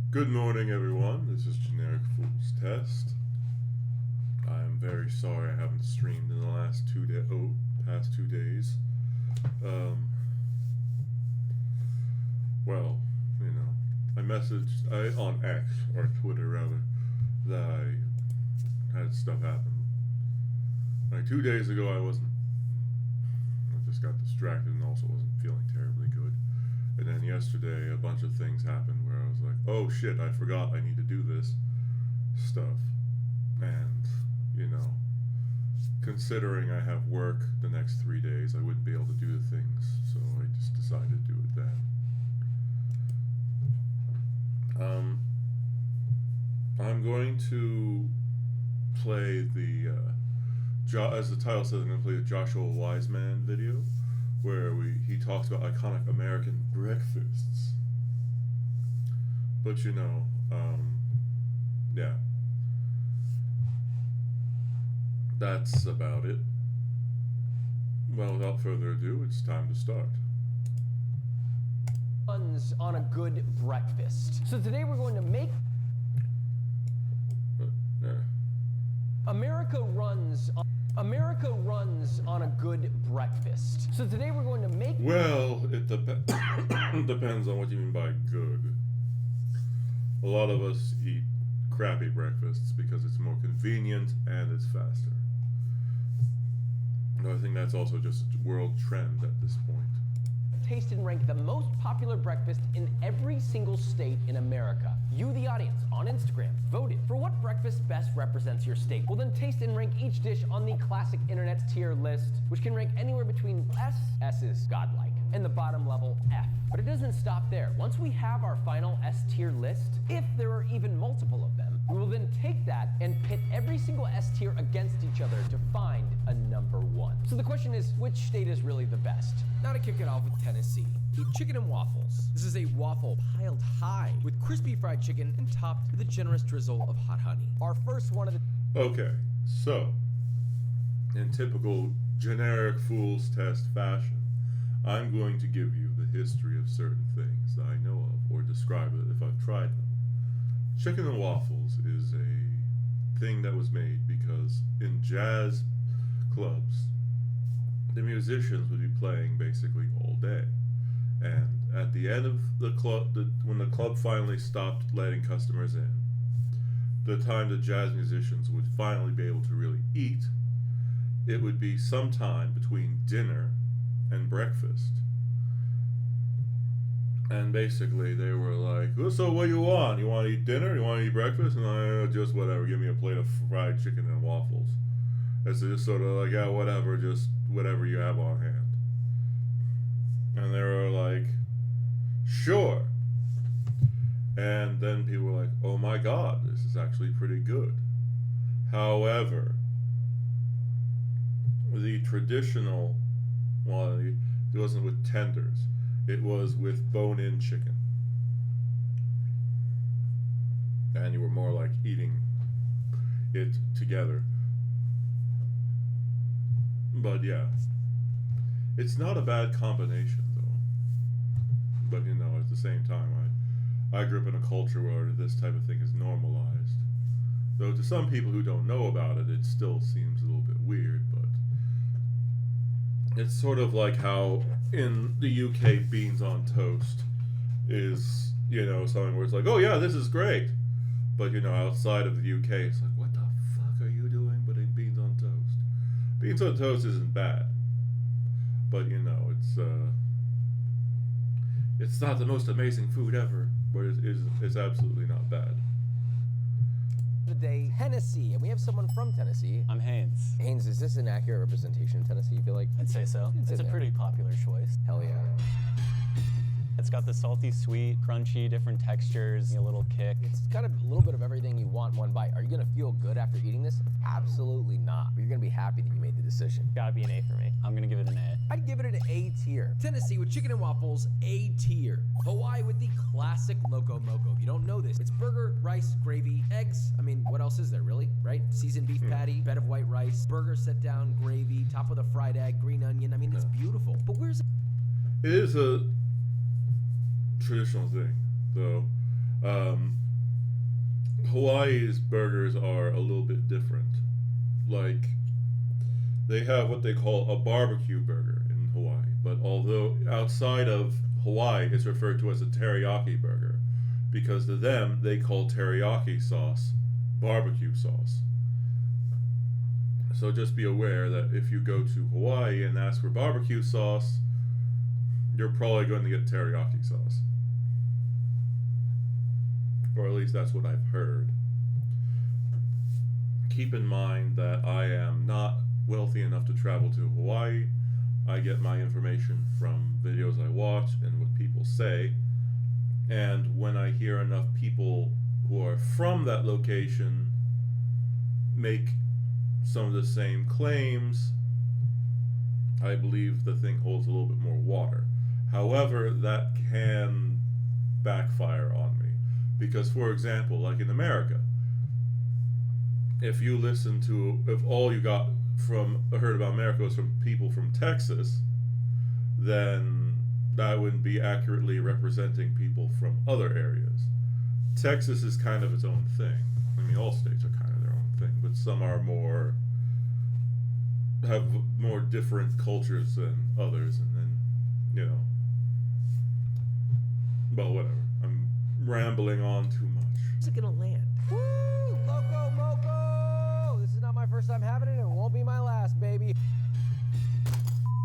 Good morning, everyone. This is Generic Fool's Test. I'm very sorry I haven't streamed in the last past 2 days. Well, I messaged on X or Twitter rather that I had stuff happen. Like 2 days ago, I just got distracted and also wasn't feeling terribly good. And then yesterday, a bunch of things happened where I was like, oh shit, I forgot I need to do this stuff. And, considering I have work the next 3 days, I wouldn't be able to do the things. So I just decided to do it then. I'm going to play as the title says, I'm going to play the Joshua Weissmen video where he talks about iconic American breakfasts. But yeah. That's about it. Well, without further ado, it's time to start. Runs on a good breakfast. So today we're going to make America runs on a good breakfast. So today we're going to make Well, it depends on what you mean by good. A lot of us eat crappy breakfasts because it's more convenient and it's faster. No, I think that's also just a world trend at this point. taste and rank the most popular breakfast in every single state in America. You, the audience, on Instagram, voted for what breakfast best represents your state. We'll then taste and rank each dish on the classic internet tier list, which can rank anywhere between S is godlike, and the bottom level, F. But it doesn't stop there. Once we have our final S tier list, if there are even multiple of them, we will then take that and pit every single S tier against each other to find a number one. So the question is, which state is really the best? Now to kick it off with Tennessee. Eat chicken and waffles. This is a waffle piled high with crispy fried chicken and topped with a generous drizzle of hot honey. Our first one of the Okay, so in typical generic fool's test fashion, I'm going to give you the history of certain things that I know of or describe it if I've tried them. Chicken and waffles is a thing that was made because in jazz clubs, the musicians would be playing basically all day. And at the end of the club, when the club finally stopped letting customers in, the time the jazz musicians would finally be able to really eat, it would be sometime between dinner and breakfast. And basically they were like, well, so what do you want? You want to eat dinner? You want to eat breakfast? And I just whatever, give me a plate of fried chicken and waffles. It's just sort of like, yeah, whatever, just whatever you have on hand. And they were like, sure. And then people were like, oh my god, this is actually pretty good. However, the traditional one, it wasn't with tenders. It was with bone-in chicken. And you were more like eating it together. But yeah. It's not a bad combination, though. But, at the same time, I grew up in a culture where this type of thing is normalized. Though to some people who don't know about it, it still seems a little bit weird, but it's sort of like how in the UK beans on toast is, something where it's like, oh yeah, this is great. But, outside of the UK, it's like, what the fuck are you doing putting beans on toast? Beans on toast isn't bad. But, it's not the most amazing food ever, but it's absolutely not bad. the day, Tennessee, and we have someone from Tennessee. I'm Haynes. Haynes, is this an accurate representation of Tennessee, you feel like? I'd say so. It's a pretty popular choice. Hell yeah. It's got the salty, sweet, crunchy, different textures, a little kick. It's kind of a little bit of everything you want in one bite. Are you gonna feel good after eating this? Absolutely not. But you're gonna be happy that you made the decision. Gotta be an A for me. I'm gonna give it an A. I'd give it an A tier. Tennessee with chicken and waffles, A tier. Hawaii with the classic Loco Moco. If you don't know this, it's burger, rice, gravy, eggs. I mean, what else is there, really? Right? Seasoned beef patty, bed of white rice, burger set down, gravy, top with a fried egg, green onion. I mean, it's beautiful. But where's It is a traditional thing, though. Hawaii's burgers are a little bit different. Like, they have what they call a barbecue burger in Hawaii, but although outside of Hawaii it's referred to as a teriyaki burger, because to them they call teriyaki sauce barbecue sauce. So just be aware that if you go to Hawaii and ask for barbecue sauce, you're probably going to get teriyaki sauce. Or at least that's what I've heard. Keep in mind that I am not wealthy enough to travel to Hawaii. I get my information from videos I watch and what people say. And when I hear enough people who are from that location make some of the same claims, I believe the thing holds a little bit more water. However, that can backfire on me. Because, for example, like in America, if you listen to, if all you got from heard about America was from people from Texas, then that wouldn't be accurately representing people from other areas. Texas is kind of its own thing. I mean, all states are kind of their own thing, but some are more, have more different cultures than others, and then, you know, well, whatever. I'm rambling on too much. Where's it gonna land? Woo! Loco Moco! This is not my first time having it, and it won't be my last, baby.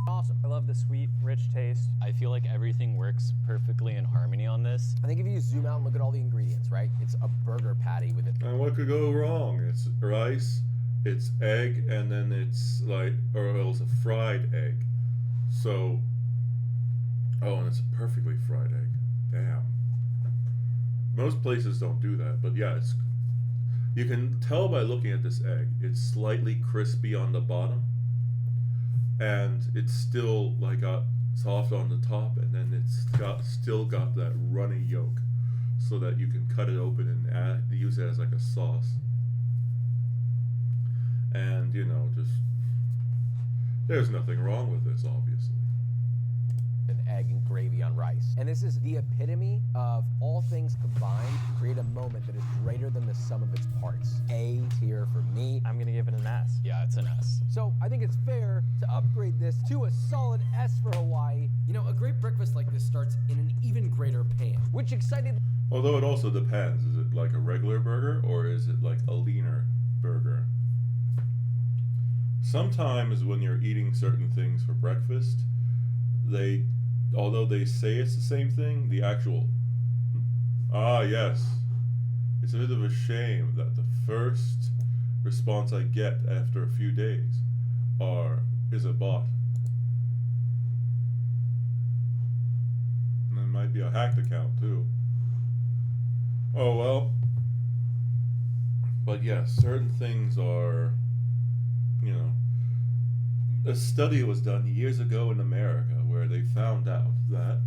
Awesome. I love the sweet, rich taste. I feel like everything works perfectly in harmony on this. I think if you zoom out and look at all the ingredients, right? It's a burger patty with it. And what could go wrong? It's rice, it's egg, and then it's like, or else a fried egg. So, oh, and it's a perfectly fried egg. Damn. Most places don't do that, but yeah, it's, you can tell by looking at this egg, it's slightly crispy on the bottom, and it's still like got soft on the top, and then it's still got that runny yolk, so that you can cut it open and use it as like a sauce. And you know, just there's nothing wrong with this, obviously. An egg and gravy on rice. And this is the epitome of all things combined to create a moment that is greater than the sum of its parts. A tier for me. I'm gonna give it an S. Yeah, it's an S. So I think it's fair to upgrade this to a solid S for Hawaii, You know, a great breakfast like this starts in an even greater pan. which excited Although it also depends. Is it like a regular burger or is it like a leaner burger? Sometimes when you're eating certain things for breakfast, although they say it's the same thing, the actual, yes, it's a bit of a shame that the first response I get after a few days is a bot. And it might be a hacked account too. Oh well. But yes, certain things are, you know, a study was done years ago in America where they found out that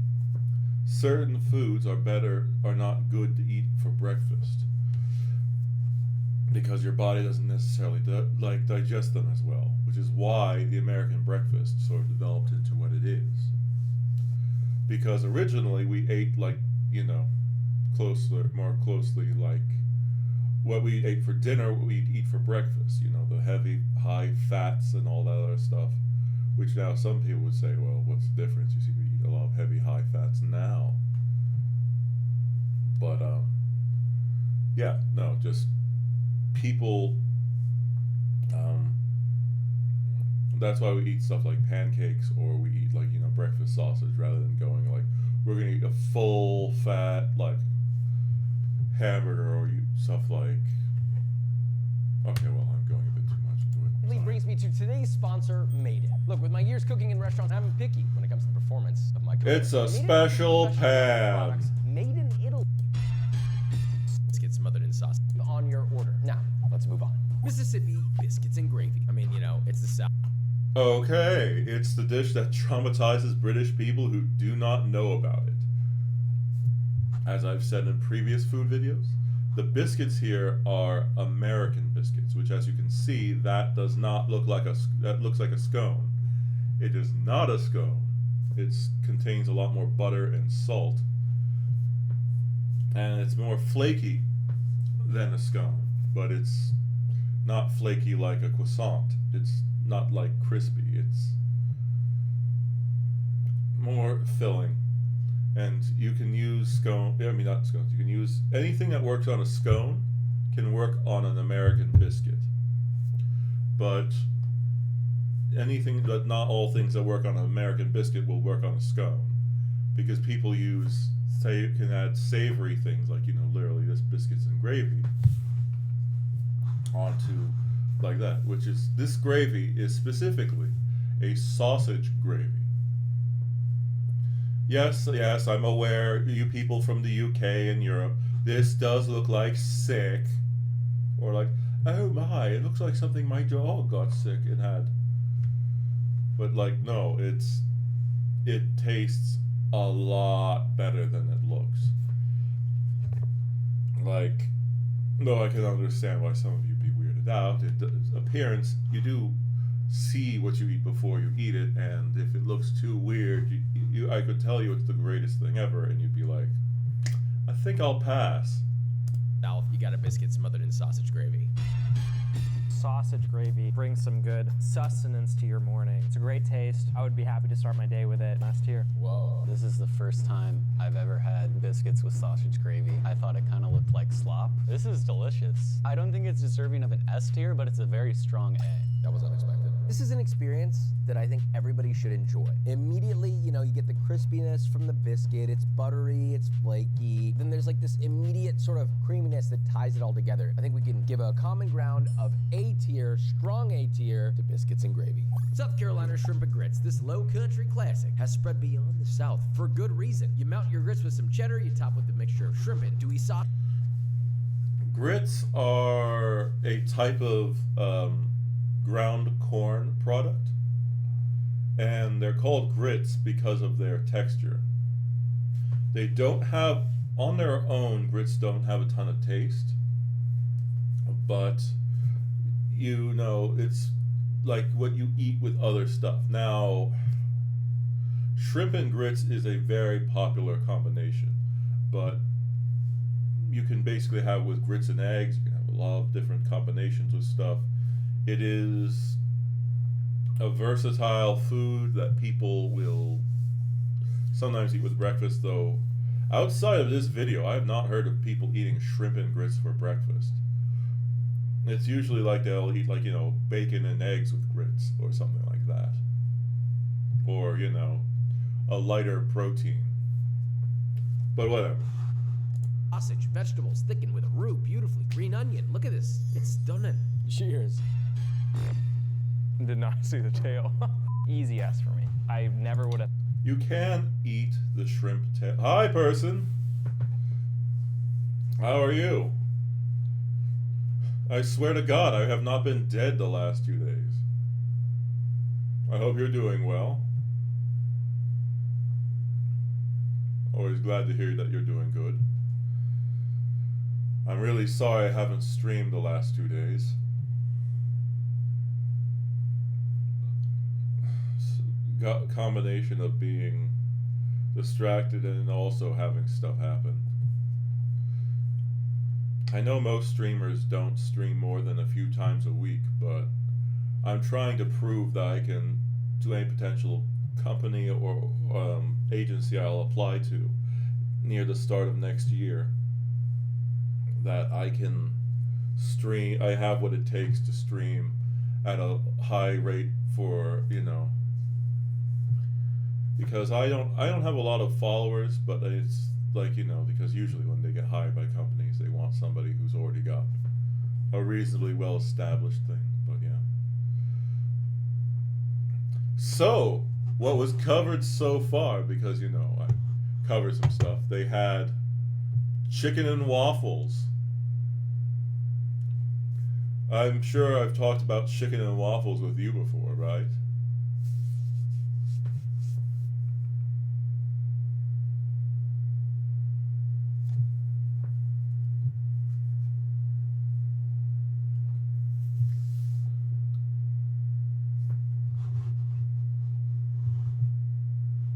certain foods are not good to eat for breakfast because your body doesn't necessarily digest them as well, which is why the American breakfast sort of developed into what it is. Because originally we ate like, you know, more closely like what we ate for dinner, what we'd eat for breakfast, you know, the heavy, high fats and all that other stuff, which now some people would say, well, what's the difference? You seem to eat a lot of heavy, high fats now. But, yeah, no, just people, that's why we eat stuff like pancakes or we eat like, you know, breakfast sausage rather than going like, we're going to eat a full fat, like, hamburger or stuff like, okay, well, I'm going a bit too much into it. really brings me to today's sponsor, Made It. Look, with my years cooking in restaurants, I'm picky when it comes to the performance of my cooking. It's a Made It special pan. products made in Italy Let's get smothered in sauce. on your order. Now, let's move on. Mississippi biscuits and gravy. I mean, you know, it's the South. Okay, it's the dish that traumatizes British people who do not know about it. As I've said in previous food videos, the biscuits here are American biscuits, which, as you can see, that does not look like that looks like a scone. It is not a scone. It contains a lot more butter and salt. and it's more flaky than a scone, but it's not flaky like a croissant. It's not like crispy. It's more filling. And you can use scone, I mean not scones, you can use anything that works on a scone can work on an American biscuit. But anything that, not all things that work on an American biscuit will work on a scone. Because people can add savory things like, literally this biscuits and gravy onto like that, which is, this gravy is specifically a sausage gravy. Yes, I'm aware, you people from the UK and Europe, this does look like sick. Or like, oh my, it looks like something my dog got sick and had. But like, no, it tastes a lot better than it looks. Like, though I can understand why some of you be weirded out. Appearance, you do see what you eat before you eat it, and if it looks too weird, I could tell you it's the greatest thing ever, and you'd be like, I think I'll pass. Now, you got a biscuit smothered in sausage gravy. Sausage gravy brings some good sustenance to your morning. It's a great taste. I would be happy to start my day with it. Last year. Whoa. This is the first time I've ever had biscuits with sausage gravy. I thought it kind of looked like slop. This is delicious. I don't think it's deserving of an S tier, but it's a very strong A. That was unexpected. This is an experience that I think everybody should enjoy. Immediately, you get the crispiness from the biscuit. It's buttery, it's flaky. Then there's like this immediate sort of creaminess that ties it all together. I think we can give a common ground of A tier, strong A tier, to biscuits and gravy. South Carolina shrimp and grits, this low country classic, has spread beyond the South for good reason. You mount your grits with some cheddar, you top with a mixture of shrimp and dewy sauce. Grits are a type of ground corn product, and they're called grits because of their texture. They don't have, on their own, grits don't have a ton of taste, but it's like what you eat with other stuff. Now, shrimp and grits is a very popular combination, but you can basically have with grits and eggs. You can have a lot of different combinations with stuff. It is a versatile food that people will sometimes eat with breakfast, though outside of this video, I have not heard of people eating shrimp and grits for breakfast. It's usually like they'll eat bacon and eggs with grits or something like that. Or, a lighter protein. But whatever. Sausage, vegetables, thickened with a roux, beautifully green onion. Look at this. It's stunning. Cheers. Did not see the tail. Easy S for me. I never would have. You can eat the shrimp tail. Hi, person. How are you? I swear to God, I have not been dead the last 2 days. I hope you're doing well. Always glad to hear that you're doing good. I'm really sorry I haven't streamed the last 2 days. Combination of being distracted and also having stuff happen. I know most streamers don't stream more than a few times a week, but I'm trying to prove that I can, to any potential company or agency I'll apply to near the start of next year, that I can stream. I have what it takes to stream at a high rate for, because I don't have a lot of followers, but it's like, because usually when they get hired by companies, they want somebody who's already got a reasonably well established thing. But yeah. So, what was covered so far, because I covered some stuff. They had chicken and waffles. I'm sure I've talked about chicken and waffles with you before, right?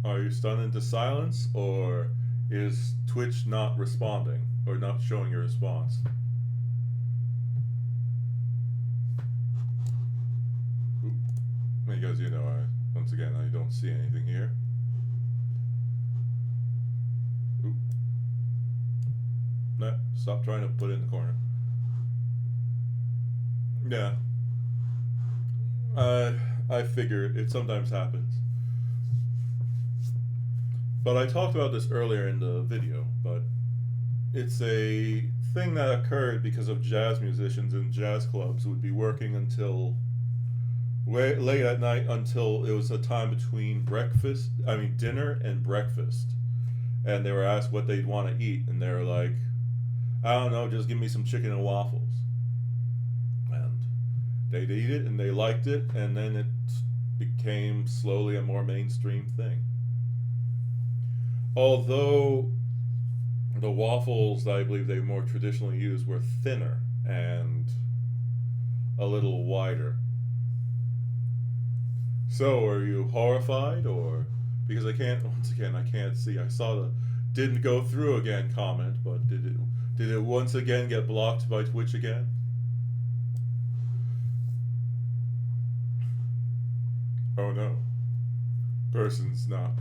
Are you stunned into silence, or is Twitch not responding or not showing your response. Oop. Because, you know, once again, I don't see anything here. Oop. No, stop trying to put it in the corner. Yeah. I figure it sometimes happens. But I talked about this earlier in the video, but it's a thing that occurred because of jazz musicians in jazz clubs would be working until late at night until it was a time between dinner and breakfast. And they were asked what they'd want to eat, and they were like, I don't know, just give me some chicken and waffles. And they'd eat it, and they liked it, and then it became slowly a more mainstream thing. Although the waffles that I believe they more traditionally used were thinner and a little wider. So, are you horrified, or because I can't see. I saw the didn't go through again comment, but did it once again get blocked by Twitch again? Oh no. Person's not.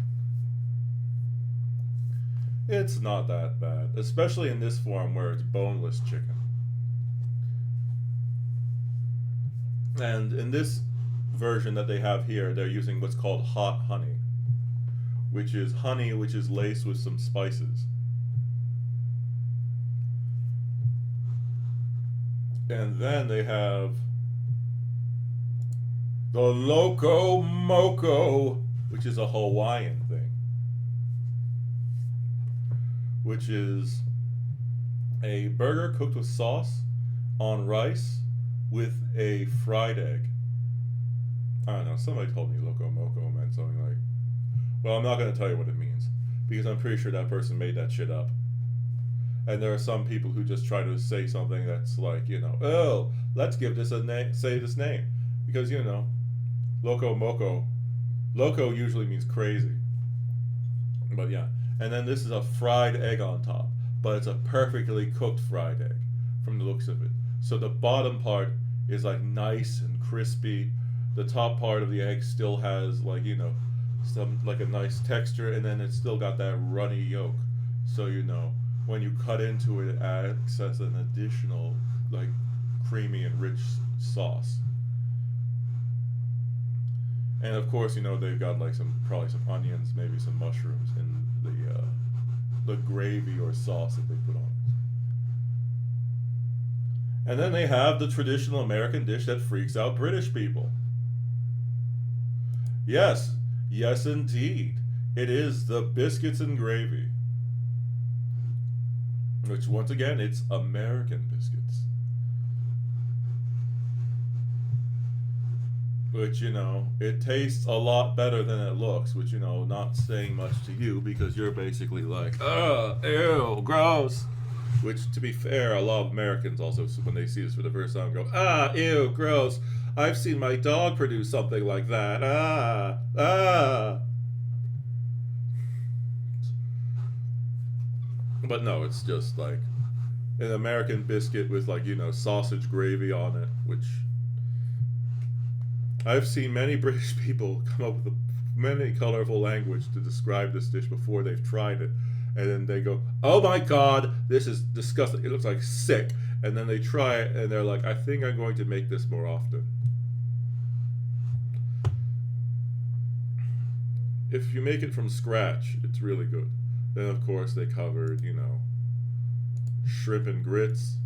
It's not that bad, especially in this form where it's boneless chicken. And in this version that they have here, they're using what's called hot honey, which is honey which is laced with some spices. And then they have the Loco Moco, which is a Hawaiian thing, which is a burger cooked with sauce on rice with a fried egg. I don't know, somebody told me Loco Moco meant something like, well, I'm not going to tell you what it means, because I'm pretty sure that person made that shit up. And there are some people who just try to say something that's like, you know, oh, let's give this a name, say this name. Because, you know, Loco Moco, Loco usually means crazy. But yeah. And then this is a fried egg on top, but it's a perfectly cooked fried egg from the looks of it. So the bottom part is like nice and crispy. The top part of the egg still has, like, you know, some like a nice texture, and then it's still got that runny yolk. So, you know, when you cut into it, it acts as an additional, like, creamy and rich sauce. And of course, you know, they've got like probably some onions, maybe some mushrooms in the gravy or sauce that they put on it. And then they have the traditional American dish that freaks out British people. Yes, yes indeed. It is the biscuits and gravy. Which, once again, it's American biscuits. Which, you know, it tastes a lot better than it looks, which, you know, not saying much to you because you're basically like, ugh, ew, gross. Which, to be fair, a lot of Americans also, when they see this for the first time, go, ah, ew, gross. I've seen my dog produce something like that. Ah. But no, it's just like an American biscuit with, like, you know, sausage gravy on it, which I've seen many British people come up with many colorful language to describe this dish before they've tried it. And then they go, oh my god, this is disgusting. It looks like sick. And then they try it and they're like, I think I'm going to make this more often. If you make it from scratch, it's really good. Then, of course, they covered, you know, shrimp and grits.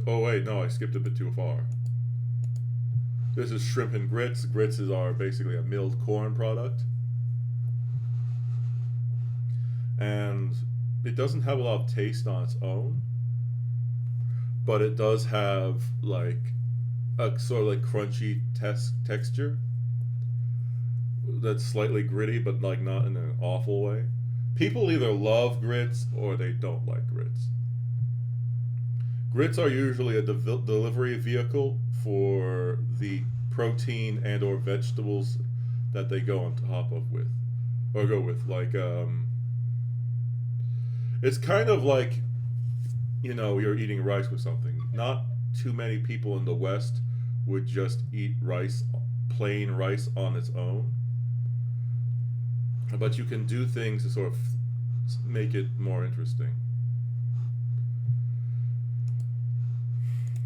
Oh, wait, no, I skipped a bit too far. This is shrimp and grits. Grits are basically a milled corn product. And it doesn't have a lot of taste on its own, but it does have, like, a sort of, like, crunchy texture that's slightly gritty, but, like, not in an awful way. People either love grits or they don't like grits. Grits are usually a delivery vehicle for the protein and or vegetables that they go on top of with, or go with, like, It's kind of like, you're eating rice with something. Not too many people in the West would just eat rice, plain rice on its own. But you can do things to sort of make it more interesting.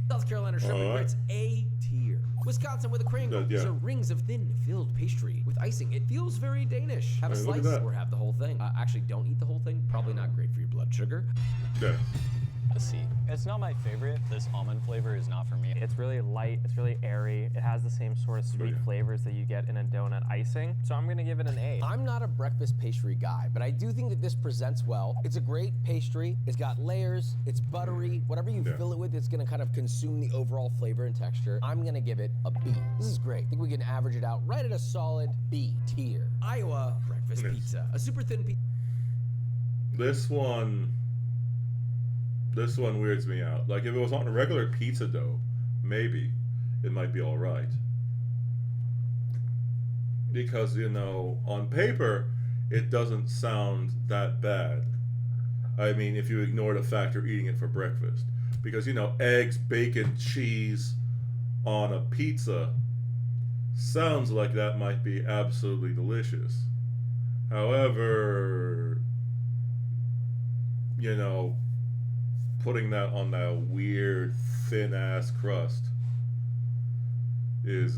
South Carolina shrimp and grits, A tier. Wisconsin with a kringle. Yeah. So rings of thin filled pastry with icing. It feels very Danish. Have a Hey, look at slice that. or have the whole thing. Actually, don't eat the whole thing. Probably not great for your blood sugar. Yeah. A C. It's not my favorite. This almond flavor is not for me. It's really light, it's really airy. It has the same sort of sweet flavors that you get in a donut icing. So I'm gonna give it an A. I'm not a breakfast pastry guy, but I do think that this presents well. It's a great pastry. It's got layers. It's buttery. Whatever you fill it with, it's gonna kind of consume the overall flavor and texture. I'm gonna give it a B. This is great. I think we can average it out right at a solid B tier. Iowa breakfast Yes. pizza. A super thin pizza. This one weirds me out. Like, if it was on a regular pizza dough, maybe it might be all right. Because, on paper, it doesn't sound that bad. I mean, if you ignore the fact you're eating it for breakfast. Because, eggs, bacon, cheese on a pizza sounds like that might be absolutely delicious. However, putting that on that weird thin ass crust is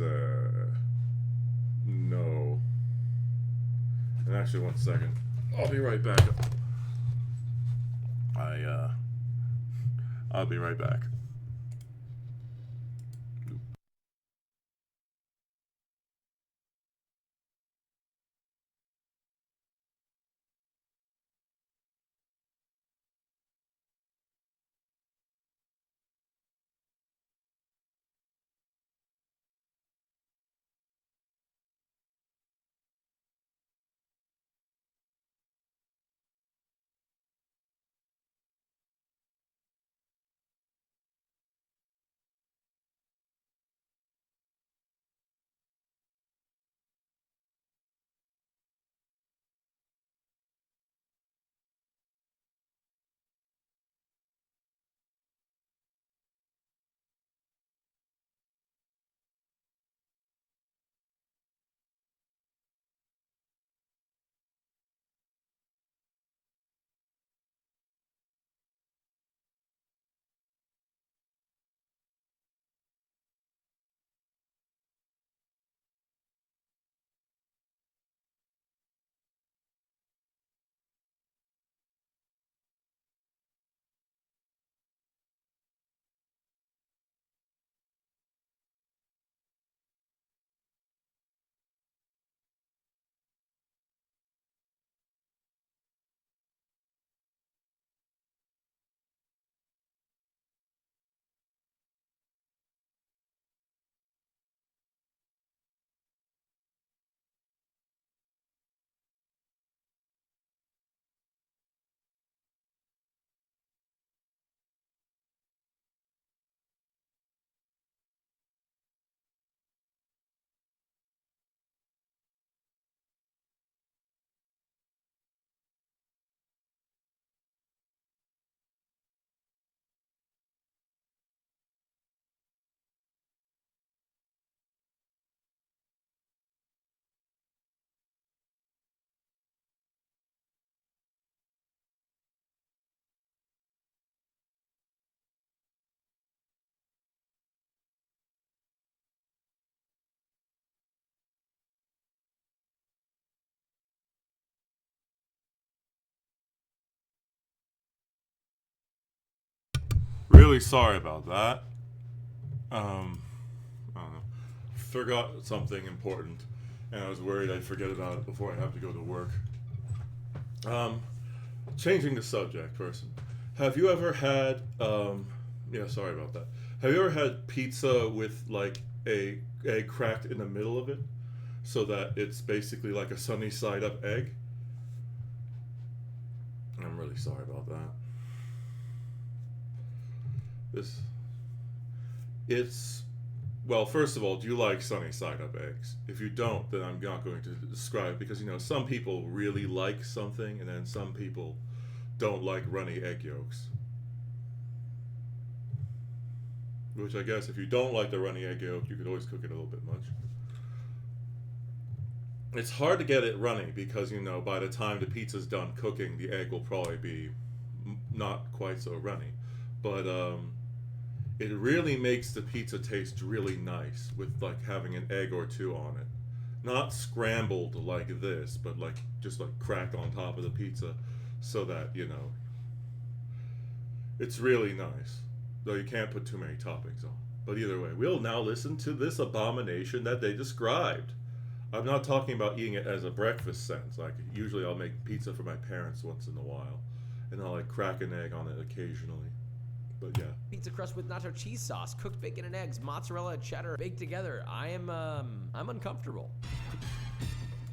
no. And actually, one second, I'll be right back. I'll be right back. Really sorry about that. I don't know. Forgot something important, and I was worried I'd forget about it before I have to go to work. Changing the subject, person. Have you ever had? Yeah, sorry about that. Have you ever had pizza with like a egg cracked in the middle of it, so that it's basically like a sunny side up egg? I'm really sorry about that. Well, first of all, do you like sunny side up eggs? If you don't, then I'm not going to describe, because some people really like something and then some people don't like runny egg yolks. Which I guess if you don't like the runny egg yolk, you could always cook it a little bit much. It's hard to get it runny because, you know, by the time the pizza's done cooking, the egg will probably be not quite so runny. But it really makes the pizza taste really nice with like having an egg or two on it. Not scrambled like this, but like just like cracked on top of the pizza so that, you know, it's really nice. Though you can't put too many toppings on. But either way, we'll now listen to this abomination that they described. I'm not talking about eating it as a breakfast sense. Like, usually I'll make pizza for my parents once in a while. And I'll like crack an egg on it occasionally. But yeah. Pizza crust with nacho cheese sauce, cooked bacon and eggs, mozzarella and cheddar baked together. I'm uncomfortable.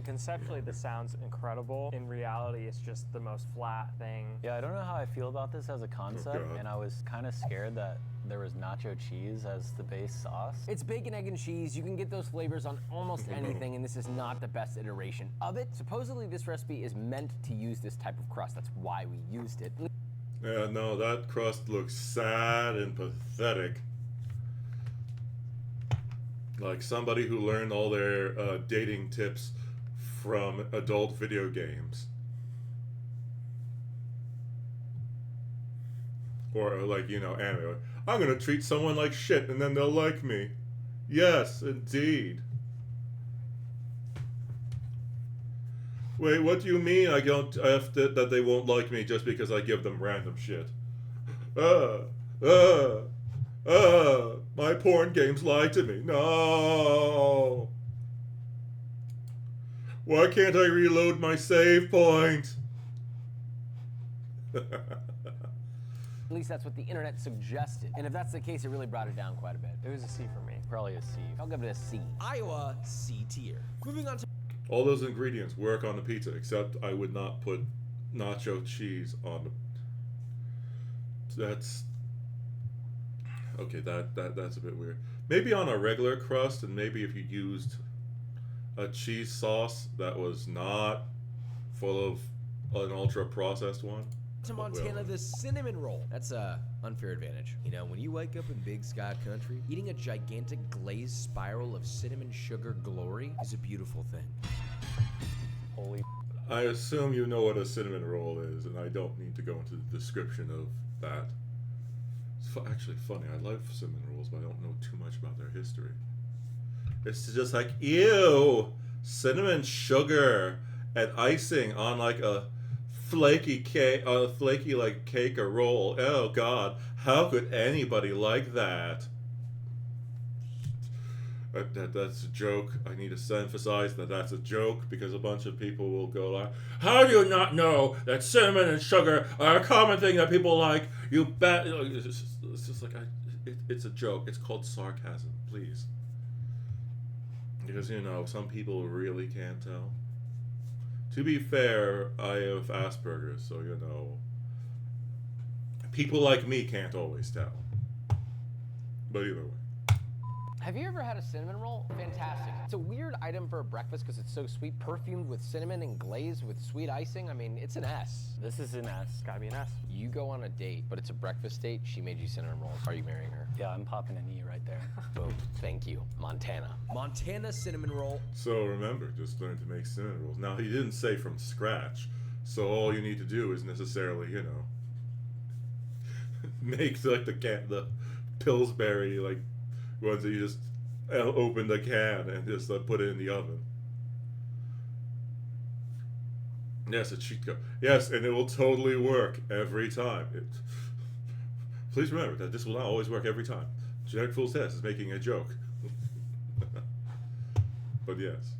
Conceptually, this sounds incredible. In reality, it's just the most flat thing. Yeah, I don't know how I feel about this as a concept, God. and I was kind of scared that there was nacho cheese as the base sauce. It's bacon, egg, and cheese. You can get those flavors on almost anything, and this is not the best iteration of it. Supposedly, this recipe is meant to use this type of crust. That's why we used it. Yeah, no, that crust looks sad and pathetic. Like somebody who learned all their dating tips from adult video games. Or like, you know, anime. I'm gonna treat someone like shit and then they'll like me. Yes, indeed. Wait, what do you mean I don't that they won't like me just because I give them random shit? My porn games lie to me. No. Why can't I reload my save point? At least that's what the internet suggested. And if that's the case, it really brought it down quite a bit. It was a C for me. Probably a C. I'll give it a C. Iowa, C tier. Moving on to All those ingredients work on the pizza, except I would not put nacho cheese on the... That's... Okay, that's a bit weird. Maybe on a regular crust, and maybe if you used a cheese sauce that was not full of an ultra-processed one. Montana, the cinnamon roll. That's a unfair advantage. You know, when you wake up in Big Sky Country, eating a gigantic glazed spiral of cinnamon sugar glory is a beautiful thing. Holy. I assume you know what a cinnamon roll is, and I don't need to go into the description of that. It's actually funny. I love cinnamon rolls, but I don't know too much about their history. It's just like, ew, cinnamon sugar and icing on like a flaky cake, like cake or roll. Oh God, how could anybody like that? That's a joke. I need to emphasize that that's a joke because a bunch of people will go like, "How do you not know that cinnamon and sugar are a common thing that people like? You bet." It's just like it's a joke. It's called sarcasm, please. Because, you know, some people really can't tell. To be fair, I have Asperger's, so, you know, people like me can't always tell. But either way. Have you ever had a cinnamon roll? Fantastic. It's a weird item for a breakfast because it's so sweet, perfumed with cinnamon and glazed with sweet icing. I mean, it's an S. This is an S. Gotta be an S. You go on a date, but it's a breakfast date. She made you cinnamon rolls. Are you marrying her? Yeah, I'm popping an E right there. Boom. Thank you, Montana. Montana cinnamon roll. So remember, just learn to make cinnamon rolls. Now, he didn't say from scratch, so all you need to do is necessarily, you know, make like the Pillsbury, like, ones that you just open the can and just put it in the oven. Yes, a cheat code. Yes, and it will totally work every time. Please remember that this will not always work every time. Generic Fool's Test is making a joke. But yes.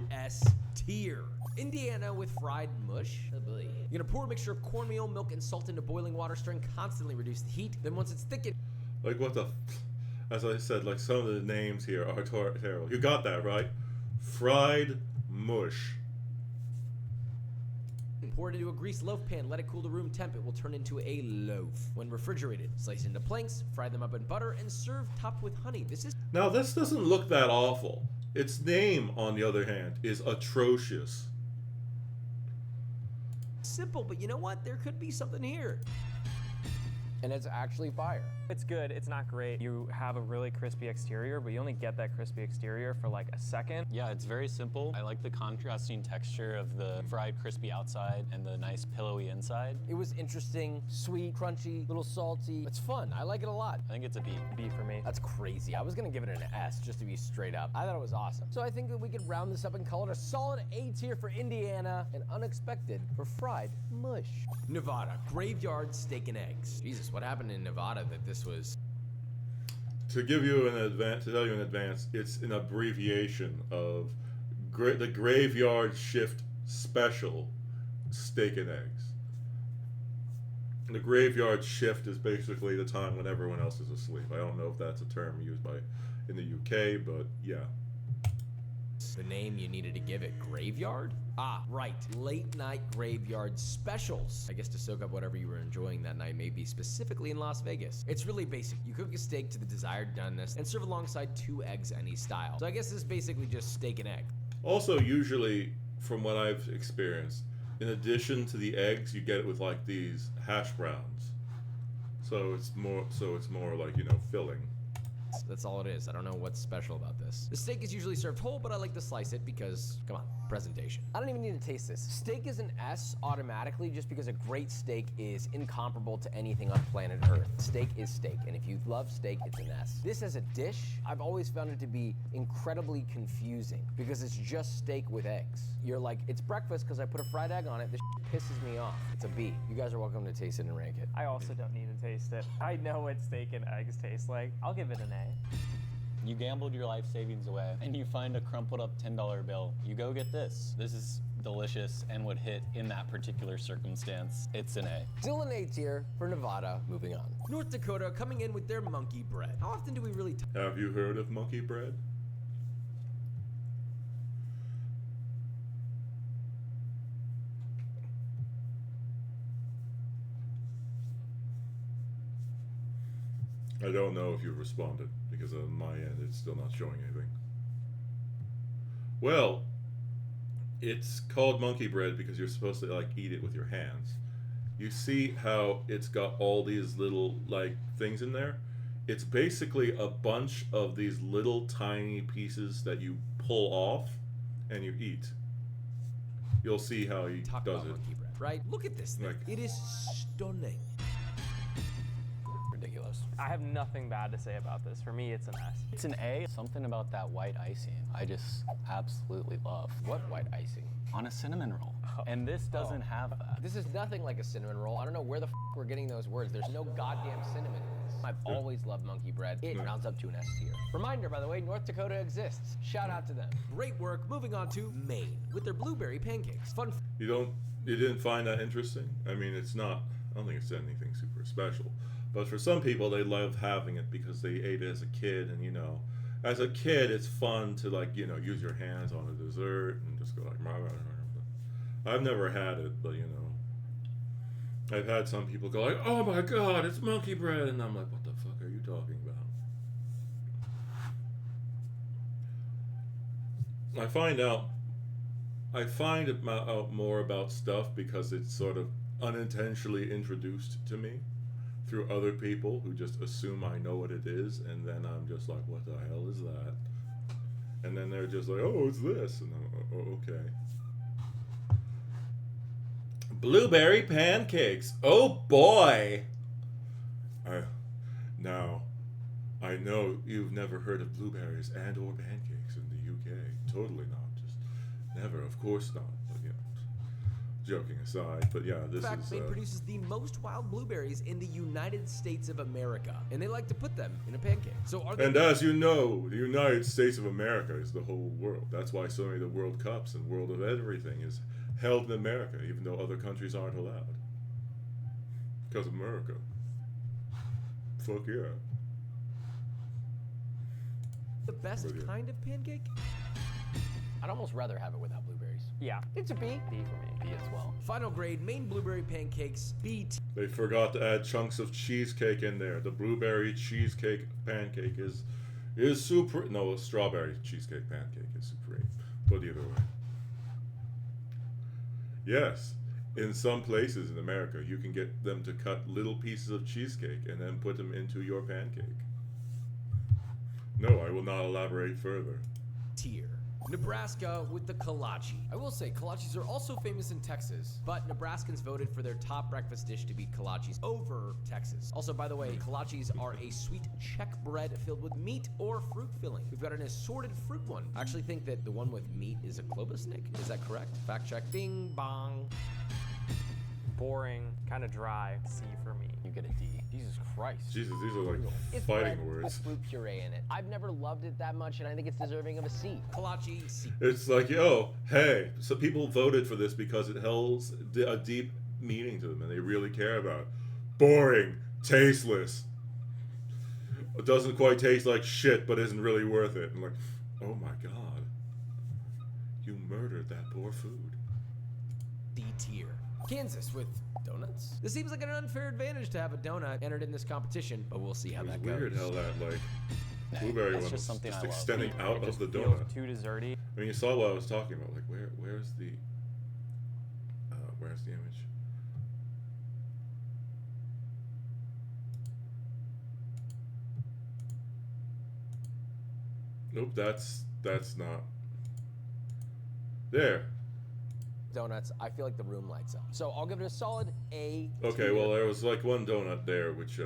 S tier. Indiana with fried mush. Oh boy. You're gonna pour a mixture of cornmeal, milk, and salt into boiling water, stirring constantly, reduce the heat. Then once it's thickened, Like, what the... As I said, like, some of the names here are terrible. You got that, right? Fried mush. pour it into a greased loaf pan, let it cool to room temp. It will turn into a loaf. When refrigerated, slice into planks, fry them up in butter, and serve topped with honey. This is... Now, this doesn't look that awful. Its name, on the other hand, is atrocious. simple, but you know what? There could be something here. And it's actually fire. It's good. It's not great. You have a really crispy exterior, but you only get that crispy exterior for like a second. Yeah, it's very simple. I like the contrasting texture of the fried crispy outside and the nice pillowy inside. It was interesting, sweet, crunchy, little salty. It's fun. I like it a lot. I think it's a B. B for me. That's crazy. I was gonna give it an S just to be straight up. I thought it was awesome. So I think that we could round this up and call it a solid A tier for Indiana and unexpected for fried mush. Nevada, graveyard steak and eggs. Jesus, what happened in Nevada that this was... To give you an advance, to tell you in advance, it's an abbreviation of the Graveyard Shift Special Steak and Eggs. The Graveyard Shift is basically the time when everyone else is asleep. I don't know if that's a term used in the UK, but yeah. The name you needed to give it, graveyard? Ah, right, late night graveyard specials. I guess to soak up whatever you were enjoying that night, maybe specifically in Las Vegas. It's really basic. You cook a steak to the desired doneness and serve alongside 2 eggs any style. So I guess this is basically just steak and egg. Also, usually, from what I've experienced, in addition to the eggs, you get it with like these hash browns. So it's more like, you know, filling. That's all it is. I don't know what's special about this. The steak is usually served whole, but I like to slice it because, come on, presentation. I don't even need to taste this. Steak is an S automatically just because a great steak is incomparable to anything on planet Earth. Steak is steak, and if you love steak, it's an S. This as a dish, I've always found it to be incredibly confusing because it's just steak with eggs. You're like, it's breakfast because I put a fried egg on it. This pisses me off. It's a B. You guys are welcome to taste it and rank it. I also don't need to taste it. I know what steak and eggs taste like. I'll give it an A. You gambled your life savings away and you find a crumpled up $10 bill. You go get this. This is delicious and would hit in that particular circumstance. It's an A. Still an A tier for Nevada. Moving on. North Dakota coming in with their monkey bread. How often do we really Have you heard of monkey bread? I don't know if you've responded, because on my end it's still not showing anything. Well, it's called monkey bread because you're supposed to like eat it with your hands. You see how it's got all these little like things in there? It's basically a bunch of these little tiny pieces that you pull off and you eat. You'll see how he talk does about it. monkey bread, right? Look at this thing. Like- It is stunning. Ridiculous. I have nothing bad to say about this. For me, it's an S. It's an A. Something about that white icing I just absolutely love. What white icing? On a cinnamon roll. And this doesn't have that. This is nothing like a cinnamon roll. I don't know where the we're getting those words. There's no goddamn cinnamon in this. I've always loved monkey bread. It rounds up to an S tier. Reminder, by the way, North Dakota exists. Shout out to them. Great work. Moving on to Maine with their blueberry pancakes. Fun. You didn't find that interesting? I mean, it's not, I don't think it's anything super special. But for some people, they love having it because they ate it as a kid, and you know, as a kid, it's fun to like, you know, use your hands on a dessert and just go like, rah, rah, rah, rah. I've never had it, but you know, I've had some people go like, oh my god, it's monkey bread, and I'm like, what the fuck are you talking about? I find out more about stuff because it's sort of unintentionally introduced to me through other people who just assume I know what it is, and then I'm just like, what the hell is that? And then they're just like, oh, it's this, and I'm oh, okay. Blueberry pancakes. Oh boy. Now, I know you've never heard of blueberries and or pancakes in the UK. Totally not. Just never. Of course not. But yeah, joking aside. But yeah, this In fact, is. Maine produces the most wild blueberries in the United States of America, and they like to put them in a pancake. So are they? And as you know, the United States of America is the whole world. That's why so many of the World Cups and World of everything is held in America, even though other countries aren't allowed. Because America. Fuck yeah. The best Brilliant. kind of pancake? I'd almost rather have it without blueberries. Yeah, It's a B. B for me. B as well. Final grade, Maine blueberry pancakes, B tier. They forgot to add chunks of cheesecake in there. The blueberry cheesecake pancake is super. No, strawberry cheesecake pancake is supreme. But either way. Yes, In some places in America, you can get them to cut little pieces of cheesecake and then put them into your pancake. No, I will not elaborate further. Tier. Nebraska with the kolache. I will say, kolaches are also famous in Texas, but Nebraskans voted for their top breakfast dish to be kolaches over Texas. Also, by the way, kolaches are a sweet Czech bread filled with meat or fruit filling. We've got an assorted fruit one. I actually think that the one with meat is a klobasnik. Is that correct? Fact check. Bing bong. Boring, kind of dry. C for me. You get a D. Jesus Christ. Jesus, these are like It's fighting bread with words. fruit puree in it. I've never loved it that much, and I think it's deserving of a C. Kolache, C. It's like, yo, hey, so people voted for this because it holds a deep meaning to them and they really care about it. Boring, tasteless. It doesn't quite taste like shit, but isn't really worth it. I'm like, oh my god. You murdered that poor food. D tier. Kansas with donuts. This seems like an unfair advantage to have a donut entered in this competition, but we'll see how It was that weird goes. how that, like, blueberry That's one just was something just I love. extending out It of just the feels donut. too desserty. I mean, you saw what I was talking about. Like, where's the image? Nope, that's not. There. Donuts, I feel like the room lights up. So I'll give it a solid A. Okay, tier. well, there was like one donut there, which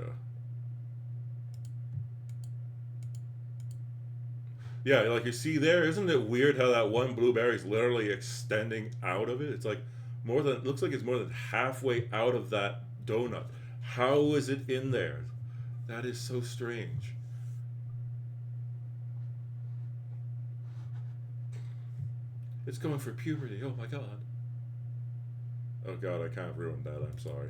yeah, like you see there, isn't it weird how that one blueberry is literally extending out of it? It's like looks like it's more than halfway out of that donut. How is it in there? That is so strange. It's going for puberty. Oh my god. Oh god, I kind of ruined that. I'm sorry.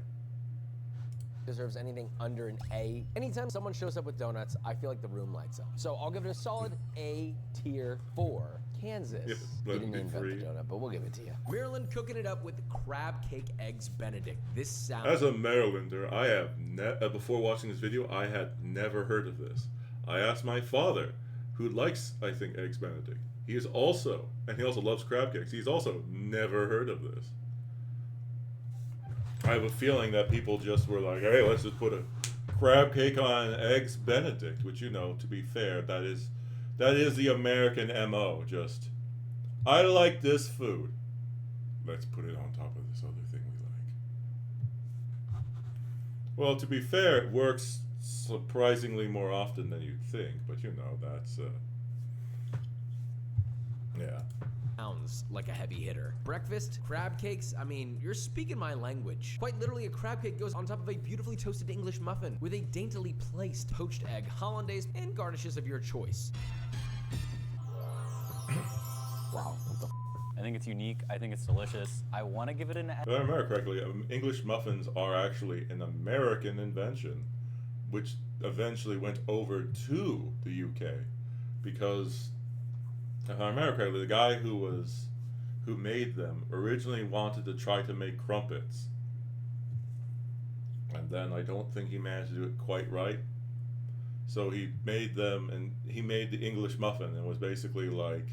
Deserves anything under an A. Anytime someone shows up with donuts, I feel like the room lights up. So I'll give it a solid A tier for Kansas. Yep, You let didn't it be invent free. the donut, but we'll give it to you. Maryland cooking it up with crab cake eggs Benedict. This sounds... As a Marylander, I have before watching this video, I had never heard of this. I asked my father, who likes, I think, eggs Benedict. He is also, and he also loves crab cakes. He's also never heard of this. I have a feeling that people just were like, hey, let's just put a crab cake on eggs Benedict, which, you know, to be fair, that is the American MO. Just, I like this food. Let's put it on top of this other thing we like. Well, to be fair, it works surprisingly more often than you'd think, but you know, that's, yeah. Sounds like a heavy hitter. Breakfast, crab cakes, I mean, you're speaking my language. Quite literally, a crab cake goes on top of a beautifully toasted English muffin with a daintily placed poached egg, hollandaise, and garnishes of your choice. Wow. What the I think it's unique. I think it's delicious. I want to give it an If I remember correctly, English muffins are actually an American invention, which eventually went over to the UK, because if I remember correctly, the guy who made them originally wanted to try to make crumpets, and then I don't think he managed to do it quite right. So he made them, and he made the English muffin, and was basically like,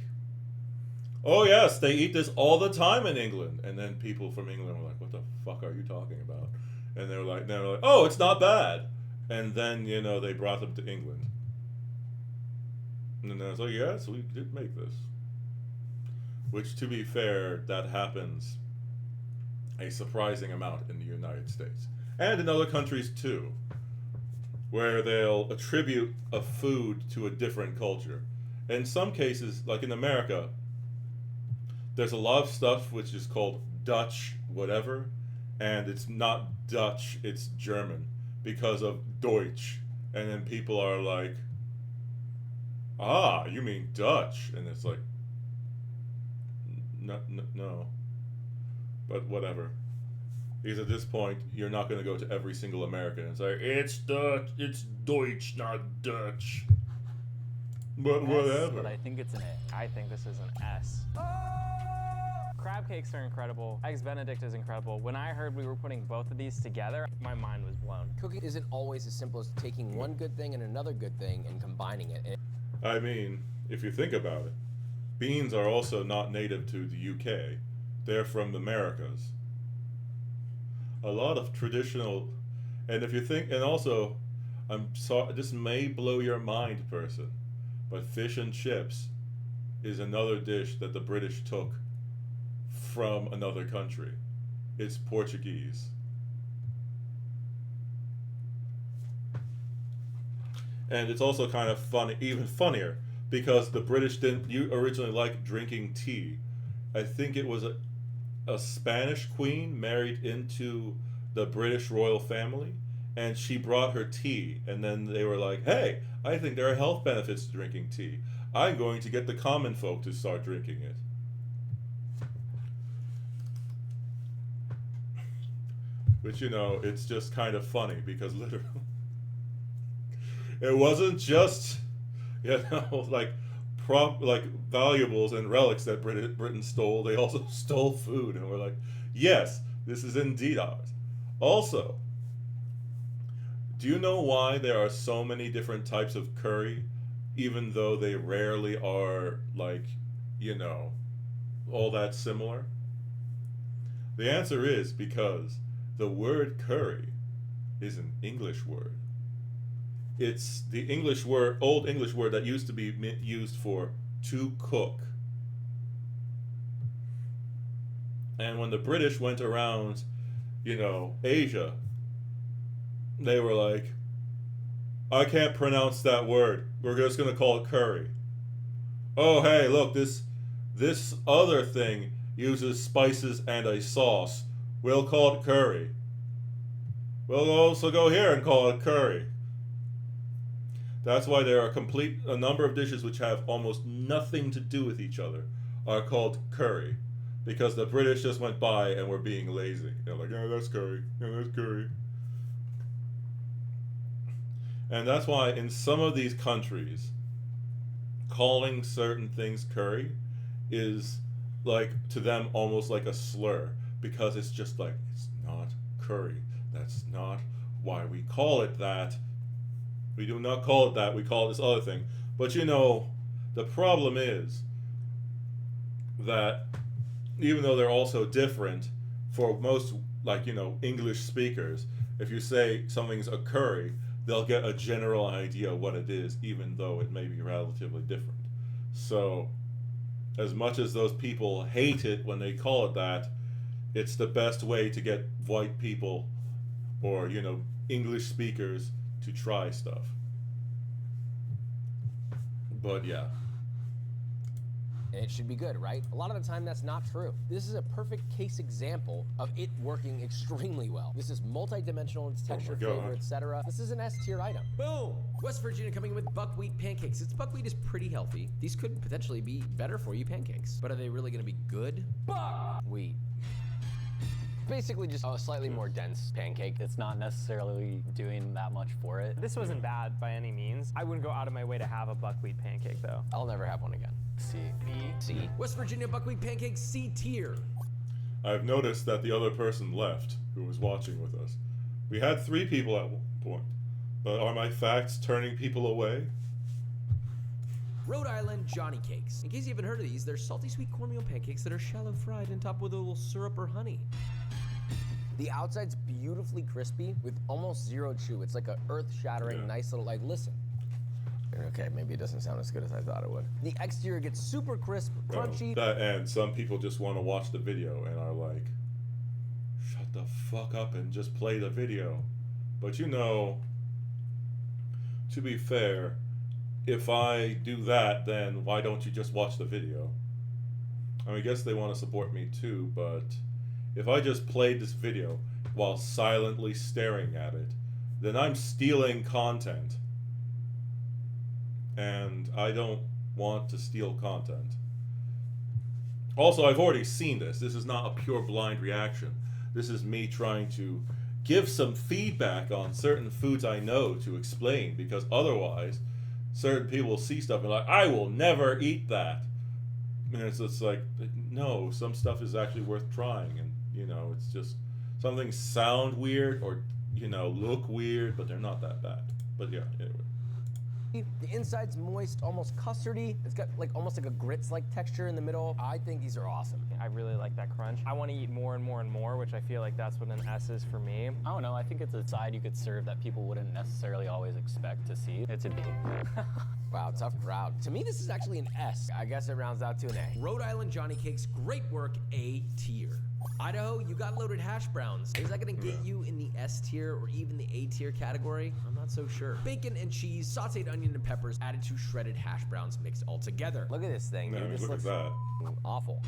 oh yes, they eat this all the time in England. And then people from England were like, what the fuck are you talking about? And they were like, oh, it's not bad. And then, you know, they brought them to England. And then I was like, yes, we did make this. Which, to be fair, that happens a surprising amount in the United States. And in other countries too, where they'll attribute a food to a different culture. In some cases, like in America, there's a lot of stuff which is called Dutch whatever, and it's not Dutch, it's German, because of Deutsch. And then people are like, ah, you mean Dutch? And it's like, no. But whatever. Because at this point, you're not going to go to every single American and say, it's Dutch, it's Deutsch, not Dutch. But whatever. But I think it's an A. I think this is an S. Crab cakes are incredible. Eggs Benedict is incredible. When I heard we were putting both of these together, my mind was blown. Cooking isn't always as simple as taking one good thing and another good thing and combining it. And I mean, if you think about it, beans are also not native to the UK. They're from the Americas. a lot of traditional, and if you think, and also, I'm sorry, this may blow your mind, person, but fish and chips is another dish that the British took from another country. It's Portuguese. And it's also kind of funny, even funnier, because the British didn't originally like drinking tea. I think it was a Spanish queen married into the British royal family, and she brought her tea, and then they were like, hey, I think there are health benefits to drinking tea. I'm going to get the common folk to start drinking it. Which, you know, it's just kind of funny, because literally, it wasn't just, you know, like valuables and relics that Britain stole. They also stole food, and we're like, yes, this is indeed ours. Also, do you know why there are so many different types of curry, even though they rarely are, like, you know, all that similar? The answer is because the word curry is an English word. It's the English word, old English word that used to be used for to cook. And when the British went around, you know, Asia, they were like, I can't pronounce that word. We're just going to call it curry. Oh, hey, look, this other thing uses spices and a sauce. We'll call it curry. We'll also go here and call it curry. That's why there are a number of dishes which have almost nothing to do with each other are called curry. Because the British just went by and were being lazy. They're like, yeah, that's curry. Yeah, that's curry. And that's why in some of these countries, calling certain things curry is, like, to them almost like a slur. Because it's just like, it's not curry. That's not why we call it that. We do not call it that. We call it this other thing. But, you know, the problem is that even though they're also different, for most, like, you know, English speakers, if you say something's a curry, they'll get a general idea of what it is, even though it may be relatively different. So, as much as those people hate it when they call it that, it's the best way to get white people or, you know, English speakers to try stuff. But yeah. And it should be good, right? A lot of the time that's not true. This is a perfect case example of it working extremely well. This is multi-dimensional, its texture, flavor, etc. This is an S-tier item. Boom! West Virginia coming in with buckwheat pancakes. Its buckwheat is pretty healthy. These could potentially be better for you pancakes. But are they really gonna be good? Buckwheat. Basically just a slightly more dense pancake. It's not necessarily doing that much for it. This wasn't bad by any means. I wouldn't go out of my way to have a buckwheat pancake, though. I'll never have one again. C. C. West Virginia buckwheat pancakes, C tier. I've noticed that the other person left who was watching with us. We had 3 people at one point. But are my facts turning people away? Rhode Island Johnny Cakes. In case you haven't heard of these, they're salty sweet cornmeal pancakes that are shallow fried and topped with a little syrup or honey. The outside's beautifully crispy with almost zero chew. It's like a earth-shattering, nice little, like, listen. Okay, maybe it doesn't sound as good as I thought it would. The exterior gets super crisp, crunchy. And some people just want to watch the video and are like, shut the fuck up and just play the video. But you know, to be fair, if I do that, then why don't you just watch the video? I mean, I guess they want to support me too, but if I just played this video while silently staring at it, then I'm stealing content. And I don't want to steal content. Also, I've already seen this. This is not a pure blind reaction. This is me trying to give some feedback on certain foods I know to explain, because otherwise, certain people will see stuff and be like, I will never eat that. And it's like, no, some stuff is actually worth trying. And, you know, it's just, some things sound weird or, you know, look weird, but they're not that bad. But yeah, anyway. The inside's moist, almost custardy. It's got like almost like a grits-like texture in the middle. I think these are awesome. I really like that crunch. I want to eat more and more and more, which I feel like that's what an S is for me. I don't know, I think it's a side you could serve that people wouldn't necessarily always expect to see. It's a B. Wow, tough crowd. To me, this is actually an S. I guess it rounds out to an A. Rhode Island Johnny Cakes, great work, A tier. Idaho, you got loaded hash browns. Is that gonna get you in the S tier or even the A tier category? I'm not so sure. Bacon and cheese, sauteed onion and peppers added to shredded hash browns mixed all together. Look at this thing, No, dude. This look looks at that. awful.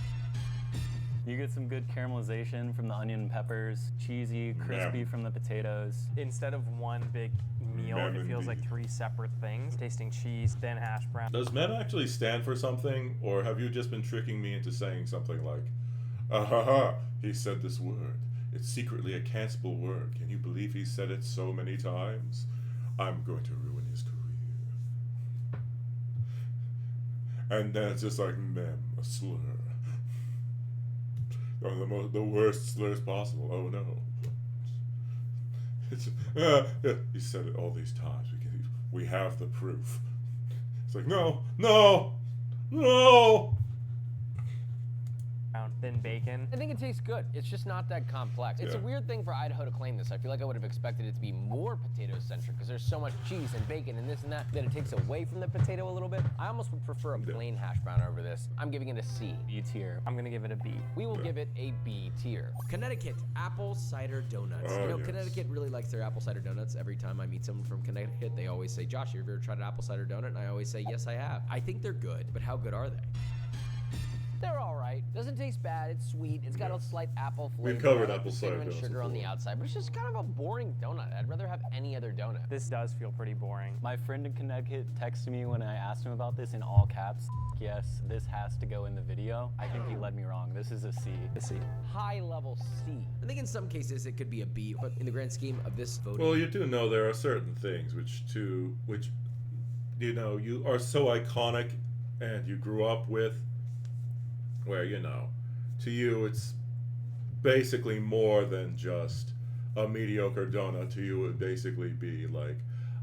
You get some good caramelization from the onion and peppers, cheesy, crispy Mem. from the potatoes. Instead of one big meal, Mem it and feels B. like 3 separate things. Tasting cheese, then hash brown. Does MEM actually stand for something, or have you just been tricking me into saying something like, ah ha ha, he said this word. It's secretly a cancelable word. Can you believe he said it so many times? I'm going to ruin his career. And then it's just like, MEM, a slur. Oh, the worst slurs possible. Oh no. It's, he said it all these times. We have the proof. It's like, no, no, no. Then bacon. I think it tastes good. It's just not that complex. It's a Yeah. weird thing for Idaho to claim this. I feel like I would have expected it to be more potato-centric because there's so much cheese and bacon and this and that it takes away from the potato a little bit. I almost would prefer a plain hash brown over this. I'm giving it a C. B tier. I'm gonna give it a B. We will give it a B tier. Connecticut, apple cider donuts. Oh, you know, yes. Connecticut really likes their apple cider donuts. Every time I meet someone from Connecticut, they always say, Josh, have you ever tried an apple cider donut? And I always say, yes, I have. I think they're good, but how good are they? They're all right. Doesn't taste bad. It's sweet. It's got a slight apple flavor. We've covered I like apple the cider cinnamon donuts sugar on the before. outside, but it's just kind of a boring donut. I'd rather have any other donut. This does feel pretty boring. My friend in Connecticut texted me when I asked him about this in all caps. Yes, this has to go in the video. I think he led me wrong. This is a C. A C. High level C. I think in some cases it could be a B, but in the grand scheme of this voting, Well, you do know there are certain things which you know, you are so iconic and you grew up with, where, you know, to you it's basically more than just a mediocre donut. To you it would basically be like,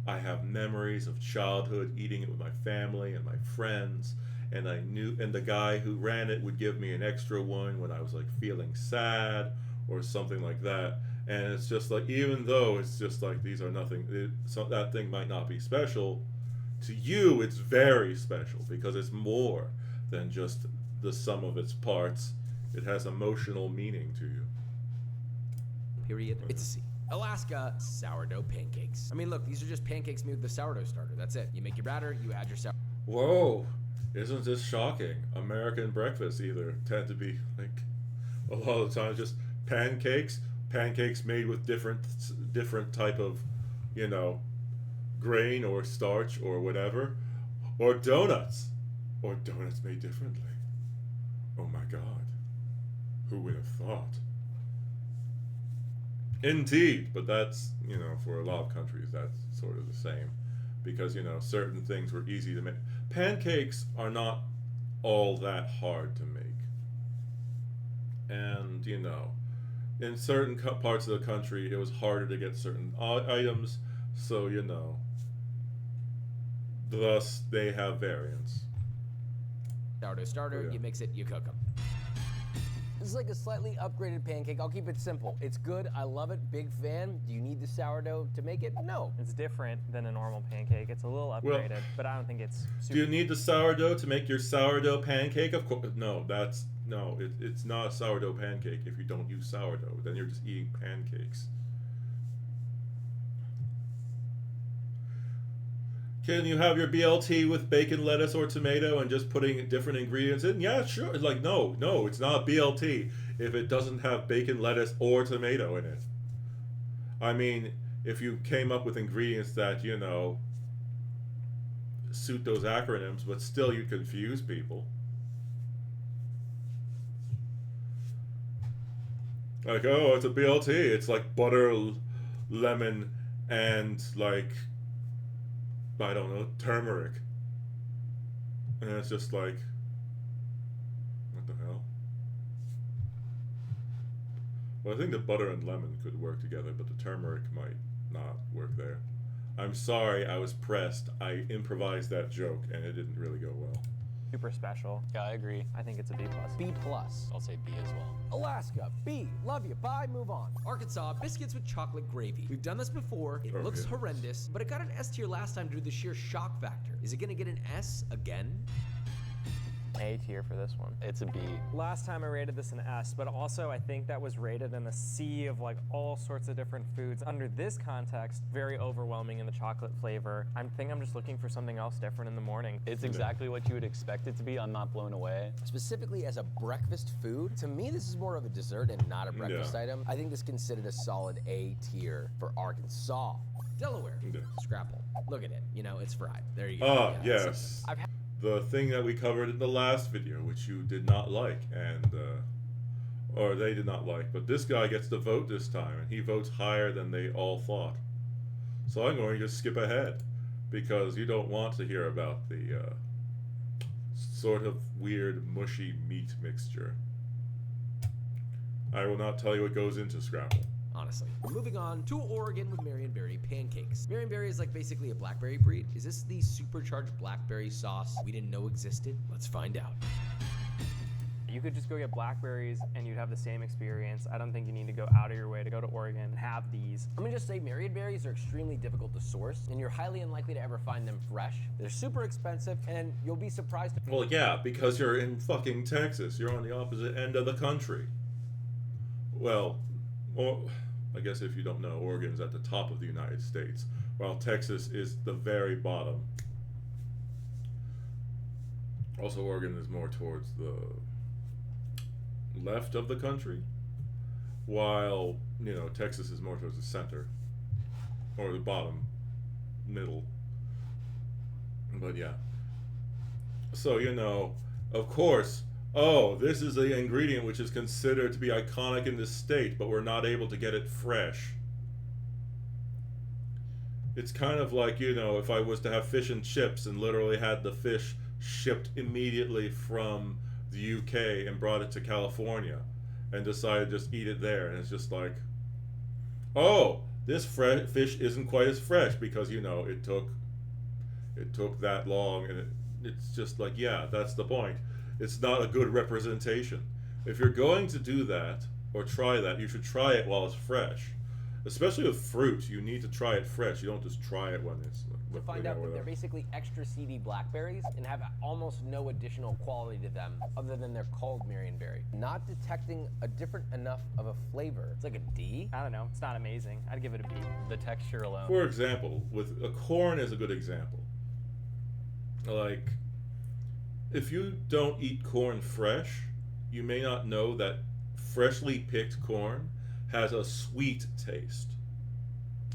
I have memories of childhood eating it with my family and my friends, and and the guy who ran it would give me an extra one when I was like feeling sad or something like that. And it's just like, even though it's just like these are nothing, so that thing might not be special, to you it's very special because it's more than just the sum of its parts. It has emotional meaning to you. period, it's a C. Alaska, sourdough pancakes. I mean, look, these are just pancakes made with the sourdough starter. That's it. You make your batter, you add your sourdough. Whoa, isn't this shocking? American breakfasts either tend to be like a lot of the time just pancakes made with different type of, you know, grain or starch or whatever, or donuts made differently. Oh my God, who would have thought? Indeed, but that's, you know, for a lot of countries that's sort of the same, because, you know, certain things were easy to make. Pancakes are not all that hard to make, and, you know, in certain parts of the country it was harder to get certain items, so, you know, thus they have variants. Sourdough starter, Yeah. you mix it, you cook them. This is like a slightly upgraded pancake. I'll keep it simple. It's good. I love it. Big fan. Do you need the sourdough to make it? No. It's different than a normal pancake. It's a little upgraded, but I don't think it's super. Do you need the sourdough to make your sourdough pancake? Of course, no. It's not a sourdough pancake if you don't use sourdough. Then you're just eating pancakes. Can you have your BLT with bacon, lettuce, or tomato and just putting different ingredients in? Yeah, sure. Like, no, it's not a BLT if it doesn't have bacon, lettuce, or tomato in it. I mean, if you came up with ingredients that, you know, suit those acronyms, but still you confuse people. Like, oh, it's a BLT. It's like butter, lemon, and like, I don't know, turmeric. And it's just like, what the hell? Well, I think the butter and lemon could work together, but the turmeric might not work there. I'm sorry, I was pressed. I improvised that joke, and it didn't really go well. Super special. Yeah, I agree. I think it's a B+. B plus. I'll say B as well. Alaska, B. Love you. Bye. Move on. Arkansas, biscuits with chocolate gravy. We've done this before. It looks Okay. horrendous, but it got an S tier last time due to the sheer shock factor. Is it gonna get an S again? A tier for this one. It's a B. Last time I rated this an S, but also I think that was rated in a sea of like all sorts of different foods. Under this context, very overwhelming in the chocolate flavor. I think I'm just looking for something else different in the morning. It's exactly what you would expect it to be. I'm not blown away. Specifically as a breakfast food, to me this is more of a dessert and not a breakfast item. I think this is considered a solid A tier for Arkansas. Delaware. Yeah. Scrapple. Look at it. You know, it's fried. There you go. Ah, Yeah, yes. I've had The thing that we covered in the last video, which you did not like, and or they did not like, but this guy gets to vote this time, and he votes higher than they all thought. So I'm going to skip ahead, because you don't want to hear about the sort of weird, mushy meat mixture. I will not tell you what goes into Scrapple. honestly. We're moving on to Oregon with Marionberry pancakes. Marionberry is like basically a blackberry breed. Is this the supercharged blackberry sauce we didn't know existed? Let's find out. You could just go get blackberries and you'd have the same experience. I don't think you need to go out of your way to go to Oregon and have these. I'm gonna just say Marionberries are extremely difficult to source, and you're highly unlikely to ever find them fresh. They're super expensive, and you'll be surprised. Well, yeah, because you're in fucking Texas. You're on the opposite end of the country. Well, I guess if you don't know, Oregon's at the top of the United States, while Texas is the very bottom. Also, Oregon is more towards the left of the country, while, you know, Texas is more towards the center, or the bottom, middle. But yeah. So, you know, of course, oh, this is the ingredient which is considered to be iconic in this state, but we're not able to get it fresh. It's kind of like, you know, if I was to have fish and chips and literally had the fish shipped immediately from the UK and brought it to California and decided to just eat it there, and it's just like, oh, this fish isn't quite as fresh because, you know, it took that long, and it's just like, yeah, that's the point. It's not a good representation. If you're going to do that or try that, you should try it while it's fresh. Especially with fruit, you need to try it fresh. You don't just try it when it's To find out that they're basically extra seedy blackberries and have almost no additional quality to them other than they're called Marionberry. Not detecting a different enough of a flavor. It's like a D. I don't know, it's not amazing. I'd give it a B. The texture alone. For example, with a corn is a good example. Like, if you don't eat corn fresh, you may not know that freshly picked corn has a sweet taste.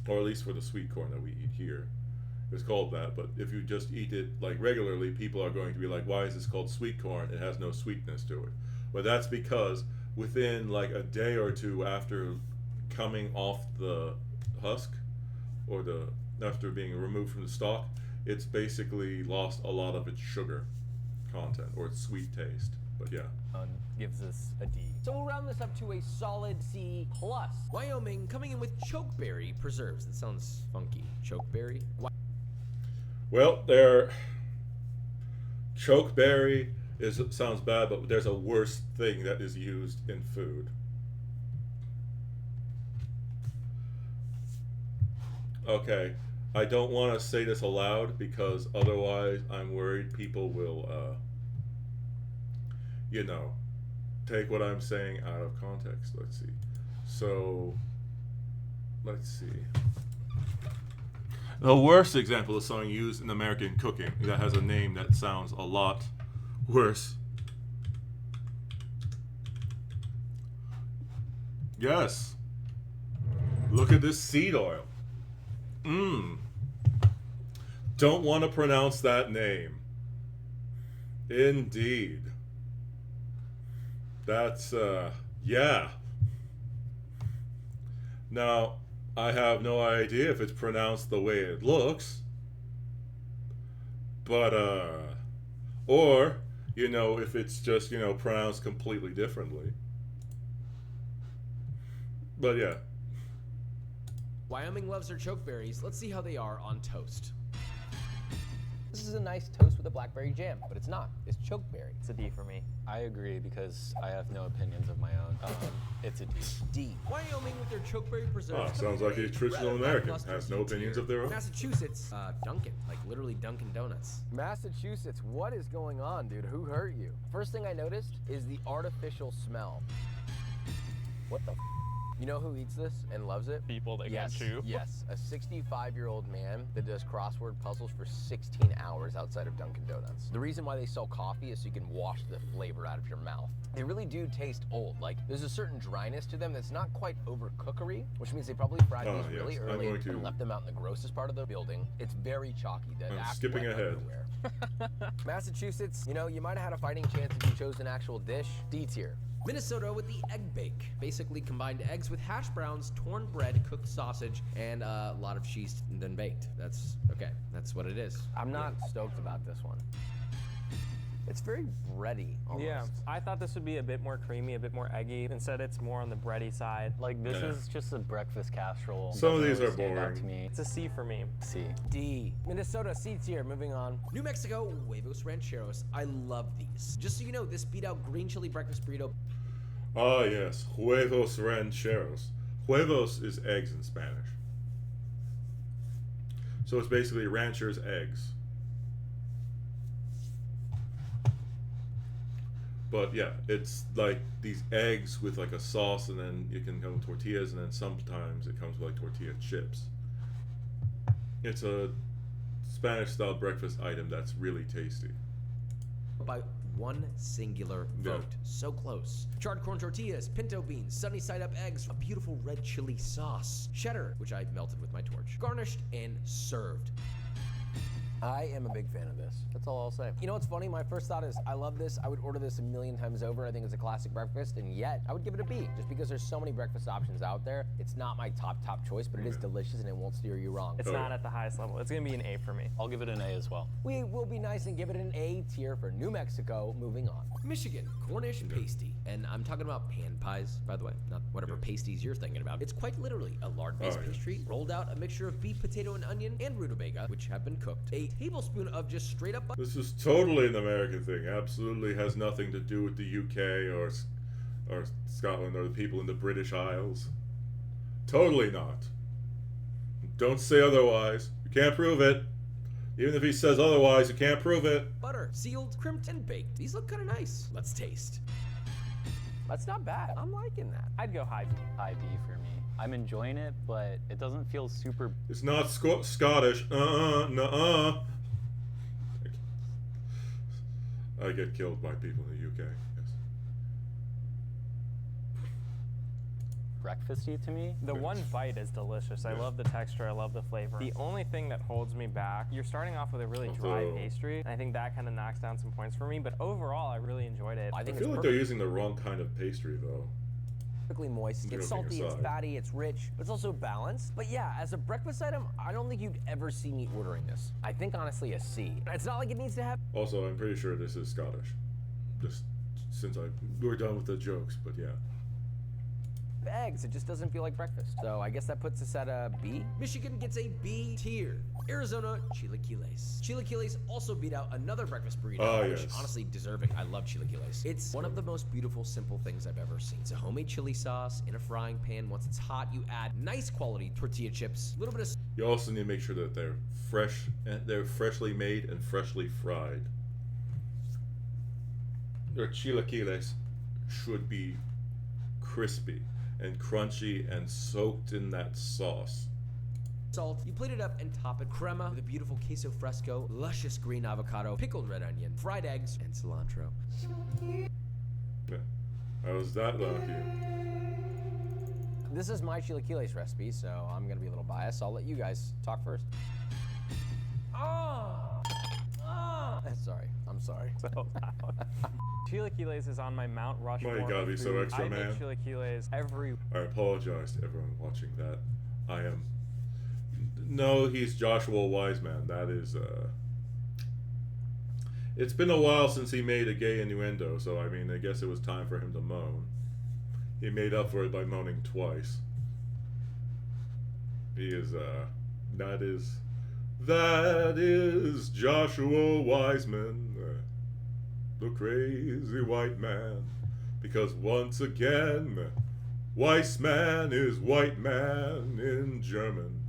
Or at least for the sweet corn that we eat here. It's called that, but if you just eat it like regularly, people are going to be like, why is this called sweet corn? It has no sweetness to it. But that's because within like a day or two after coming off the husk, or after being removed from the stalk, it's basically lost a lot of its sugar content or its sweet taste. But yeah. Gives this a D. So we'll round this up to a solid C+. Wyoming coming in with chokeberry preserves. That sounds funky. Chokeberry? Well, chokeberry sounds bad, but there's a worse thing that is used in food. Okay, I don't want to say this aloud because otherwise I'm worried people will, you know, take what I'm saying out of context. Let's see. So, let's see. The worst example is something used in American cooking that has a name that sounds a lot worse. Yes. Look at this seed oil. Don't want to pronounce that name. Indeed. That's, yeah. Now, I have no idea if it's pronounced the way it looks. But, or, you know, if it's just, you know, pronounced completely differently. But yeah. Wyoming loves their chokeberries. Let's see how they are on toast. This is a nice toast with a blackberry jam, but it's not. It's chokeberry. It's a D for me. I agree because I have no opinions of my own. It's a D. D. Wyoming with their chokeberry preserves. Sounds like a traditional rather American. lackluster Has no D opinions tier. of their own. Massachusetts, Dunkin', like literally Dunkin' Donuts. Massachusetts, what is going on, dude? Who hurt you? First thing I noticed is the artificial smell. What the f? You know who eats this and loves it? People that Yes, can chew. yes. A 65-year-old man that does crossword puzzles for 16 hours outside of Dunkin' Donuts. The reason why they sell coffee is so you can wash the flavor out of your mouth. They really do taste old. Like, there's a certain dryness to them that's not quite overcookery, which means they probably fried these really yes. I'm early going to- and left them out in the grossest part of the building. It's very chalky. The I'm act skipping went ahead. everywhere. Massachusetts, you know, you might have had a fighting chance if you chose an actual dish. D tier. Minnesota with the egg bake. Basically combined eggs with hash browns, torn bread, cooked sausage, and a lot of cheese and then baked. That's okay. That's what it is. I'm not stoked about this one. It's very bready, almost. Yeah, I thought this would be a bit more creamy, a bit more eggy. Instead, it's more on the bready side. Like, this Yeah. is just a breakfast casserole. Some of Doesn't these really are stand out boring. to me. It's a C for me. C. D. Minnesota, C tier. Moving on. New Mexico, huevos rancheros. I love these. Just so you know, this beat out green chili breakfast burrito. Ah, yes. Huevos rancheros. Huevos is eggs in Spanish. So it's basically rancher's eggs. But yeah, it's like these eggs with like a sauce, and then it can come with tortillas, and then sometimes it comes with like tortilla chips. It's a Spanish style breakfast item that's really tasty. By one singular Yeah. vote. So close. Charred corn tortillas, pinto beans, sunny side up eggs, a beautiful red chili sauce, cheddar, which I melted with my torch, garnished and served. I am a big fan of this. That's all I'll say. You know what's funny? My first thought is I love this. I would order this a million times over. I think it's a classic breakfast, and yet I would give it a B just because there's so many breakfast options out there. It's not my top choice, but it is delicious and it won't steer you wrong. It's not at the highest level. It's gonna be an A for me. I'll give it an A as well. We will be nice and give it an A tier for New Mexico. Moving on. Michigan, Cornish pasty. And I'm talking about pan pies, by the way, not whatever pasties you're thinking about. It's quite literally a lard-based Oh, yes. pastry, rolled out a mixture of beef, potato, and onion, and rutabaga, which have been cooked. A tablespoon of just straight up butter. This is totally an American thing. Absolutely has nothing to do with the UK or Scotland or the people in the British Isles. Totally not. Don't say otherwise. You can't prove it. Even if he says otherwise, you can't prove it. Butter, sealed, crimped, and baked. These look kind of nice. Let's taste. That's not bad. I'm liking that. I'd go high B. High B for me. I'm enjoying it, but it doesn't feel super. It's not Scottish. Nuh-uh. I get killed by people in the UK. Yes. breakfasty to me. The one bite is delicious. I love the texture. I love the flavor. The only thing that holds me back, you're starting off with a really dry Also- pastry, and I think that kind of knocks down some points for me. But overall, I really enjoyed it. I I think feel it's like they're using the wrong kind of pastry, though. perfectly moist. It's Joking salty, it's aside. fatty, it's rich, but it's also balanced. But yeah, as a breakfast item, I don't think you'd ever see me ordering this. I think honestly a C. It's not like it needs to have Also, I'm pretty sure this is Scottish. Just since we're done with the jokes, but yeah. eggs. It just doesn't feel like breakfast. So I guess that puts us at a B. Michigan gets a B tier. Arizona, chilaquiles. Chilaquiles also beat out another breakfast burrito, Ah, which yes. honestly deserving. I love chilaquiles. It's one of the most beautiful, simple things I've ever seen. It's a homemade chili sauce in a frying pan. Once it's hot, you add nice quality tortilla chips, a little bit of You also need to make sure that they're fresh and they're freshly made and freshly fried. Your chilaquiles should be crispy and crunchy and soaked in that sauce. salt. You plate it up and top it crema with a beautiful queso fresco, luscious green avocado, pickled red onion, fried eggs, and cilantro. Yeah. How was that lucky? This is my chilaquiles recipe, so I'm gonna be a little biased. I'll let you guys talk first. Sorry, I'm sorry. So loud. Chilaquiles is on my Mount Rushmore. Why you gotta of be so food. extra, I man? make chilaquiles every. I apologize to everyone watching that. I am. No, he's Joshua Weissmen. That is. It's been a while since he made a gay innuendo, so I mean, I guess it was time for him to moan. He made up for it by moaning twice. He is, that is Joshua Weissmen, the crazy white man. Because once again, Weissman is white man in German.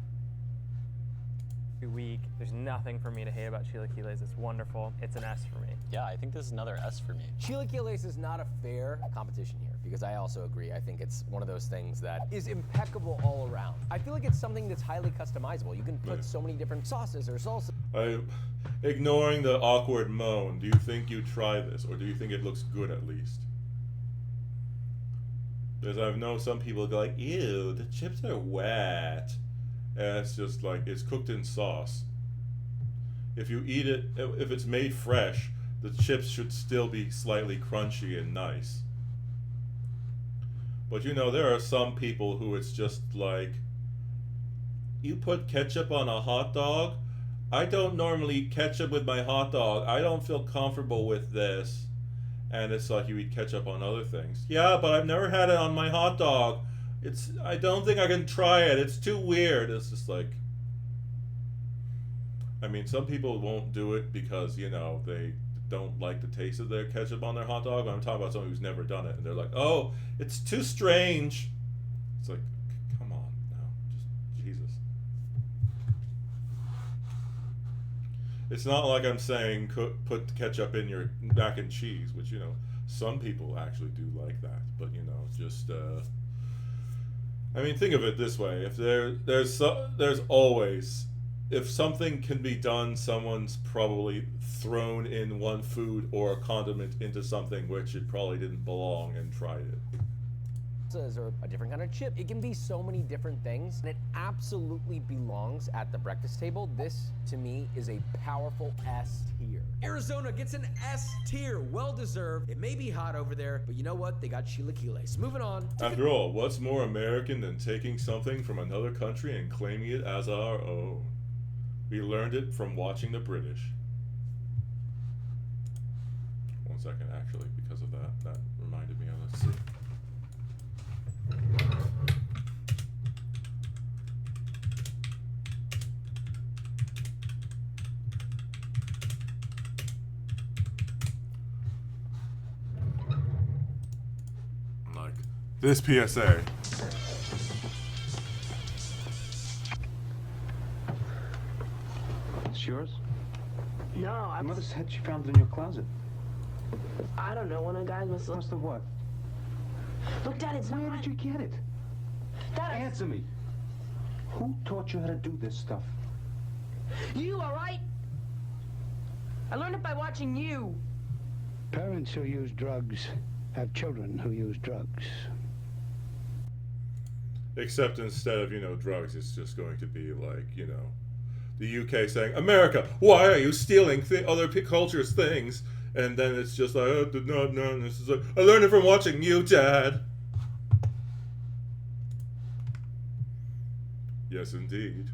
Every week, there's nothing for me to hate about chilaquiles. It's wonderful. It's an S for me. Yeah, I think this is another S for me. Chilaquiles is not a fair competition here because I also agree. I think it's one of those things that is impeccable all around. I feel like it's something that's highly customizable. You can put so many different sauces or salsa. Ignoring the awkward moan, do you think you'd try this, or do you think it looks good at least? Because I know some people go like, ew, the chips are wet. And it's just like, it's cooked in sauce. If you eat it, if it's made fresh, the chips should still be slightly crunchy and nice. But you know, there are some people who it's just like, you put ketchup on a hot dog? I don't normally ketchup with my hot dog. I don't feel comfortable with this. And it's like you eat ketchup on other things. Yeah, but I've never had it on my hot dog. I don't think I can try it. It's too weird. It's just like, I mean, some people won't do it because, you know, they don't like the taste of their ketchup on their hot dog. But I'm talking about someone who's never done it. And they're like, oh, it's too strange. It's like, come on now. Just, Jesus. It's not like I'm saying put ketchup in your mac and cheese, which, you know, some people actually do like that. But, you know, just, I mean, think of it this way: if there's always, if something can be done, someone's probably thrown in one food or a condiment into something which it probably didn't belong and tried it. Or a different kind of chip. It can be so many different things, and it absolutely belongs at the breakfast table. This, to me, is a powerful S tier. Arizona gets an S tier. Well deserved. It may be hot over there, but you know what? They got chilaquiles. Moving on. After all, what's more American than taking something from another country and claiming it as our own? We learned it from watching the British. 1 second, actually, because of that. That reminded me of, let's see. Like this PSA. It's yours? No, My mother said she found it in your closet. I don't know. One of the guys must have. Must have what? Look, Dad, it's Where not. did you get it? Dad, Answer me. Who taught you how to do this stuff? You, all right? I learned it by watching you. Parents who use drugs have children who use drugs. Except instead of, you know, drugs, it's just going to be like, you know, the UK saying, America, why are you stealing other cultures' things? And then it's just like, oh, no, this is like, I learned it from watching you, Dad. Yes, indeed.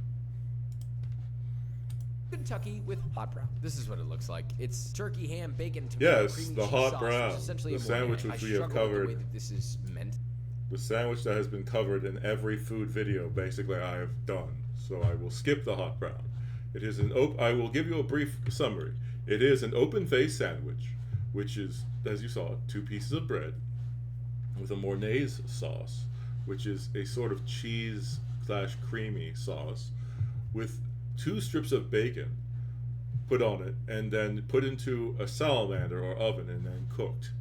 Kentucky with hot brown. This is what it looks like. It's turkey, ham, bacon, tomato, Yes, creamy the cheese hot sauce, brown. which is essentially The a sandwich mornay. which I we have struggle with covered. the way that this is meant. The sandwich that has been covered in every food video, basically, I have done. So I will skip the hot brown. It is I will give you a brief summary. It is an open-faced sandwich, which is, as you saw, 2 pieces of bread with a Mornay's sauce, which is a sort of cheese/creamy sauce, with 2 strips of bacon put on it, and then put into a salamander or oven and then cooked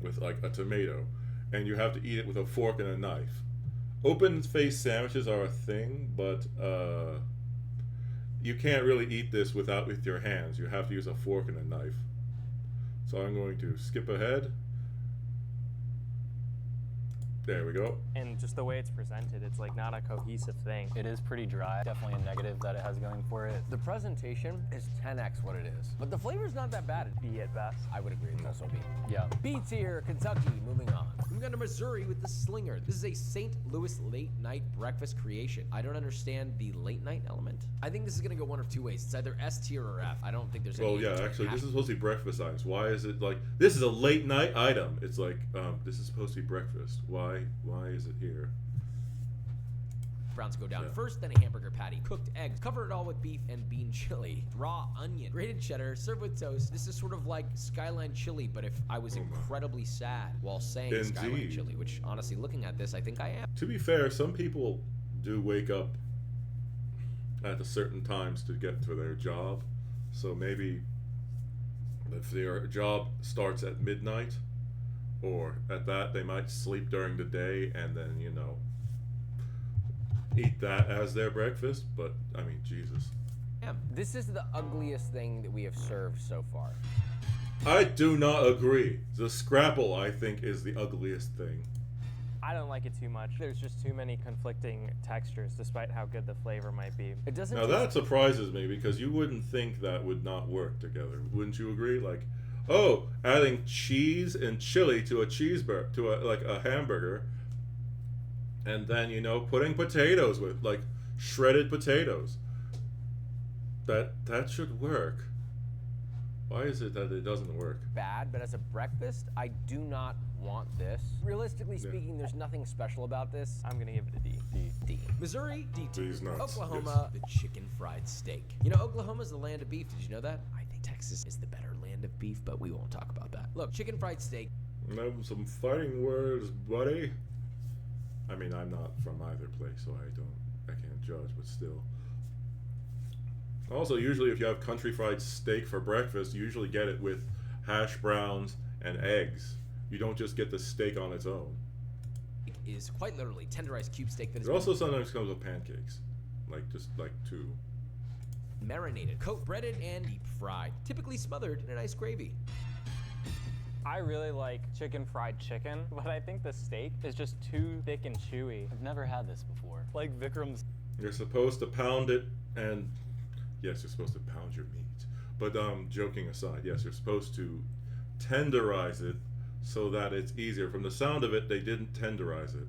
with like a tomato, and you have to eat it with a fork and a knife. Open-faced sandwiches are a thing, but you can't really eat this with your hands. You have to use a fork and a knife. So I'm going to skip ahead. There we go. And just the way it's presented, it's like not a cohesive thing. It is pretty dry. Definitely a negative that it has going for it. The presentation is 10x what it is, but the flavor's not that bad. B at best. I would agree. It's also B. Yeah. B tier, Kentucky. Moving on. Moving on to Missouri with the Slinger. This is a St. Louis late night breakfast creation. I don't understand the late night element. I think this is gonna go one of 2 ways. It's either S tier or F. I don't think there's any. Well, yeah, actually, this is supposed to be breakfast items. Why is it like, this is a late night item? It's like, this is supposed to be breakfast. Why is it here? Browns go down Yeah. first, then a hamburger patty, cooked eggs, cover it all with beef and bean chili, raw onion, grated cheddar, served with toast. This is sort of like Skyline chili, but if I was incredibly sad while saying Skyline Indeed. chili, which honestly, looking at this, I think I am. To be fair, some people do wake up at a certain times to get to their job. So maybe if their job starts at midnight or at that, they might sleep during the day and then, eat that as their breakfast. But, I mean, Jesus. This is the ugliest thing that we have served so far. I do not agree. The scrapple, I think, is the ugliest thing. I don't like it too much. There's just too many conflicting textures, despite how good the flavor might be. It doesn't Now taste- that surprises me because you wouldn't think that would not work together. Wouldn't you agree? Like, oh, adding cheese and chili to a cheeseburger, to a hamburger, and then putting potatoes with like shredded potatoes. That should work. Why is it that it doesn't work? bad, but as a breakfast, I do not want this. Realistically speaking, there's nothing special about this. I'm gonna give it a D. D. Missouri, D. These nuts. Oklahoma, the chicken fried steak. Oklahoma's the land of beef. Did you know that? I think Texas is the better land of beef, but we won't talk about that. Look, chicken fried steak. Some fighting words, buddy. I mean, I'm not from either place, so I can't judge, but still. Also, usually if you have country fried steak for breakfast, you usually get it with hash browns and eggs. You don't just get the steak on its own. Is quite literally tenderized cube steak that is It also sometimes comes with pancakes, just two. marinated, coat breaded, and deep fried, typically smothered in a nice gravy. I really like chicken fried chicken, but I think the steak is just too thick and chewy. I've never had this before. Like Vikram's. You're supposed to pound it, and yes, you're supposed to pound your meat. But joking aside, yes, you're supposed to tenderize it so that it's easier. From the sound of it, they didn't tenderize it.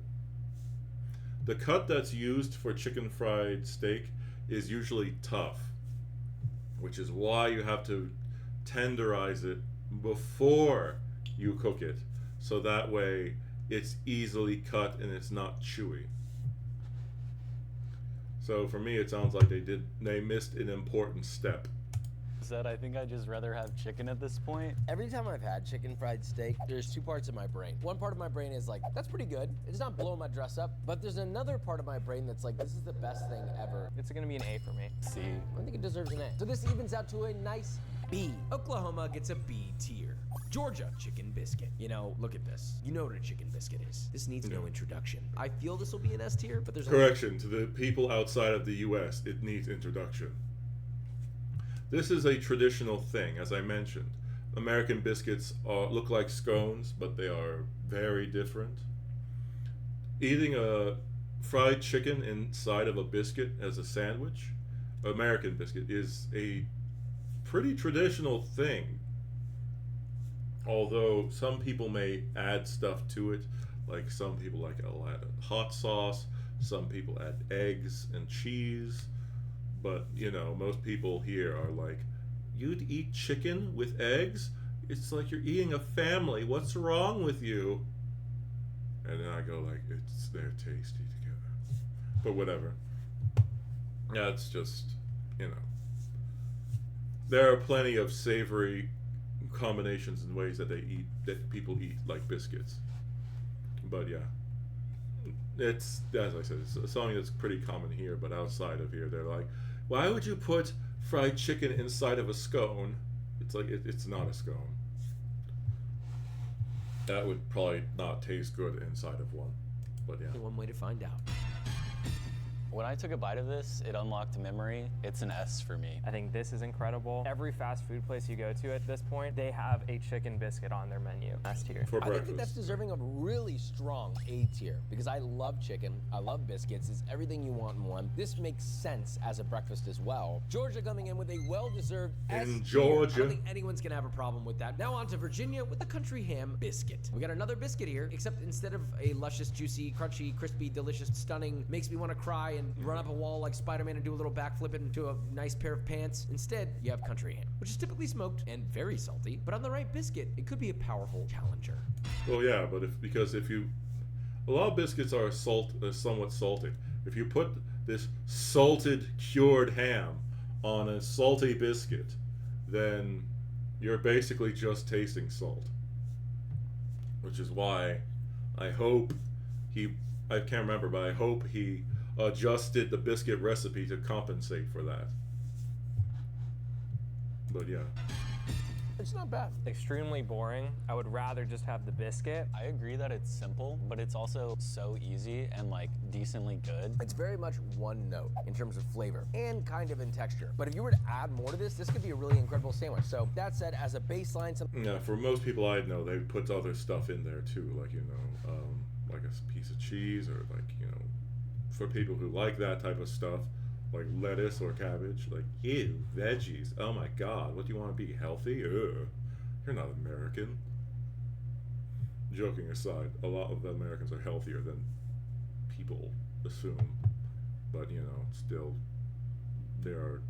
The cut that's used for chicken fried steak is usually tough, which is why you have to tenderize it before you cook it, so that way it's easily cut and it's not chewy. So for me, it sounds like they missed an important step. Said I think I'd just rather have chicken at this point. Every time I've had chicken fried steak, there's two parts of my brain. One part of my brain is like, that's pretty good. It's not blowing my dress up. But there's another part of my brain that's like, this is the best thing ever. It's gonna be an A for me. See, I think it deserves an A. So this evens out to a nice B. Oklahoma gets a B tier. Georgia, chicken biscuit. Look at this. You know what a chicken biscuit is. This needs no introduction. I feel this will be an S tier, but there's Correction, to the people outside of the US, it needs introduction. This is a traditional thing, as I mentioned. American biscuits look like scones, but they are very different. Eating a fried chicken inside of a biscuit as a sandwich, American biscuit, is a pretty traditional thing. Although some people may add stuff to it, like some people like a hot sauce, some people add eggs and cheese. But, most people here are like, you'd eat chicken with eggs? It's like you're eating a family. What's wrong with you? And then I go like, they're tasty together. But whatever. Yeah, it's just, There are plenty of savory combinations and ways that people eat like biscuits. But yeah. It's, as I said, it's something that's pretty common here, but outside of here, they're like, why would you put fried chicken inside of a scone? It's like, it's not a scone. That would probably not taste good inside of one. But yeah. one way to find out. when I took a bite of this, it unlocked a memory. It's an S for me. I think this is incredible. Every fast food place you go to at this point, they have a chicken biscuit on their menu. S tier. For I breakfast. think that's deserving of really strong A tier because I love chicken, I love biscuits, it's everything you want in one. This makes sense as a breakfast as well. Georgia coming in with a well-deserved S In tier. I Georgia. don't think anyone's gonna have a problem with that. Now on to Virginia with the country ham biscuit. We got another biscuit here, except instead of a luscious, juicy, crunchy, crispy, delicious, stunning, makes me want to cry and run up a wall like Spider-Man and do a little backflip into a nice pair of pants. Instead, you have country ham, which is typically smoked and very salty, but on the right biscuit, it could be a powerful challenger. Well, yeah, but a lot of biscuits are somewhat salty. If you put this salted cured ham on a salty biscuit, then you're basically just tasting salt. Which is why I hope I can't remember, but I hope he adjusted the biscuit recipe to compensate for that. But yeah. It's not bad. Extremely boring. I would rather just have the biscuit. I agree that it's simple, but it's also so easy and like decently good. It's very much one note in terms of flavor and kind of in texture. But if you were to add more to this could be a really incredible sandwich. So that said, as a baseline, Yeah, for most people I know, they put other stuff in there too, like, like a piece of cheese, or like, for people who like that type of stuff, like lettuce or cabbage, like, ew, veggies. Oh my God, what do you want to be, healthy? Ugh. You're not American. Joking aside, a lot of Americans are healthier than people assume, but still, they are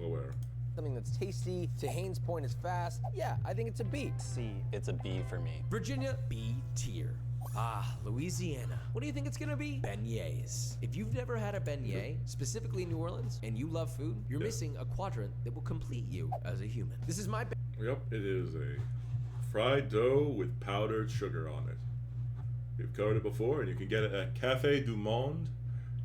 aware. something that's tasty. To Haynes' point, is fast. Yeah, I think it's a B. C. It's a B for me. Virginia, B tier. Ah, Louisiana. What do you think it's gonna be? Beignets. If you've never had a beignet, specifically in New Orleans, and you love food, you're missing a quadrant that will complete you as a human. This is my Yep, it is a fried dough with powdered sugar on it. We've covered it before, and you can get it at Café du Monde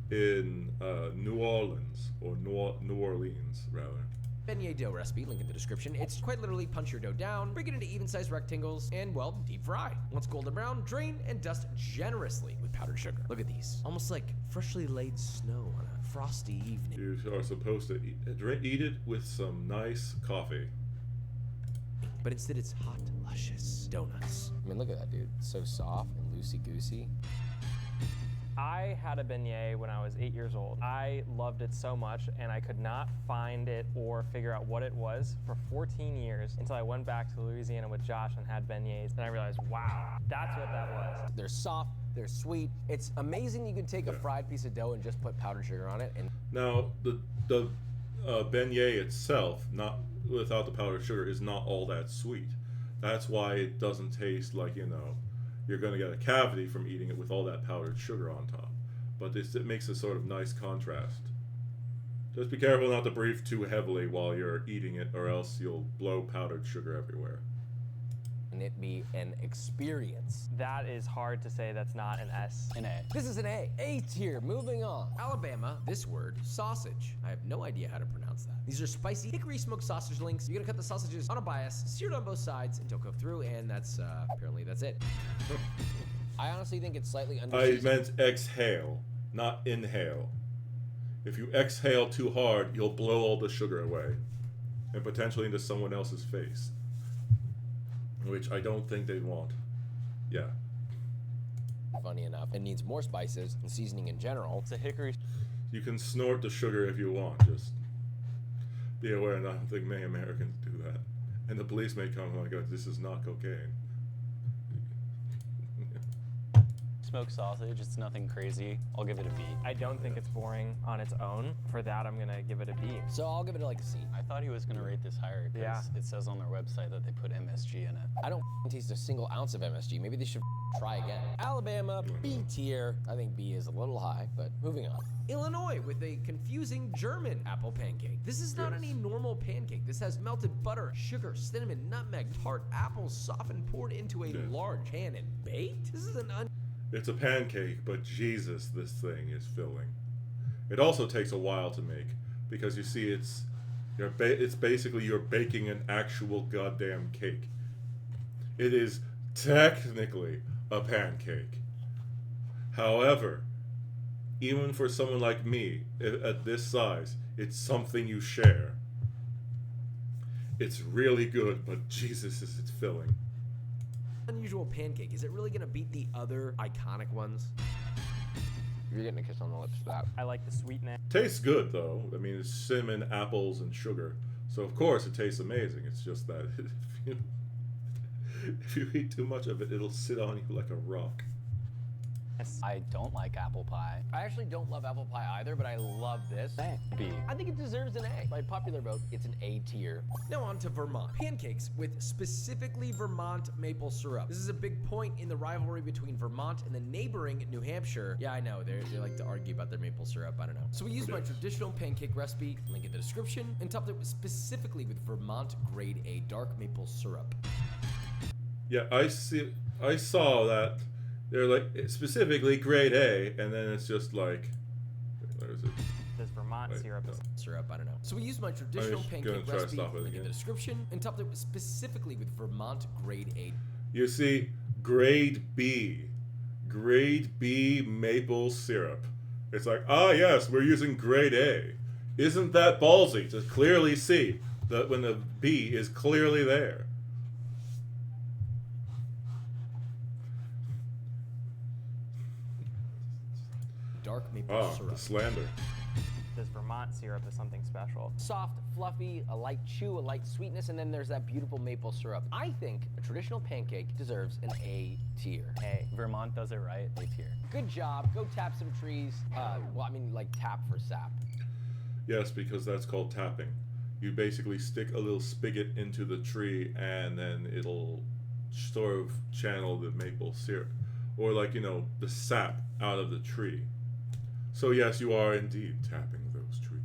in New Orleans, or New Orleans, rather. beignet dough recipe, link in the description. It's quite literally punch your dough down, break it into even-sized rectangles, and, well, deep fry. Once golden brown, drain and dust generously with powdered sugar. Look at these. Almost like freshly laid snow on a frosty evening. You are supposed to eat it with some nice coffee. But instead it's hot, luscious donuts. I mean, look at that, dude. It's so soft and loosey-goosey. I had a beignet when I was 8 years old. I loved it so much, and I could not find it or figure out what it was for 14 years until I went back to Louisiana with Josh and had beignets, and I realized, wow, that's what that was. They're soft, they're sweet. It's amazing you can take a fried piece of dough and just put powdered sugar on it. And Now, the beignet itself, not without the powdered sugar, is not all that sweet. That's why it doesn't taste like, you're going to get a cavity from eating it with all that powdered sugar on top. But it makes a sort of nice contrast. Just be careful not to breathe too heavily while you're eating it, or else you'll blow powdered sugar everywhere. it be an experience. That is hard to say that's not an S. An A. This is an A. A tier. Moving on. Alabama, this word, sausage. I have no idea how to pronounce that. These are spicy hickory smoked sausage links. You're gonna cut the sausages on a bias, seared on both sides until cooked through, and that's, apparently that's it. I honestly think it's slightly under. I meant exhale, not inhale. If you exhale too hard, you'll blow all the sugar away, and potentially into someone else's face, which I don't think they'd want. Yeah. Funny enough, it needs more spices and seasoning in general. It's a hickory. You can snort the sugar if you want, just be aware, and I don't think many Americans do that. And the police may come like, oh, this is not cocaine. Smoked sausage, it's nothing crazy. I'll give it a B. I don't think it's boring on its own. For that, I'm gonna give it a B. So I'll give it like a C. I thought he was gonna rate this higher because Yeah. it says on their website that they put MSG in it. I don't taste a single ounce of MSG. Maybe they should try again. Alabama, B tier. I think B is a little high, but moving on. Illinois with a confusing German apple pancake. This is not any normal pancake. This has melted butter, sugar, cinnamon, nutmeg, tart apples softened, poured into a large pan and baked. This is an It's a pancake, but Jesus, this thing is filling. It also takes a while to make, because you see, it's basically you're baking an actual goddamn cake. It is technically a pancake. However, even for someone like me, at this size, it's something you share. It's really good, but Jesus, is it filling. unusual pancake. Is it really gonna beat the other iconic ones? You're getting a kiss on the lips for that. I like the sweetness. Tastes good, though. I mean, it's cinnamon, apples, and sugar. So, of course, it tastes amazing. It's just that if you eat too much of it, it'll sit on you like a rock. I don't like apple pie. I actually don't love apple pie either, but I love this. B. I think it deserves an A. By popular vote, it's an A tier. Now on to Vermont. Pancakes with specifically Vermont maple syrup. This is a big point in the rivalry between Vermont and the neighboring New Hampshire. Yeah, I know, they like to argue about their maple syrup, I don't know. So we used my traditional pancake recipe, link in the description, and topped it specifically with Vermont grade A dark maple syrup. Yeah, I saw that they're like specifically grade A, and then it's just like, where is it? This Vermont Wait, syrup no. is Syrup, I don't know. So we used my traditional just gonna pancake try to recipe, stop it link in again. the description, and topped it specifically with Vermont grade A. You see, grade B maple syrup. It's like, ah, yes, we're using grade A. Isn't that ballsy to clearly see that when the B is clearly there? Dark maple Ah, syrup. the slander. this Vermont syrup is something special. Soft, fluffy, a light chew, a light sweetness, and then there's that beautiful maple syrup. I think a traditional pancake deserves an A tier. A. Vermont does it right. A tier. Good job. Go tap some trees. Well, I mean, like tap for sap. Yes, because that's called tapping. You basically stick a little spigot into the tree, and then it'll sort of channel the maple syrup, or like, you know, the sap out of the tree. So yes, you are indeed tapping those trees.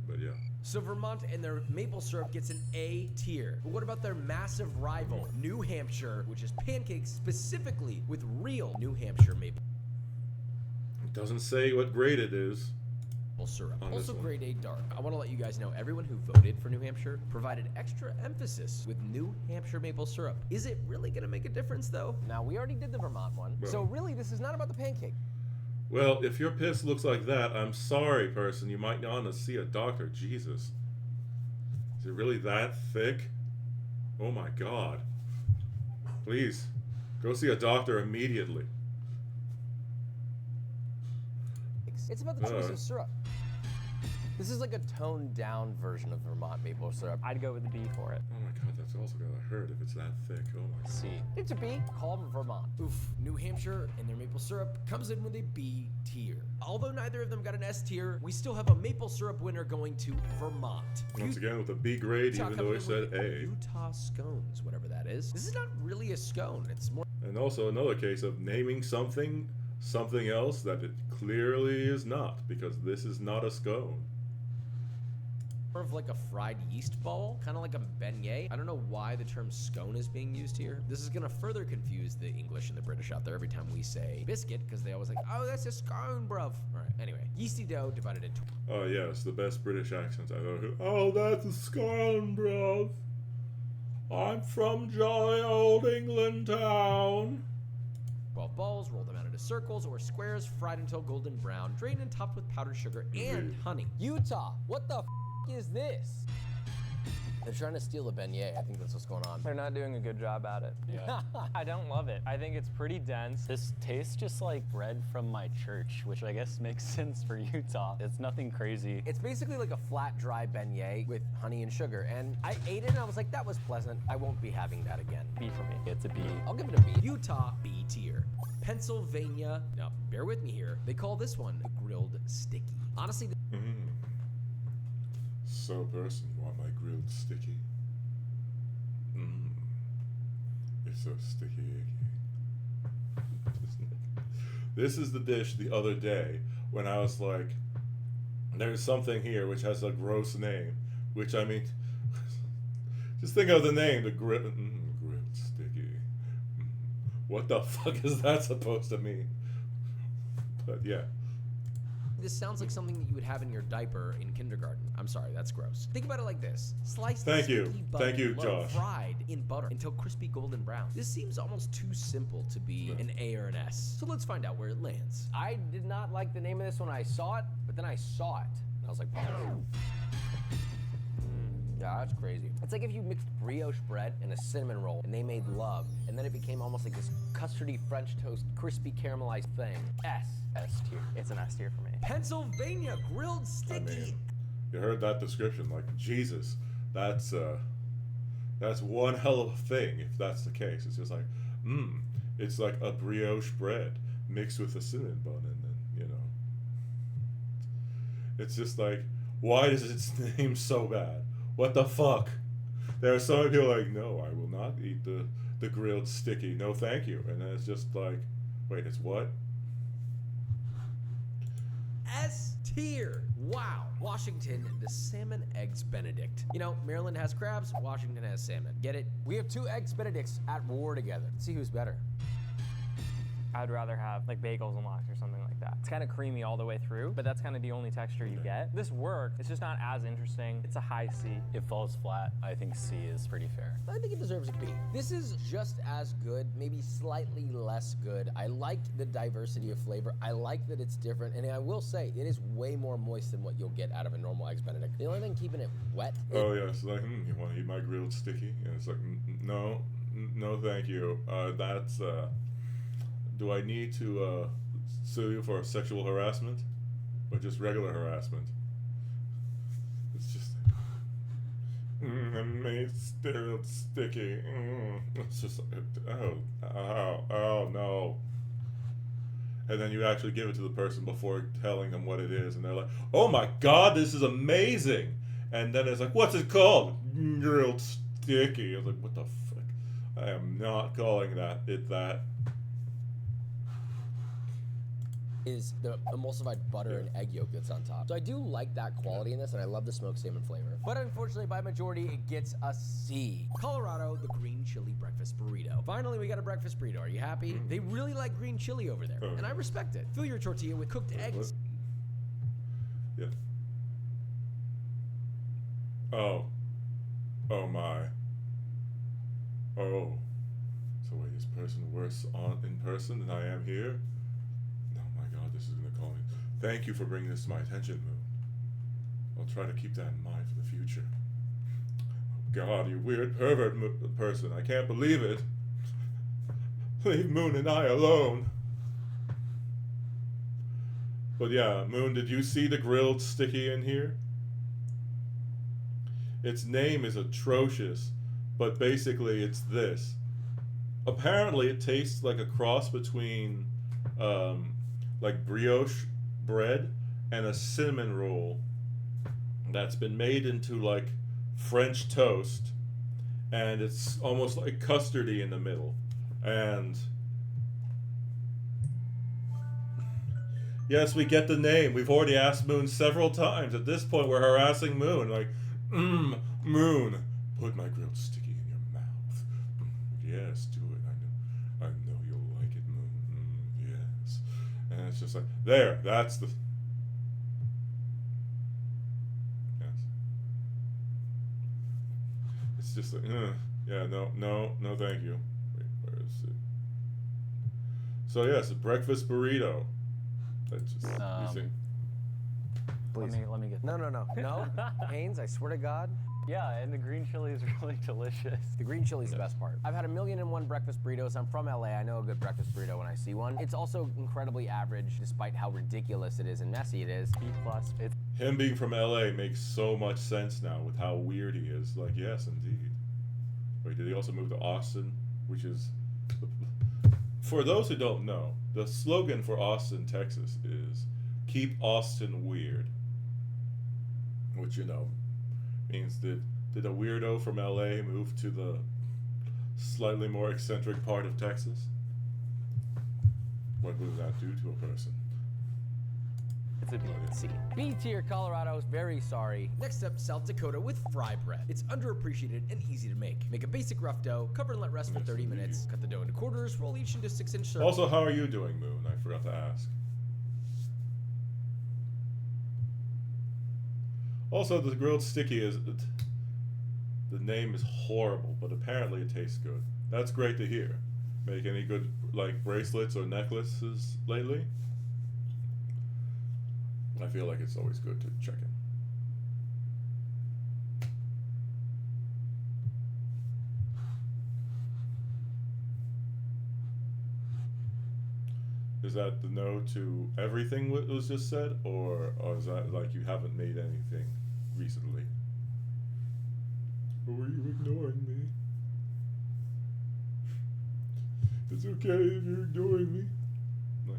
But yeah. So Vermont and their maple syrup gets an A tier. But what about their massive rival, New Hampshire, which is pancakes specifically with real New Hampshire maple It doesn't say what grade it is. syrup? On this Also one. grade A dark. I want to let you guys know everyone who voted for New Hampshire provided extra emphasis with New Hampshire maple syrup. Is it really going to make a difference though? Now, we already did the Vermont one. Well. So really, this is not about the pancake. Well, if your piss looks like that, I'm sorry, person. You might want to see a doctor. Jesus. Is it really that thick? Oh my god. Please, go see a doctor immediately. It's about the choice of syrup. This is like a toned down version of Vermont maple syrup. I'd go with the B for it. Oh my god, that's also gonna hurt if it's that thick. Oh my god. C. It's a B. Call them Vermont. Oof, New Hampshire and their maple syrup comes in with a B tier. Although neither of them got an S tier, we still have a maple syrup winner going to Vermont. Once again with a B grade, Utah even though coming it in said with A. Utah scones, whatever that is. This is not really a scone. It's more And also another case of naming something else that it clearly is not, because this is not a scone. of like a fried yeast ball, kind of like a beignet. I don't know why the term scone is being used here. This is gonna further confuse the English and the British out there every time we say biscuit, because they always like, oh, that's a scone, bruv. All right, anyway, yeasty dough divided into Oh yes, the best British accent I've ever heard. Oh, that's a scone, bruv. I'm from jolly old England town. 12 balls, roll them out into circles or squares, fried until golden brown, drained and topped with powdered sugar and honey. Utah, what the is this? They're trying to steal the beignet. I think that's what's going on. They're not doing a good job at it. Yeah. I don't love it. I think it's pretty dense. This tastes just like bread from my church, which I guess makes sense for Utah. It's nothing crazy. It's basically like a flat, dry beignet with honey and sugar. And I ate it and I was like, that was pleasant. I won't be having that again. B for me. It's a B. I'll give it a B. Utah, B tier. Pennsylvania, now bear with me here, they call this one the grilled sticky. Honestly, So, person, you want my grilled sticky? It's so sticky icky. This is the dish the other day when I was like, there's something here which has a gross name, which I mean, just think of the name, the grilled sticky. What the fuck is that supposed to mean? But yeah. this sounds like something that you would have in your diaper in kindergarten. I'm sorry, that's gross. Think about it like this. Slice the Thank you. sticky bun Thank you, low, Josh. fried in butter until crispy golden brown. This seems almost too simple to be an A or an S. So let's find out where it lands. I did not like the name of this when I saw it, but then I saw it. And I was like, yeah, that's crazy. It's like if you mixed brioche bread and a cinnamon roll and they made love, and then it became almost like this custardy French toast, crispy caramelized thing. S tier. It's an S tier for me. Pennsylvania grilled I sticky. mean, you heard that description, like, Jesus, that's one hell of a thing if that's the case. It's just like, It's like a brioche bread mixed with a cinnamon bun, and then, you know. It's just like, why is its name so bad? What the fuck? There are so many people like, no, I will not eat the grilled sticky. No, thank you. And then it's just like, wait, it's what? S tier. Wow. Washington, the salmon eggs Benedict. You know, Maryland has crabs, Washington has salmon. Get it? We have two eggs Benedicts at war together. Let's see who's better. I'd rather have like bagels and lox or something like that. It's kind of creamy all the way through, but that's kind of the only texture you get. This works. It's just not as interesting. It's a high C. It falls flat. I think C is pretty fair. I think it deserves a B. This is just as good, maybe slightly less good. I liked the diversity of flavor. I like that it's different, and I will say it is way more moist than what you'll get out of a normal eggs Benedict. The only thing keeping it wet. Oh yeah, it's like, you want to eat my grilled sticky? And it's like, no, no, thank you. That's do I need to sue you for sexual harassment, or just regular harassment? It's just, I made grilled sticky. It's just, oh no. And then you actually give it to the person before telling them what it is, and they're like, oh my god, this is amazing. And then it's like, what's it called? Grilled sticky. I was like, what the fuck? I am not calling that. Is the emulsified butter and egg yolk that's on top. So I do like that quality in this, and I love the smoked salmon flavor. But unfortunately, by majority, it gets a C. Colorado, the green chili breakfast burrito. Finally, we got a breakfast burrito. Are you happy? They really like green chili over there, and I respect it. Fill your tortilla with cooked eggs. Yeah. Oh my. Oh. So wait, this person works in person than I am here? This is going to call me. Thank you for bringing this to my attention, Moon. I'll try to keep that in mind for the future. Oh God, you weird pervert person. I can't believe it. Leave Moon and I alone. But yeah, Moon, did you see the grilled sticky in here? Its name is atrocious, but basically it's this. Apparently it tastes like a cross between like brioche bread and a cinnamon roll that's been made into like French toast, and it's almost like custardy in the middle. And yes, we get the name. We've already asked Moon several times. At this point, we're harassing Moon. Like, Moon, put my grilled sticky in your mouth. Yes, do it. I know you'll like it, Moon. Yes. And it's just like, there, that's the... Yes. It's just like, yeah, no, thank you. Wait, where is it? So yes, a breakfast burrito. That's just, you see. Please. Let me get No. No, Haynes, I swear to God. Yeah, and the green chili is really delicious. The green chili is the best part. I've had 1,000,001 breakfast burritos. I'm from LA. I know a good breakfast burrito when I see one. It's also incredibly average, despite how ridiculous it is and messy it is. B+. It's Him being from LA makes so much sense now with how weird he is. Like, yes, indeed. Wait, did he also move to Austin? Which is... For those who don't know, the slogan for Austin, Texas is, keep Austin weird. Which, you know, means did a weirdo from LA move to the slightly more eccentric part of Texas? What would that do to a person? a B. C. B tier, Colorado's very sorry. Next up, South Dakota with fry bread. It's underappreciated and easy to make. Make a basic rough dough, cover and let rest for 30 minutes. Cut the dough into quarters, roll each into 6-inch circles. Also, how are you doing, Moon? I forgot to ask. Also, the grilled sticky is... The name is horrible, but apparently it tastes good. That's great to hear. Make any good, like, bracelets or necklaces lately? I feel like it's always good to check in. Is that the no to everything what was just said, or is that like you haven't made anything recently? Or were you ignoring me? It's okay if you're ignoring me. Like,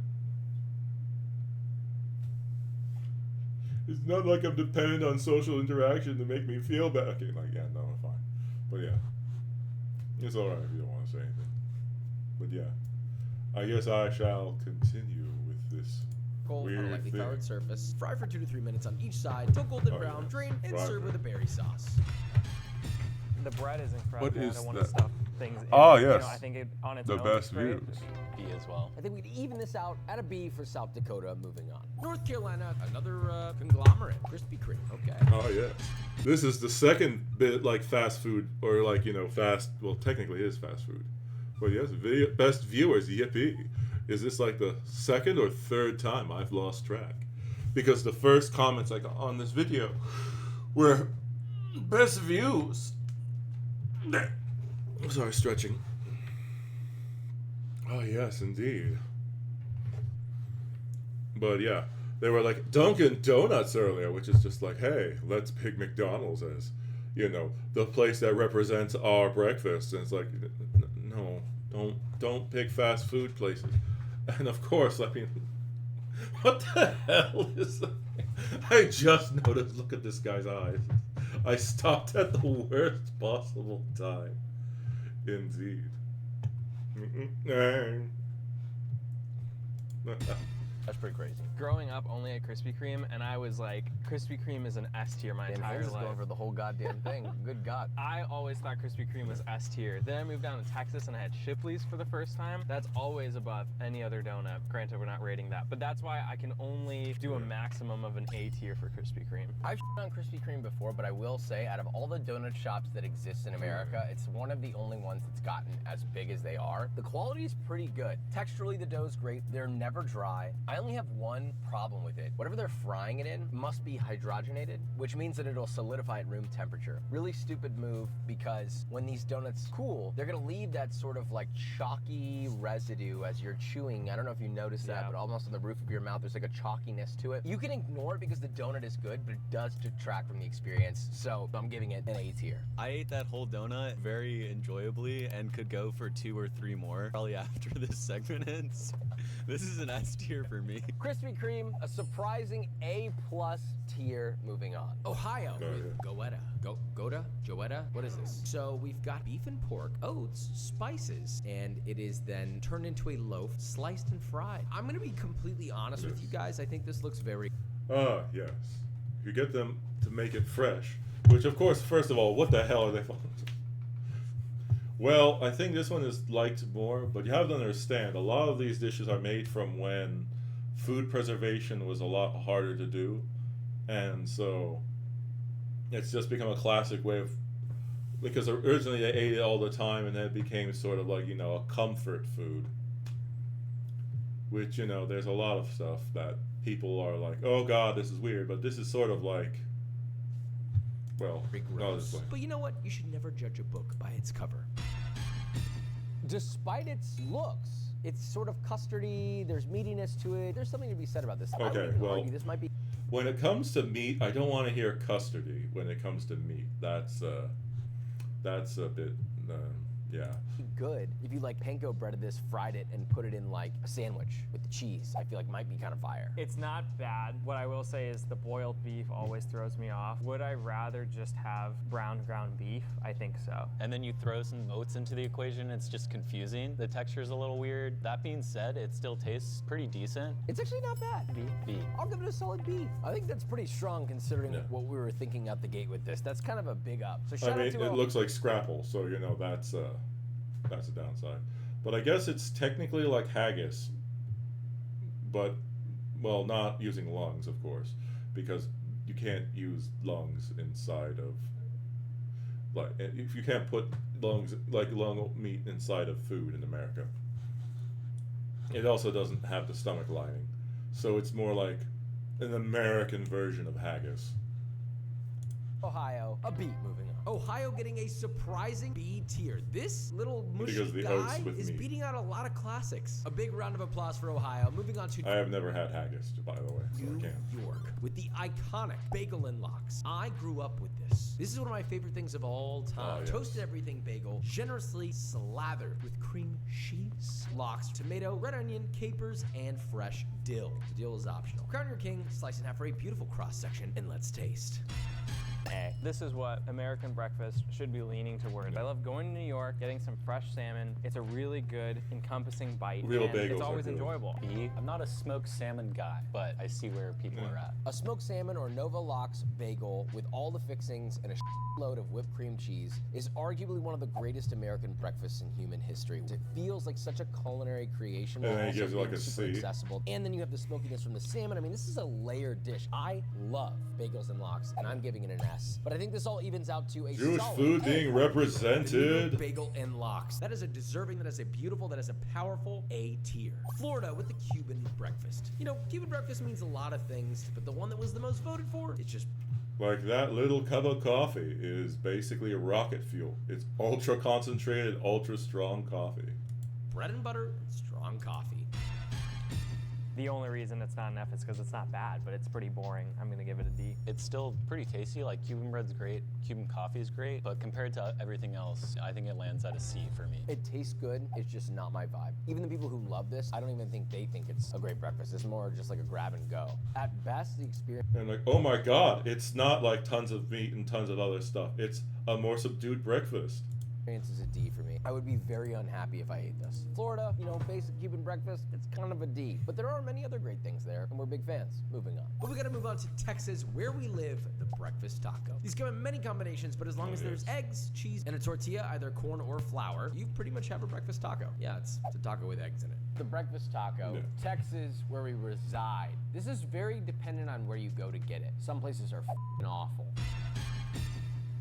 it's not like I'm dependent on social interaction to make me feel bad. Okay, like, yeah, no, I'm fine. But yeah, it's alright if you don't want to say anything. But yeah, I guess I shall continue with this On weird a lightly thing. floured surface. Fry for 2 to 3 minutes on each side till golden Oh, brown. yeah. Drain and Fry serve for- with a berry sauce. The bread is incredible. What I is don't want that? to stuff things in Ah, it. You yes. know, I think it on its The own best is great. views. B as well. I think we'd even this out at a B for South Dakota. Moving on. North Carolina, another conglomerate. Krispy Kreme. Okay. Oh yes. This is the second bit like fast food or like, you know, fast, well technically it is fast food. But yes, best viewers, yippee. Is this like the second or third time I've lost track? Because the first comments I got on this video were best views. I'm sorry, stretching. Oh yes, indeed. But yeah, they were like Dunkin' Donuts earlier, which is just like, hey, let's pick McDonald's as, you know, the place that represents our breakfast. And it's like, no, don't pick fast food places. And of course, I mean, what the hell is that? I just noticed, look at this guy's eyes. I stopped at the worst possible time. Indeed. That's pretty crazy. Growing up only at Krispy Kreme, and I was like, Krispy Kreme is an S tier my Damn, entire Haynes is life. going for the whole goddamn thing. Good God. I always thought Krispy Kreme was S tier. Then I moved down to Texas and I had Shipley's for the first time. That's always above any other donut. Granted, we're not rating that, but that's why I can only do a maximum of an A tier for Krispy Kreme. I've on Krispy Kreme before, but I will say, out of all the donut shops that exist in America, it's one of the only ones that's gotten as big as they are. The quality is pretty good. Texturally, the dough's great. They're never dry. I only have one problem with it. Whatever they're frying it in must be hydrogenated, which means that it'll solidify at room temperature. Really stupid move, because when these donuts cool, they're gonna leave that sort of like chalky residue as you're chewing. I don't know if you noticed that, Yeah. but almost on the roof of your mouth, there's like a chalkiness to it. You can ignore it because the donut is good, but it does detract from the experience. So I'm giving it an A tier. I ate that whole donut very enjoyably and could go for 2 or 3 more probably after this segment ends. This is an S tier for me. Krispy Kreme, a surprising A+ tier. Moving on. Ohio Oh, with yeah. Joetta? What is this? So we've got beef and pork, oats, spices, and it is then turned into a loaf, sliced and fried. I'm gonna be completely honest with you guys. I think this looks very Ah, yes. You get them to make it fresh. Which, of course, first of all, what the hell are they for? Well, I think this one is liked more, but you have to understand, a lot of these dishes are made from when food preservation was a lot harder to do. And so it's just become a classic way of, because originally they ate it all the time and then it became sort of like, you know, a comfort food. Which, you know, there's a lot of stuff that people are like, oh God, this is weird, but this is sort of like, well, not gross. this way. But you know what? You should never judge a book by its cover. Despite its looks, it's sort of custardy, there's meatiness to it. There's something to be said about this. I would Okay, even well, argue this might be when it comes to meat, I don't want to hear custardy. When it comes to meat, that's a bit, yeah. good if you like panko breaded this, fried it, and put it in like a sandwich with the cheese. I feel like might be kind of fire. It's not bad. What I will say is the boiled beef always throws me off. Would I rather just have brown ground beef? I think so. And then you throw some oats into the equation, it's just confusing. The texture's a little weird. That being said, it still tastes pretty decent. It's actually not bad. B. I'll give it a solid B. I think that's pretty strong considering Yeah. what we were thinking out the gate with this. That's kind of a big up. So I shout mean, out to it looks like scrapple, so you know that's a downside. But I guess it's technically like haggis, but well, not using lungs, of course, because you can't use lungs inside of, like, if you can't put lungs, like lung meat inside of food in America. It also doesn't have the stomach lining, so it's more like an American version of haggis. Ohio, a B. Moving on. Ohio getting a surprising B tier. This little mushy Because the guy oats with is meat. beating out a lot of classics. A big round of applause for Ohio. Moving on to I have never had haggis, by the way, so I New can't. York with the iconic bagel and lox. I grew up with this. This is one of my favorite things of all time. Oh, yes. Toasted everything bagel, generously slathered with cream cheese, lox, tomato, red onion, capers, and fresh dill. The dill is optional. Crown your king, slice in half for a beautiful cross section, and let's taste. A. This is what American breakfast should be leaning towards. I love going to New York, getting some fresh salmon. It's a really good, encompassing bite. Real and bagels it's are always good. enjoyable. B. I'm not a smoked salmon guy, but I see where people are at. A smoked salmon or Nova Lox bagel with all the fixings and a load of whipped cream cheese is arguably one of the greatest American breakfasts in human history. It feels like such a culinary creation. And while then he also gives it like being a super C. accessible. And then you have the smokiness from the salmon. I mean, this is a layered dish. I love bagels and lox, and I'm giving it an S. But I think this all evens out to a Jewish solid food A. being The New York represented. bagel and lox. That is a deserving, that is a beautiful, that is a powerful A tier. Florida with the Cuban breakfast. You know, Cuban breakfast means a lot of things, but the one that was the most voted for is just Like that little cup of coffee is basically a rocket fuel. It's ultra concentrated, ultra strong coffee. bread and butter and strong coffee. The only reason it's not an F is because it's not bad, but it's pretty boring. I'm gonna give it a D. It's still pretty tasty. Like Cuban bread's great, Cuban coffee is great, but compared to everything else, I think it lands at a C for me. It tastes good, it's just not my vibe. Even the people who love this, I don't even think they think it's a great breakfast. It's more just like a grab and go. At best, the experience And like, oh my god, it's not like tons of meat and tons of other stuff. It's a more subdued breakfast. is a D for me. I would be very unhappy if I ate this. Florida, you know, basic Cuban breakfast, it's kind of a D. But there are many other great things there, and we're big fans. Moving on. But we gotta move on to Texas, where we live, the breakfast taco. These come in many combinations, but as long as there's eggs, cheese, and a tortilla, either corn or flour, you pretty much have a breakfast taco. Yeah, it's a taco with eggs in it. The breakfast taco, Yeah. Texas, where we reside. This is very dependent on where you go to get it. Some places are f***ing awful.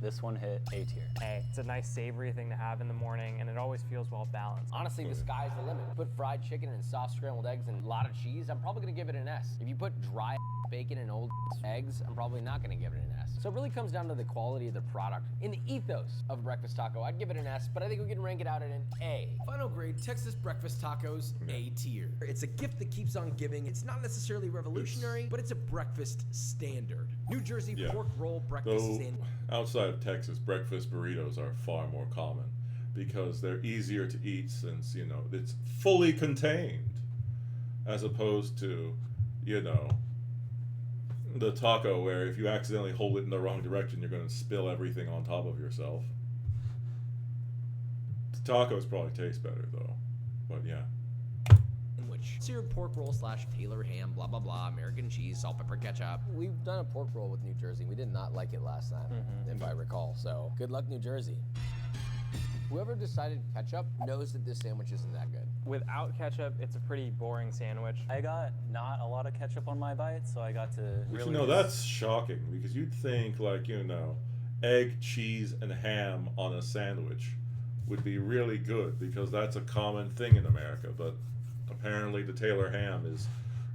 This one hit A tier. A. It's a nice savory thing to have in the morning, and it always feels well balanced. Honestly, the sky's the limit. Put fried chicken and soft scrambled eggs and a lot of cheese, I'm probably gonna give it an S. If you put dry bacon and old eggs, I'm probably not gonna give it an S. So it really comes down to the quality of the product. In the ethos of a breakfast taco, I'd give it an S, but I think we can rank it out at an A. Final grade, Texas breakfast tacos, A tier. It's a gift that keeps on giving. It's not necessarily revolutionary, but it's a breakfast standard. New Jersey Yeah. pork roll breakfast Though sandwich. outside of Texas, breakfast burritos are far more common because they're easier to eat since, you know, it's fully contained as opposed to, you know, the taco where if you accidentally hold it in the wrong direction, you're going to spill everything on top of yourself. The tacos probably taste better though, but yeah. Seared pork roll / Taylor ham, blah blah blah, American cheese, salt, pepper, ketchup. We've done a pork roll with New Jersey. We did not like it last time, if I recall. So good luck, New Jersey. Whoever decided ketchup knows that this sandwich isn't that good. Without ketchup, it's a pretty boring sandwich. I got not a lot of ketchup on my bite, so I got to Which, really you know, just- that's shocking because you'd think, like, you know, egg, cheese, and ham on a sandwich would be really good because that's a common thing in America, but apparently the Taylor ham is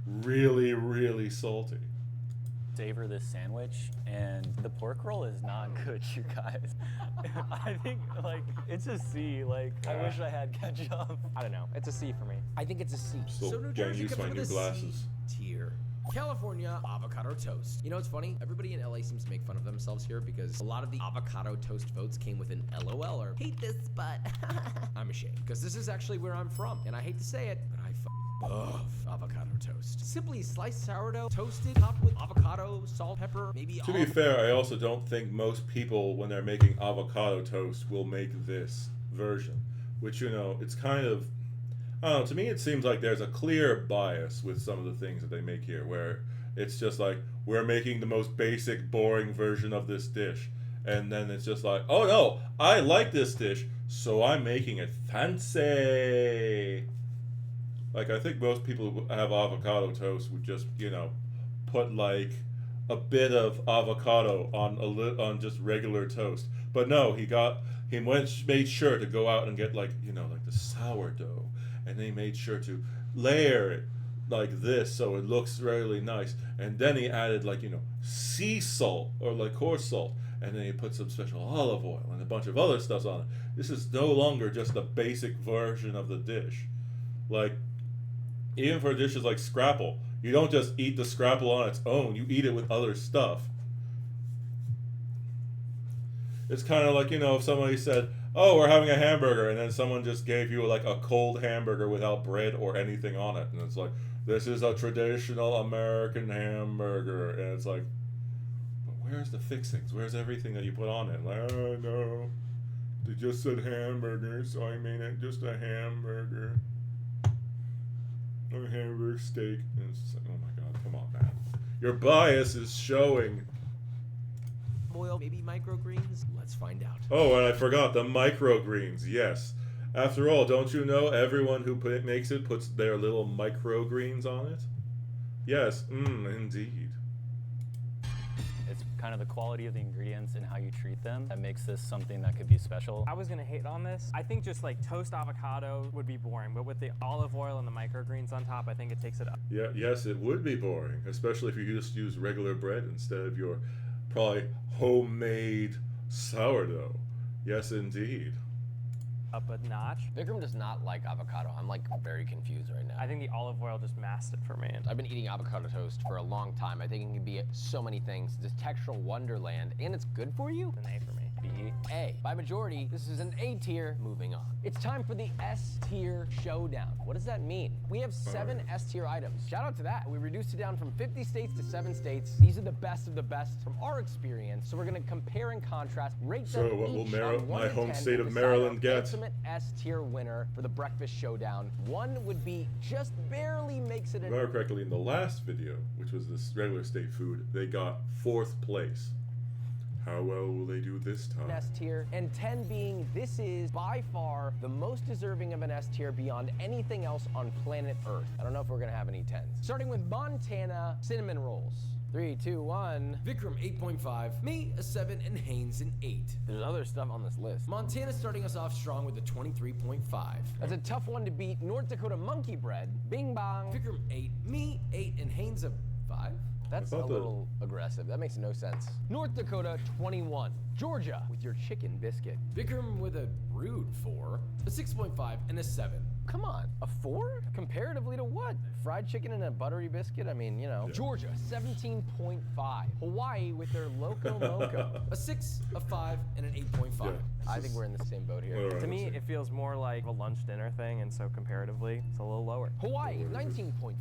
really, really salty. savor this sandwich, and the pork roll is not good, you guys. I think, like, it's a C. Like, I wish I had ketchup. I don't know. It's a C for me. I think it's a C. Still So New getting Jersey used to comes my with new a glasses. C tier. California avocado toast. You know what's funny? Everybody in LA seems to make fun of themselves here because a lot of the avocado toast votes came with an LOL or hate this, but I'm ashamed because this is actually where I'm from, and I hate to say it, but I love avocado toast. Simply sliced sourdough, toasted, topped with avocado, salt, pepper, maybe To be fair, I also don't think most people, when they're making avocado toast, will make this version. Which, you know, it's kind of, I don't know, to me it seems like there's a clear bias with some of the things that they make here, where it's just like, we're making the most basic, boring version of this dish. And then it's just like, oh no, I like this dish, so I'm making it fancy. Like, I think most people who have avocado toast would just, you know, put like a bit of avocado on on just regular toast. But no, made sure to go out and get, like, you know, like the sourdough, and they made sure to layer it like this so it looks really nice. And then he added, like, you know, sea salt or like coarse salt, and then you put some special olive oil and a bunch of other stuff on it. This is no longer just a basic version of the dish. Like, even for dishes like scrapple, you don't just eat the scrapple on its own, you eat it with other stuff. It's kind of like, you know, if somebody said, oh, we're having a hamburger, and then someone just gave you like a cold hamburger without bread or anything on it, and it's like, this is a traditional American hamburger, and it's like, but where's the fixings? Where's everything that you put on it? Like, oh no, they just said hamburger, so I made it just a hamburger. A hamburger steak. And it's just like, oh my god, come on, man. Your bias is showing. Oil, maybe microgreens? Let's find out. Oh, and I forgot the microgreens. Yes. After all, don't you know everyone who makes it puts their little microgreens on it? Yes, indeed. It's kind of the quality of the ingredients and how you treat them that makes this something that could be special. I was gonna hate on this. I think just like toast avocado would be boring, but with the olive oil and the microgreens on top, I think it takes it up. Yeah, yes, it would be boring, especially if you just use regular bread instead of your probably homemade sourdough. Yes, indeed. Up a notch. Vikram does not like avocado. I'm like very confused right now. I think the olive oil just masked it for me. I've been eating avocado toast for a long time. I think it can be so many things. It's a textural wonderland, and it's good for you. An A for me. B. A. By majority, this is an A tier. Moving on. It's time for the S tier showdown. What does that mean? We have 7 S tier items. Shout out to that. We reduced it down from 50 states to 7 states. These are the best of the best from our experience. So we're going to compare and contrast, rate them So what will each on 1 my to home 10 state and of decide Maryland our get? ultimate S tier winner for the breakfast showdown. 1 would be just barely makes it If I in. remember correctly, in the last video, which was this regular state food, they got 4th place. How well will they do this time? S tier, and 10 being this is by far the most deserving of an S tier beyond anything else on planet Earth. I don't know if we're gonna have any 10s. Starting with Montana cinnamon rolls. 3, 2, 1. Vikram 8.5, me a 7, and Haynes an 8. There's other stuff on this list. Montana starting us off strong with a 23.5. That's a tough one to beat. North Dakota monkey bread. Bing bong. Vikram 8, me 8, and Haynes a 5. That's a little aggressive. That makes no sense. North Dakota 21. Georgia with your chicken biscuit. Vikram with a rude 4, a 6.5, and a 7. Come on, a 4? Comparatively to what? Fried chicken and a buttery biscuit? I mean, you know. Yeah. Georgia, 17.5. Hawaii with their Loco Moco. A 6, a 5, and an 8.5. Yeah. I think we're in the same boat here. We're To me, honestly. it feels more like a lunch dinner thing, and so comparatively, it's a little lower. Hawaii, 19.5.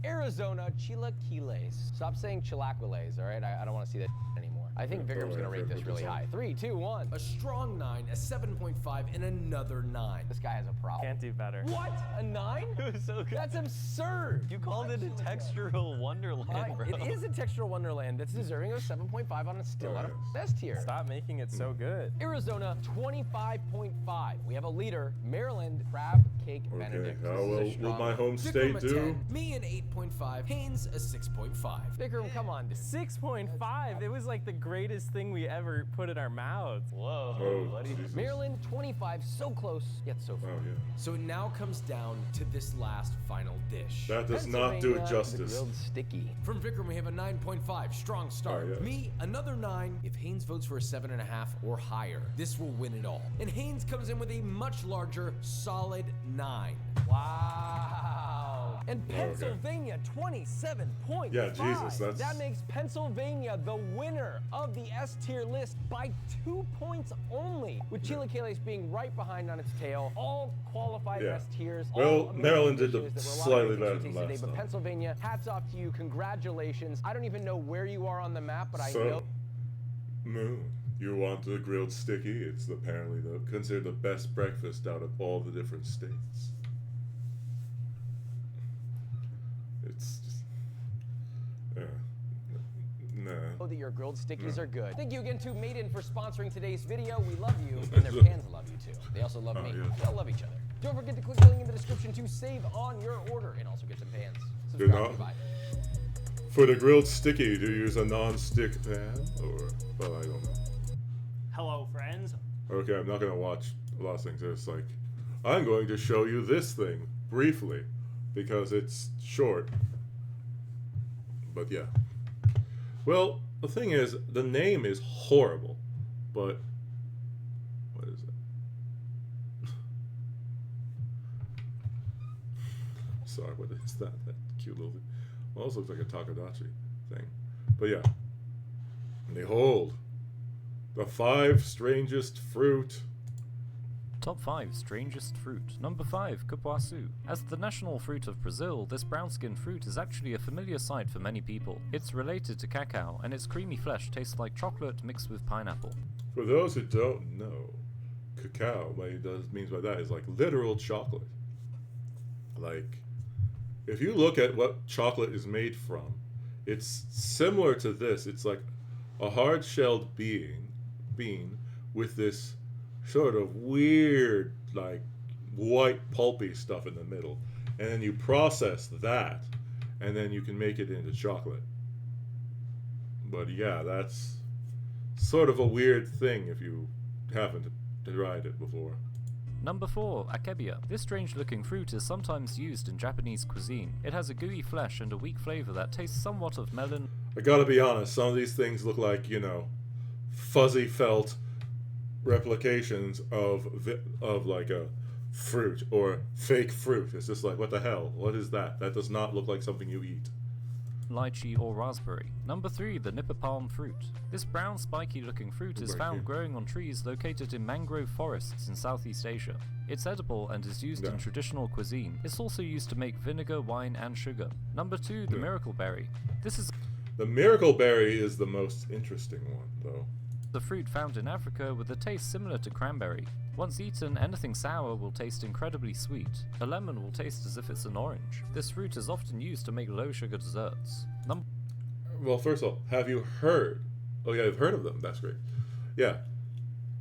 Arizona, chilaquiles. Stop saying chilaquiles, all right? I don't want to see that anymore. I think Yeah, Vikram's totally. going to rate I've this heard really this high. 3, 2, 1. A strong 9, a 7.5, and another 9. This guy has a problem. Can't do better. What? A 9? It was so good. That's absurd. You called it a textural wonderland, bro. It is a textural wonderland that's deserving of a 7.5 on a still out of best tier. Stop making it so good. Arizona, 25.5. We have a leader, Maryland Crab Cake Okay, Benedict. how This is a well will strong my one. home Vikram state a do? 10, me an 8.5, Haynes a 6.5. Vikram, come on, dude. 6.5. It was like the greatest thing we ever put in our mouths. Whoa, Oh, buddy. Jesus. Maryland, 25. So close, yet so far. Oh, yeah. So it now comes down to this last final dish. That does not do it Pennsylvania, The justice. grilled sticky. From Vikram, we have a 9.5, strong start. Oh, yeah. Me, another 9. If Haynes votes for a 7.5 or higher, this will win it all. And Haynes comes in with a much larger, solid 9. Wow. And Pennsylvania, 27.5. Yeah, Jesus, that's- That makes Pennsylvania the winner of the S tier list by 2 points only, with chilaquiles being right behind on its tail. All qualified Yeah. S tiers. Well, all amazing Maryland did the dishes that were a lot of slightly great better things than we tasted last today, but time. Pennsylvania, hats off to you. Congratulations. I don't even know where you are on the map, but I know. So, Moon, you want the grilled sticky? It's apparently considered the best breakfast out of all the different states. It's just, no. That your grilled stickies are good. Thank you again to Maiden for sponsoring today's video. We love you, and their fans love you too. They also love me. yeah. We all love each other. Don't forget to click the link in the description to save on your order and also get some fans. Good Subscribe. night. Bye. For the grilled sticky, do you use a non-stick pan? Or, well, I don't know. Hello, friends. Okay, I'm not going to watch a lot of things. It's like, I'm going to show you this thing briefly because it's short. But yeah. Well, the thing is, the name is horrible. But what is it? Sorry, what is that? That cute little thing. Almost looks like a Takadachi thing. But yeah. Behold, the 5 strangest fruit. Top 5 strangest fruit. Number 5, cupuaçu. As the national fruit of Brazil, this brown-skinned fruit is actually a familiar sight for many people. It's related to cacao, and its creamy flesh tastes like chocolate mixed with pineapple. For those who don't know, cacao, what it means by that is like literal chocolate. Like, if you look at what chocolate is made from, it's similar to this. It's like a hard-shelled bean with this sort of weird, like, white pulpy stuff in the middle. And then you process that, and then you can make it into chocolate. But yeah, that's sort of a weird thing if you haven't tried it before. Number 4, akebia. This strange-looking fruit is sometimes used in Japanese cuisine. It has a gooey flesh and a weak flavor that tastes somewhat of melon. I gotta be honest, some of these things look like, you know, fuzzy felt replications of like a fruit or fake fruit. It's just like, what the hell? What is that? That does not look like something you eat. Lychee or raspberry. Number 3, the nipper palm fruit. This brown spiky looking fruit is found growing on trees located in mangrove forests in Southeast Asia. It's edible and is used in traditional cuisine. It's also used to make vinegar, wine, and sugar. Number 2, the miracle berry. This is the miracle berry is the most interesting one, though. The fruit found in Africa with a taste similar to cranberry. Once eaten, anything sour will taste incredibly sweet. A lemon will taste as if it's an orange. This fruit is often used to make low-sugar desserts. Well, first of all, have you heard? Oh yeah, I've heard of them. That's great. Yeah.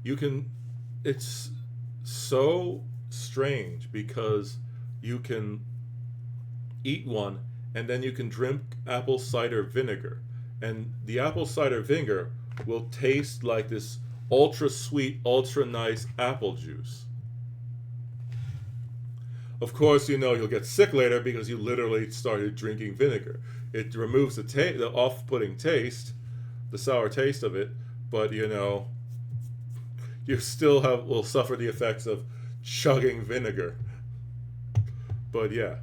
You can... It's so strange because you can eat one and then you can drink apple cider vinegar. And the apple cider vinegar will taste like this ultra sweet, ultra nice apple juice. Of course, you know you'll get sick later because you literally started drinking vinegar. It removes the off-putting taste, the sour taste of it, but you know, you still will suffer the effects of chugging vinegar. But yeah.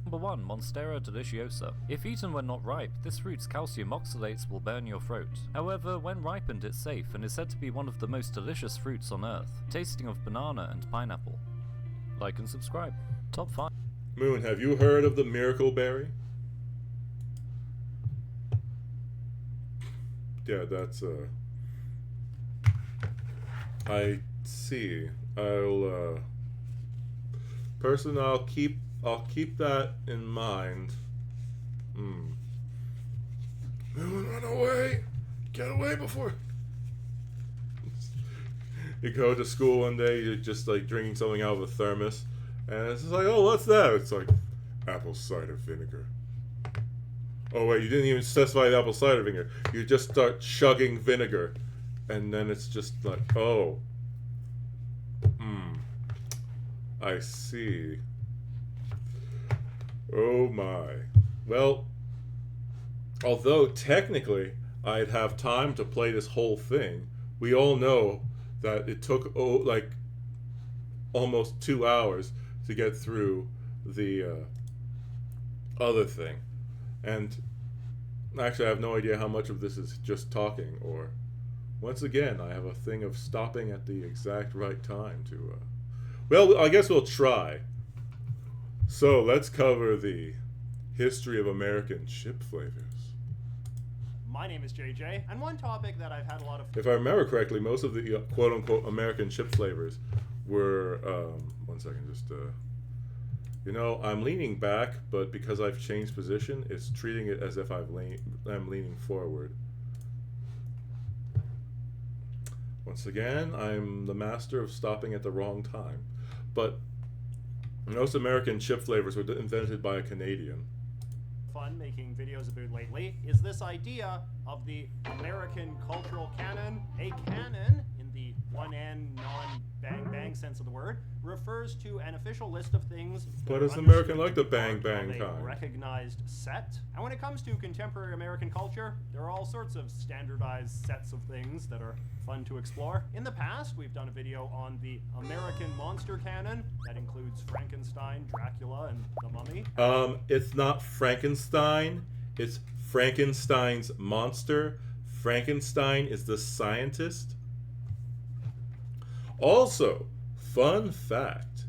Number 1, Monstera deliciosa. If eaten when not ripe, this fruit's calcium oxalates will burn your throat. However, when ripened it's safe and is said to be one of the most delicious fruits on earth, tasting of banana and pineapple. Like and subscribe. Top 5. Moon, have you heard of the miracle berry? Yeah, that's I see. I'll keep that in mind. Moon, run away! Get away before you go to school one day. You're just like drinking something out of a thermos, and it's just like, oh, what's that? It's like apple cider vinegar. Oh wait, you didn't even specify the apple cider vinegar. You just start chugging vinegar, and then it's just like, oh, I see. Oh my. Well, although technically I'd have time to play this whole thing, we all know that it took like almost 2 hours to get through the other thing. And actually I have no idea how much of this is just talking, or once again I have a thing of stopping at the exact right time to well, I guess we'll try. So let's cover the history of American chip flavors. My name is JJ, and one topic that I've had a lot of... If I remember correctly, most of the quote-unquote American chip flavors were... one second, just... you know, I'm leaning back, but because I've changed position, it's treating it as if I'm leaning forward. Once again, I'm the master of stopping at the wrong time. But most American chip flavors were invented by a Canadian. Fun making videos about lately is this idea of the American cultural canon, a canon in the 1N non-bang-bang sense of the word, refers to an official list of things. But that it's are American understood like to the be part bang-bang of a kind. recognized set. And when it comes to contemporary American culture, there are all sorts of standardized sets of things that are fun to explore. In the past, we've done a video on the American monster canon that includes Frankenstein, Dracula, and the Mummy. It's not Frankenstein. It's Frankenstein's monster. Frankenstein is the scientist. Also, fun fact,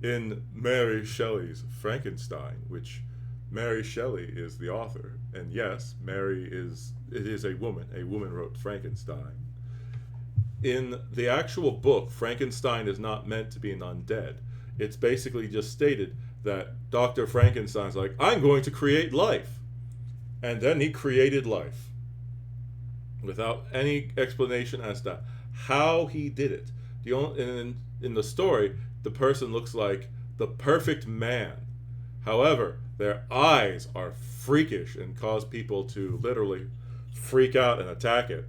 in Mary Shelley's Frankenstein, which Mary Shelley is the author, and yes, it is a woman. A woman wrote Frankenstein. In the actual book, Frankenstein is not meant to be an undead. It's basically just stated that Dr. Frankenstein's like, I'm going to create life. And then he created life. Without any explanation as to how he did it. In the story, the person looks like the perfect man. However, their eyes are freakish and cause people to literally freak out and attack it,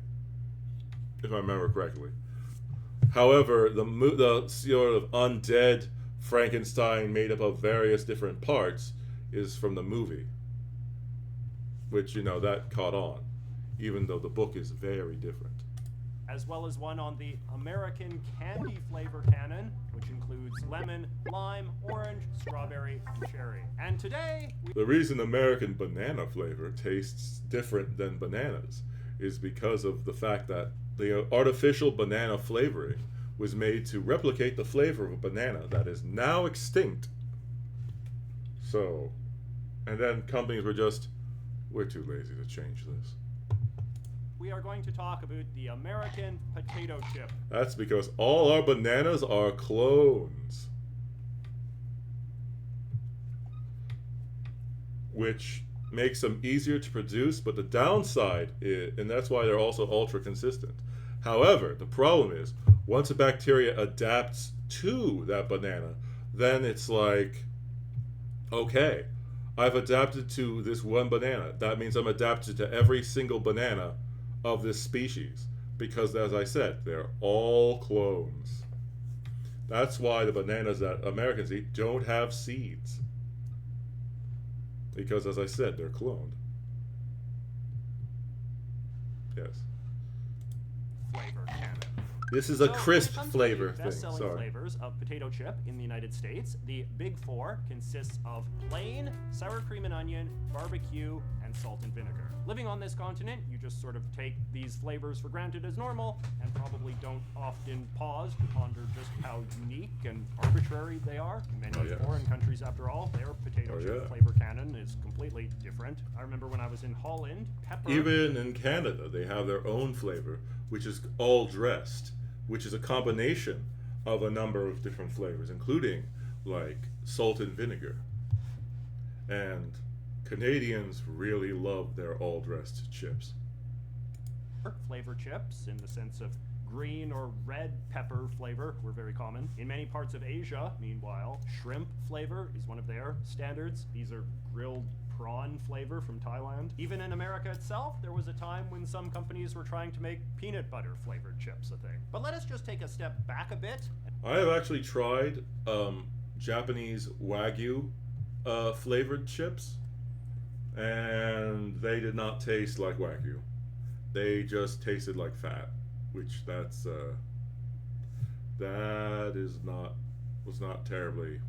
if I remember correctly. However, the sort of undead Frankenstein made up of various different parts is from the movie, which, that caught on, even though the book is very different. As well as one on the American candy flavor canon, which includes lemon, lime, orange, strawberry, and cherry. And today, the reason American banana flavor tastes different than bananas is because of the fact that the artificial banana flavoring was made to replicate the flavor of a banana that is now extinct. So, and then companies we're too lazy to change this. we are going to talk about the American potato chip. That's because all our bananas are clones. Which makes them easier to produce, but the downside is, and that's why they're also ultra consistent. However, the problem is, once a bacteria adapts to that banana, then it's like, okay, I've adapted to this one banana. That means I'm adapted to every single banana of this species. Because, as I said, they're all clones. That's why the bananas that Americans eat don't have seeds. Because, as I said, they're cloned. Yes. Flavor canon. This is a crisp when it comes flavor to the thing. best-selling Sorry. flavors of potato chip in the United States, the Big Four consists of plain, sour cream and onion, barbecue, and salt and vinegar. Living on this continent, you just sort of take these flavors for granted as normal, and probably don't often pause to ponder just how unique and arbitrary they are. In many foreign countries, after all, their potato chip flavor canon is completely different. I remember when I was in Holland, pepper... Even in Canada, they have their own flavor, which is all dressed, which is a combination of a number of different flavors, including like salt and vinegar. And Canadians really love their all dressed chips. Flavor chips, in the sense of green or red pepper flavor, were very common. In many parts of Asia, meanwhile, shrimp flavor is one of their standards. These are grilled prawn flavor from Thailand. Even in America itself, there was a time when some companies were trying to make peanut butter flavored chips a thing. But let us just take a step back a bit. I have actually tried Japanese Wagyu flavored chips, and they did not taste like Wagyu. They just tasted like fat, which was not terribly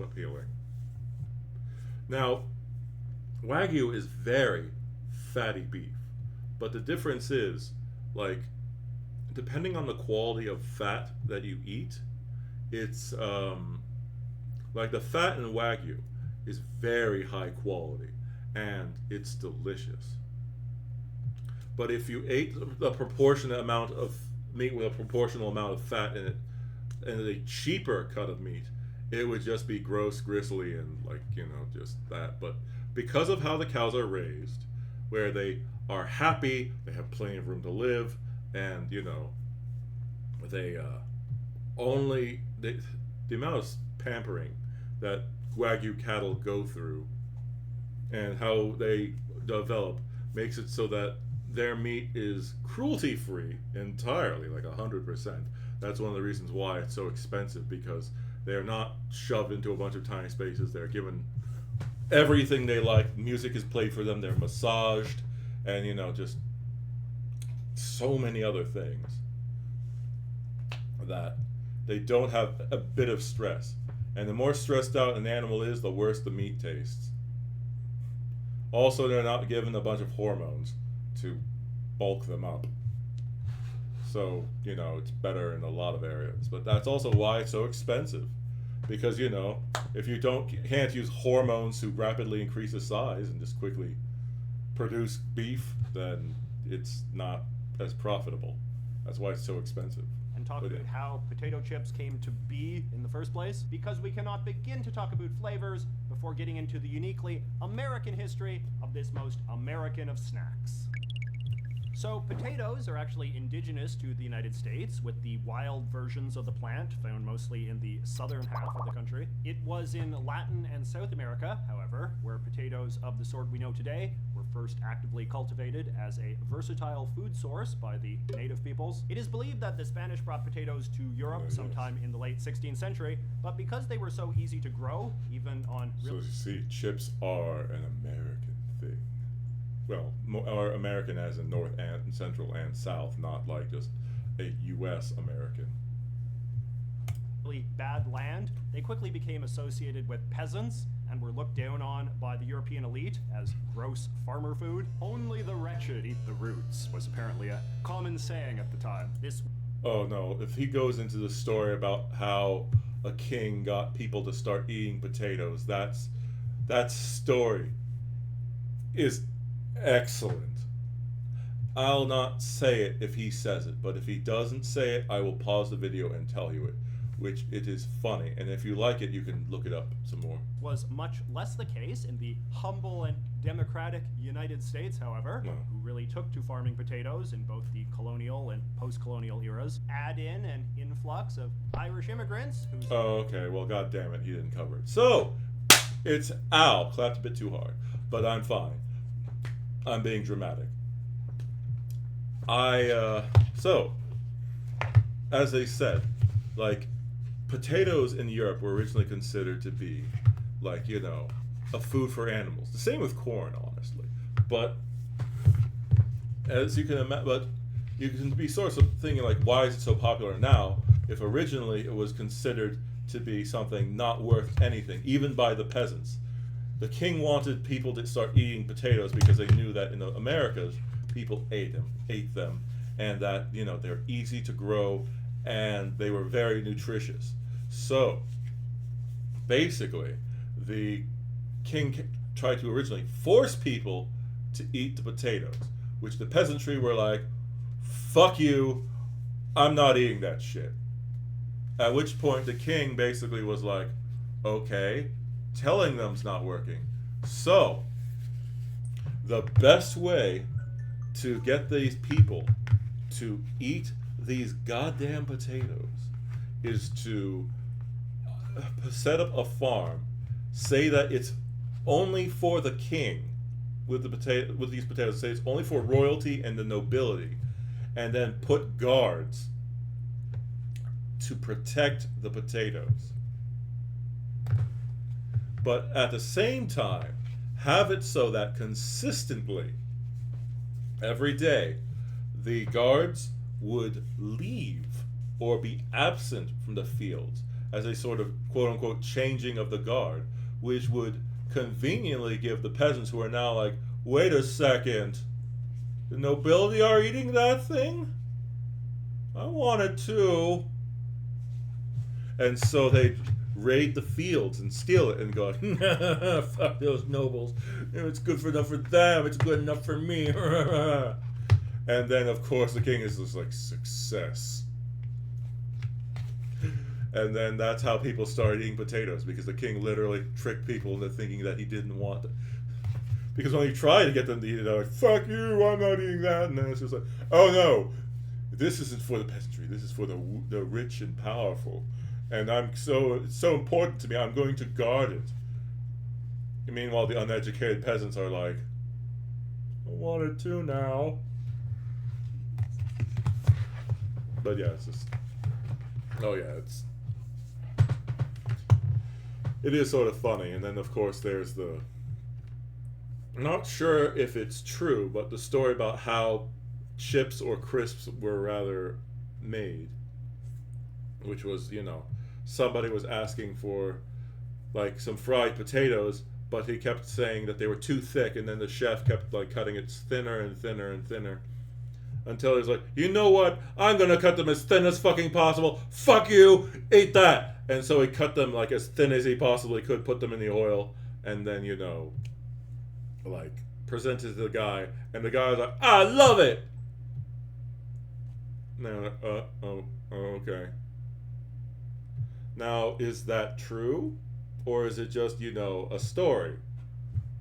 appealing. Now, Wagyu is very fatty beef, but the difference is, like, depending on the quality of fat that you eat, it's like the fat in Wagyu is very high quality and it's delicious. But if you ate a proportionate amount of meat with a proportional amount of fat in it and a cheaper cut of meat, it would just be gross, gristly, and just that. But because of how the cows are raised, where they are happy, they have plenty of room to live, and they the amount of pampering that Wagyu cattle go through and how they develop makes it so that their meat is cruelty-free entirely, like 100%. That's one of the reasons why it's so expensive, because they're not shoved into a bunch of tiny spaces. They're given everything they like. Music is played for them. They're massaged, and just so many other things that they don't have a bit of stress. And the more stressed out an animal is, the worse the meat tastes. Also, they're not given a bunch of hormones to bulk them up. So, it's better in a lot of areas. But that's also why it's so expensive. Because, if you can't use hormones to rapidly increase the size and just quickly produce beef, then it's not as profitable. That's why it's so expensive. And talk about how potato chips came to be in the first place, because we cannot begin to talk about flavors before getting into the uniquely American history of this most American of snacks. So potatoes are actually indigenous to the United States, with the wild versions of the plant found mostly in the southern half of the country. It was in Latin and South America, however, where potatoes of the sort we know today were first actively cultivated as a versatile food source by the native peoples. It is believed that the Spanish brought potatoes to Europe sometime in the late 16th century, but because they were so easy to grow, even on So you see, chips are an American thing. Well, are American as in North and Central and South, not like just a U.S. American. Really bad land, they quickly became associated with peasants and were looked down on by the European elite as gross farmer food. Only the wretched eat the roots was apparently a common saying at the time. Oh no, if he goes into the story about how a king got people to start eating potatoes, that story is excellent. I'll not say it if he says it, but if he doesn't say it, I will pause the video and tell you it, which it is funny, and if you like it, you can look it up some more. Was much less the case in the humble and democratic United States, however, who really took to farming potatoes in both the colonial and post-colonial eras. Add in an influx of Irish immigrants whose... Oh, okay, well, god damn it, he didn't cover it. So, it's ow, clapped a bit too hard, but I'm fine. I'm being dramatic. So, as they said, like, potatoes in Europe were originally considered to be, like, a food for animals. The same with corn, honestly. But, as you can imagine, but you can be sort of thinking, like, why is it so popular now, if originally it was considered to be something not worth anything, even by the peasants. The king wanted people to start eating potatoes because they knew that in the Americas, people ate them, and that, they're easy to grow, and they were very nutritious. So, basically, the king tried to originally force people to eat the potatoes, which the peasantry were like, fuck you, I'm not eating that shit. At which point the king basically was like, okay, telling them's not working. So, the best way to get these people to eat these goddamn potatoes is to set up a farm, say that it's only for the king with these potatoes, say it's only for royalty and the nobility, and then put guards to protect the potatoes. But at the same time, have it so that consistently, every day, the guards would leave or be absent from the fields as a sort of quote-unquote changing of the guard, which would conveniently give the peasants who are now like, wait a second, the nobility are eating that thing? I want it too. And so they raid the fields and steal it and go, fuck those nobles. It's good enough for them. It's good enough for me. And then, of course, the king is just like, success. And then that's how people started eating potatoes, because the king literally tricked people into thinking that he didn't want it. Because when he tried to get them to eat it, they're like, fuck you, I'm not eating that. And then it's just like, oh no, this isn't for the peasantry. This is for the rich and powerful. And it's so important to me, I'm going to guard it. And meanwhile, the uneducated peasants are like, I want it too now. But yeah, it's just. Oh yeah, it is sort of funny, and then of course there's the. Not sure if it's true, but the story about how chips or crisps were rather made, which was, you know, somebody was asking for like some fried potatoes, but he kept saying that they were too thick, and then the chef kept like cutting it thinner and thinner and thinner until he's like, you know what, I'm gonna cut them as thin as fucking possible, fuck you, eat that. And so he cut them like as thin as he possibly could, put them in the oil, and then, you know, like presented to the guy, and the guy was like, I love it. No, okay. Now, is that true? Or is it just, you know, a story?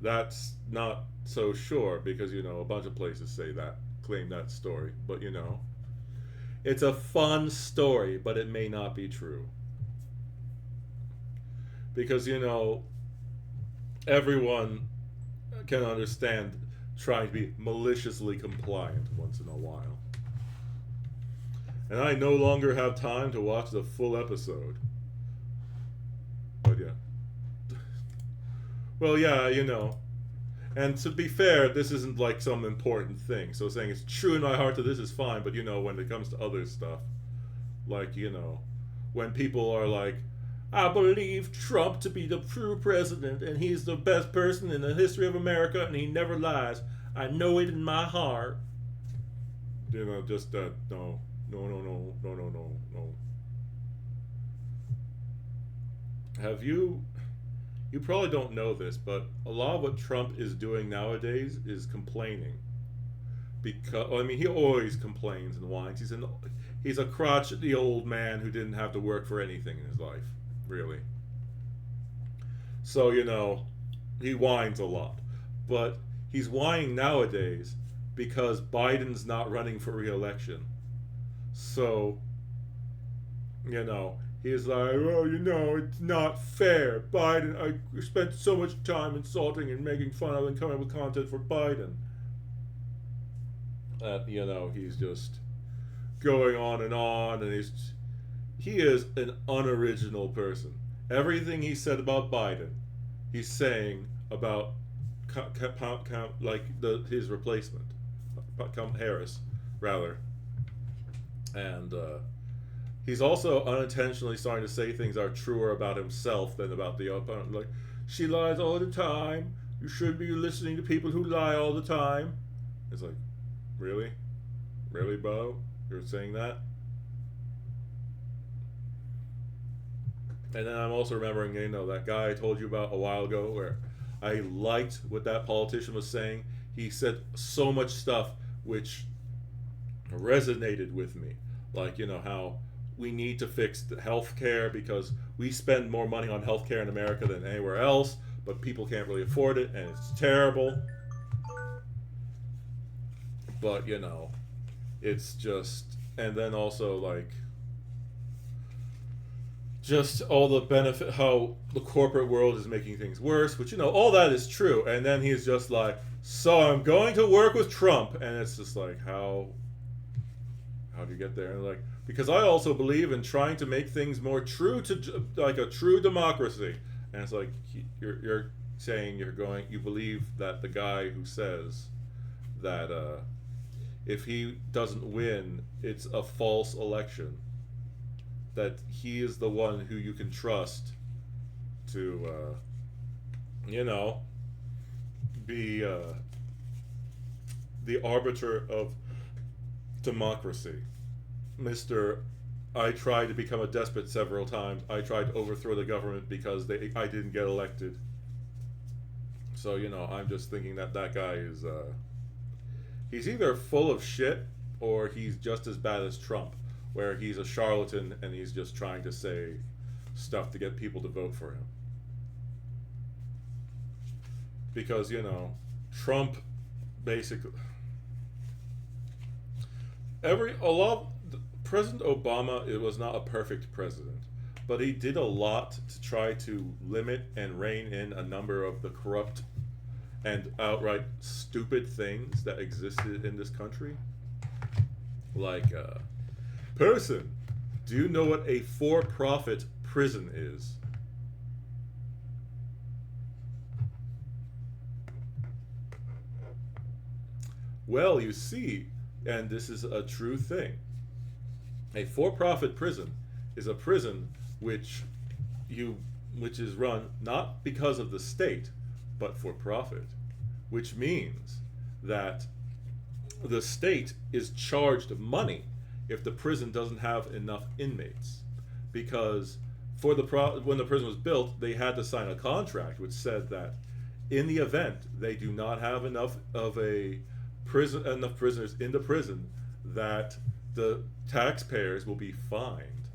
That's not so sure, because, you know, a bunch of places say that, claim that story. But, you know, it's a fun story, but it may not be true. Because, you know, everyone can understand trying to be maliciously compliant once in a while. And I no longer have time to watch the full episode. But yeah. Well, yeah, you know. And to be fair, this isn't like some important thing. So saying it's true in my heart that this is fine, but you know, when it comes to other stuff, like, you know, when people are like, I believe Trump to be the true president, and he's the best person in the history of America, and he never lies. I know it in my heart. You know, just no. Have you probably don't know this, but a lot of what Trump is doing nowadays is complaining. Because, I mean, he always complains and whines. He's a crotchety old man who didn't have to work for anything in his life, really. So, you know, he whines a lot. But he's whining nowadays because Biden's not running for re-election. So, you know, he's like, well, you know, it's not fair. Biden, I spent so much time insulting and making fun of and coming up with content for Biden. You know, he's just going on, and he is an unoriginal person. Everything he said about Biden, he's saying about his replacement, Harris, rather. And he's also unintentionally starting to say things that are truer about himself than about the opponent. Like, she lies all the time. You shouldn't be listening to people who lie all the time. It's like, really? Really, Bo? You're saying that? And then I'm also remembering, you know, that guy I told you about a while ago where I liked what that politician was saying. He said so much stuff which resonated with me. Like, you know, how we need to fix the healthcare because we spend more money on healthcare in America than anywhere else, but people can't really afford it, and it's terrible. But, you know, it's just, and then also, like, just all the benefit, how the corporate world is making things worse, which, you know, all that is true. And then he's just like, so I'm going to work with Trump. And it's just like, how do you get there? And like, because I also believe in trying to make things more true to, like, a true democracy. And it's like, you're saying you believe that the guy who says that if he doesn't win, it's a false election, that he is the one who you can trust to, you know, be the arbiter of democracy. Mr. I tried to become a despot several times. I tried to overthrow the government because I didn't get elected. So, you know, I'm just thinking that guy is, he's either full of shit or he's just as bad as Trump, where he's a charlatan and he's just trying to say stuff to get people to vote for him. Because, you know, Trump basically... President Obama, it was not a perfect president, but he did a lot to try to limit and rein in a number of the corrupt and outright stupid things that existed in this country. Like, Person, do you know what a for-profit prison is? Well, you see, and this is a true thing. A for-profit prison is a prison which is run not because of the state, but for profit, which means that the state is charged money if the prison doesn't have enough inmates, because when the prison was built, they had to sign a contract which said that in the event they do not have enough prisoners in the prison, that the taxpayers will be fined.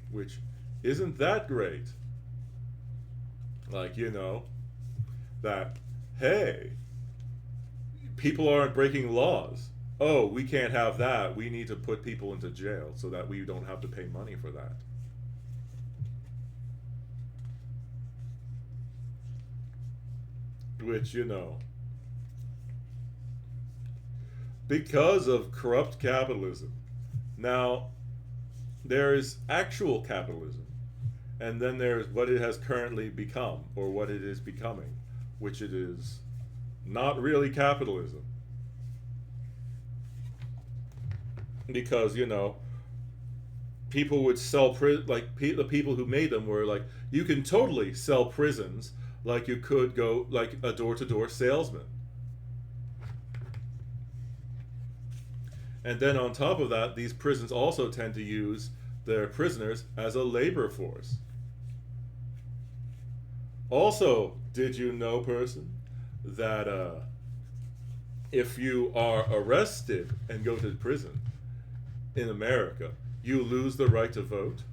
Which isn't that great? Like, that, hey, people aren't breaking laws. Oh, we can't have that. We need to put people into jail so that we don't have to pay money for that. Which, because of corrupt capitalism. Now, there is actual capitalism, and then there's what it has currently become, or what it is becoming, which it is not really capitalism. Because, people would sell the people who made them were like, you can totally sell prisons like you could go like a door-to-door salesman. And then on top of that, these prisons also tend to use their prisoners as a labor force. Also, did you know, person, that if you are arrested and go to prison in America, you lose the right to vote?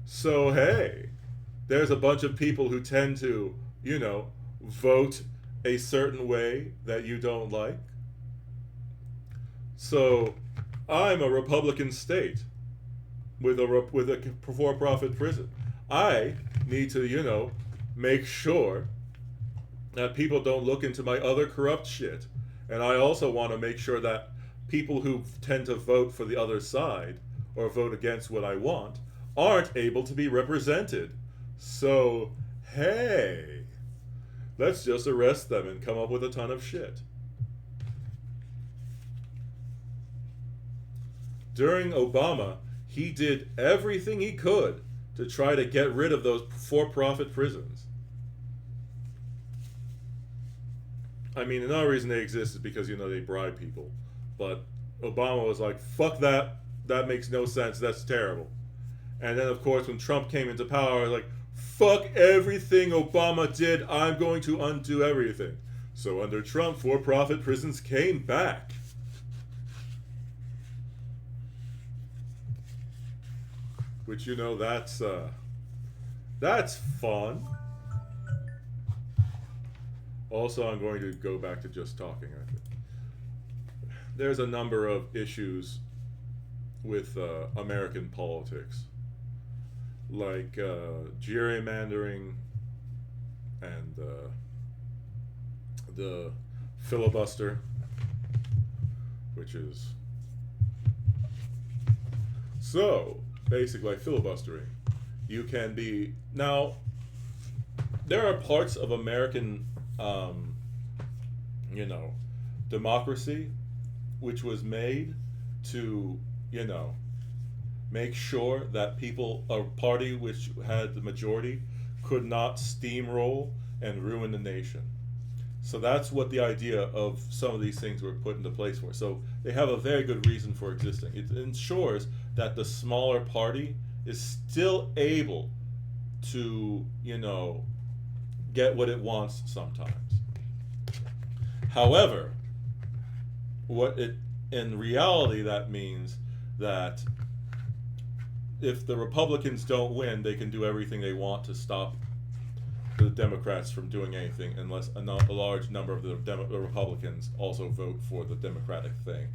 So, hey, there's a bunch of people who tend to, vote a certain way that you don't like. So, I'm a Republican state with a for-profit prison. I need to, make sure that people don't look into my other corrupt shit. And I also want to make sure that people who tend to vote for the other side or vote against what I want aren't able to be represented. So, hey, let's just arrest them and come up with a ton of shit. During Obama, he did everything he could to try to get rid of those for-profit prisons. I mean, another reason they exist is because, they bribe people. But Obama was like, fuck that. That makes no sense. That's terrible. And then, of course, when Trump came into power, like, fuck everything Obama did. I'm going to undo everything. So under Trump, for-profit prisons came back. Which, that's fun. Also, I'm going to go back to just talking, I think. There's a number of issues with American politics, like gerrymandering and the filibuster, which is... So, basically, like filibustering, you can be... Now, there are parts of American, democracy which was made to, make sure that a party which had the majority could not steamroll and ruin the nation. So that's what the idea of some of these things were put into place for. So they have a very good reason for existing. It ensures that the smaller party is still able to, get what it wants sometimes. However, in reality, that means that if the Republicans don't win, they can do everything they want to stop the Democrats from doing anything unless a large number of the Republicans also vote for the Democratic thing.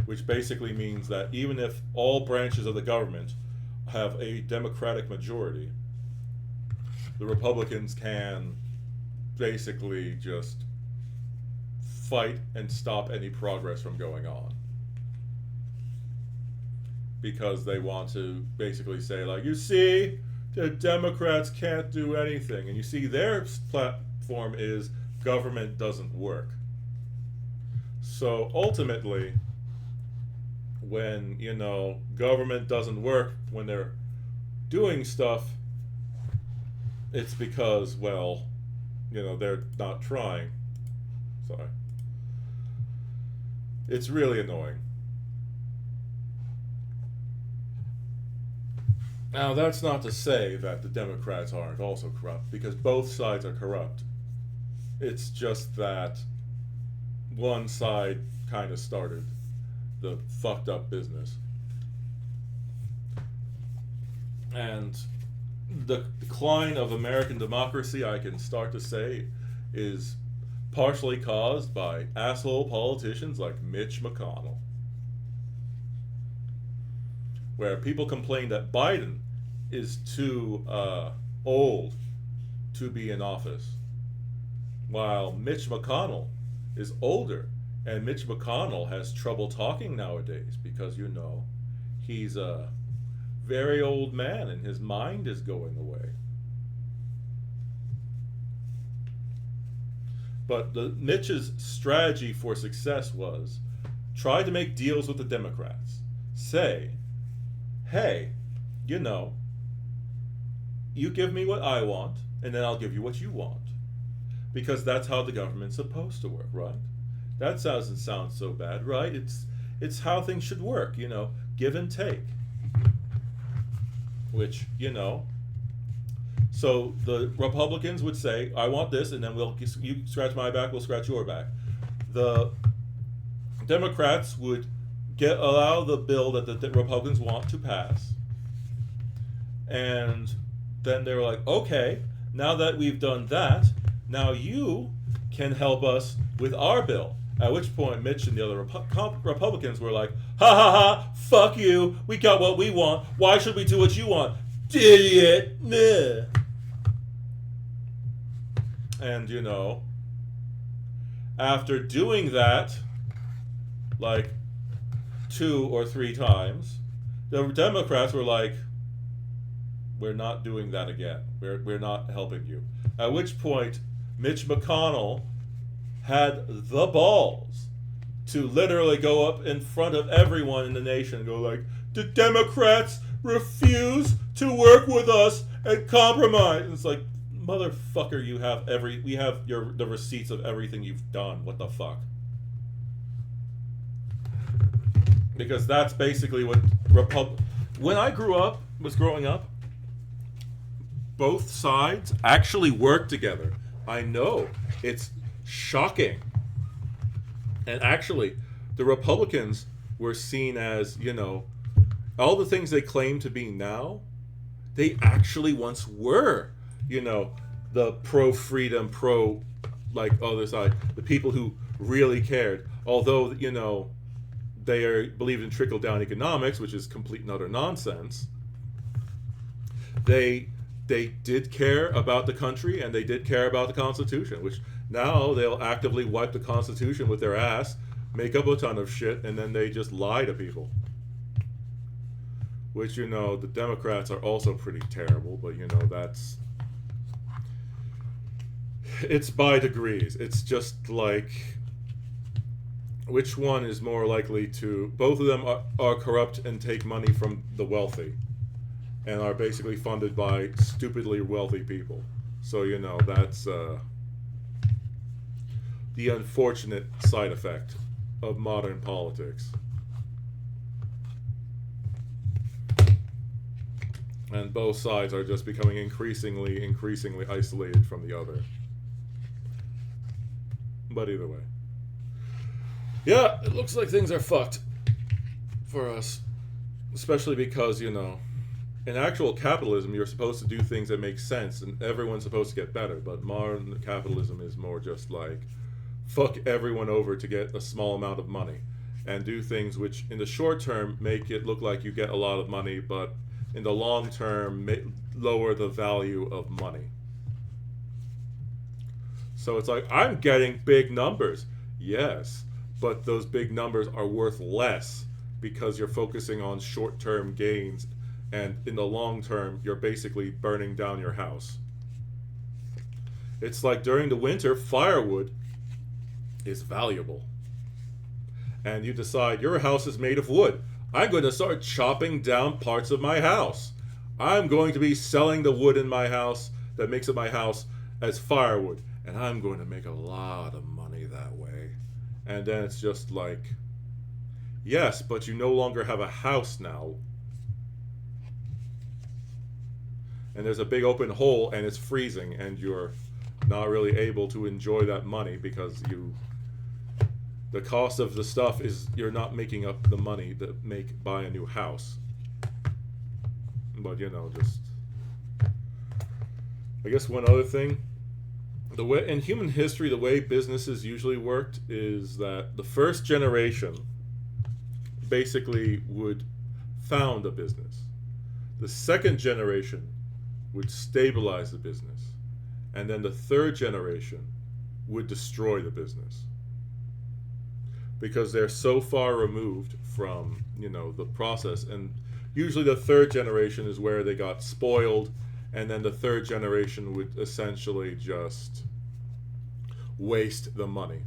Which basically means that even if all branches of the government have a Democratic majority, the Republicans can basically just fight and stop any progress from going on. Because they want to basically say, like, you see, the Democrats can't do anything. And you see, their platform is government doesn't work. So ultimately, when, you know, government doesn't work when they're doing stuff, it's because, well, you know, they're not trying. Sorry. It's really annoying. Now, that's not to say that the Democrats aren't also corrupt, because both sides are corrupt. It's just that one side kind of started the fucked up business. And the decline of American democracy, I can start to say, is partially caused by asshole politicians like Mitch McConnell. Where people complain that Biden is too old to be in office, while Mitch McConnell is older, and Mitch McConnell has trouble talking nowadays because, you know, he's a very old man and his mind is going away. But Mitch's strategy for success was try to make deals with the Democrats. Say, hey, you know, you give me what I want, and then I'll give you what you want. Because that's how the government's supposed to work, right? That doesn't sound so bad, right? It's how things should work, you know, give and take. Which, you know, so the Republicans would say, I want this, and then you scratch my back, we'll scratch your back. The Democrats would allow the bill that the Republicans want to pass. And then they were like, okay, now that we've done that, now you can help us with our bill. At which point Mitch and the other Republicans were like, ha ha ha, fuck you, we got what we want, why should we do what you want? Idiot. Meh. And, you know, after doing that, like 2 or 3 times, the Democrats were like, we're not doing that again. We're not helping you. At which point, Mitch McConnell had the balls to literally go up in front of everyone in the nation and go like, the Democrats refuse to work with us and compromise. And it's like, motherfucker, we have the receipts of everything you've done. What the fuck? Because that's basically what when I was growing up, both sides actually work together. I know. It's shocking. And actually, the Republicans were seen as, you know, all the things they claim to be now, they actually once were, you know, the pro-freedom, like, other side, the people who really cared. Although, you know, they believe in trickle-down economics, which is complete and utter nonsense. They did care about the country, and they did care about the Constitution, which now they'll actively wipe the Constitution with their ass, make up a ton of shit, and then they just lie to people. Which, you know, the Democrats are also pretty terrible, but, you know, it's by degrees. It's just like, which one is more likely to, both of them are corrupt and take money from the wealthy, and are basically funded by stupidly wealthy people. So, you know, that's the unfortunate side effect of modern politics. And both sides are just becoming increasingly isolated from the other. But either way. Yeah, it looks like things are fucked for us. Especially because, you know, in actual capitalism, you're supposed to do things that make sense, and everyone's supposed to get better. But modern capitalism is more just like, fuck everyone over to get a small amount of money, and do things which, in the short term, make it look like you get a lot of money, but in the long term, lower the value of money. So it's like, I'm getting big numbers. Yes, but those big numbers are worth less because you're focusing on short-term gains, and in the long term, you're basically burning down your house. It's like during the winter, firewood is valuable. And you decide your house is made of wood. I'm going to start chopping down parts of my house. I'm going to be selling the wood in my house that makes up my house as firewood. And I'm going to make a lot of money that way. And then it's just like, yes, but you no longer have a house now. And there's a big open hole and it's freezing and you're not really able to enjoy that money because the cost of the stuff is you're not making up the money to buy a new house. But just I guess one other thing, the way in human history, the way businesses usually worked is that the first generation basically would found a business. The second generation would stabilize the business. And then the third generation would destroy the business. Because they're so far removed from, the process. And usually the third generation is where they got spoiled, and then the third generation would essentially just waste the money.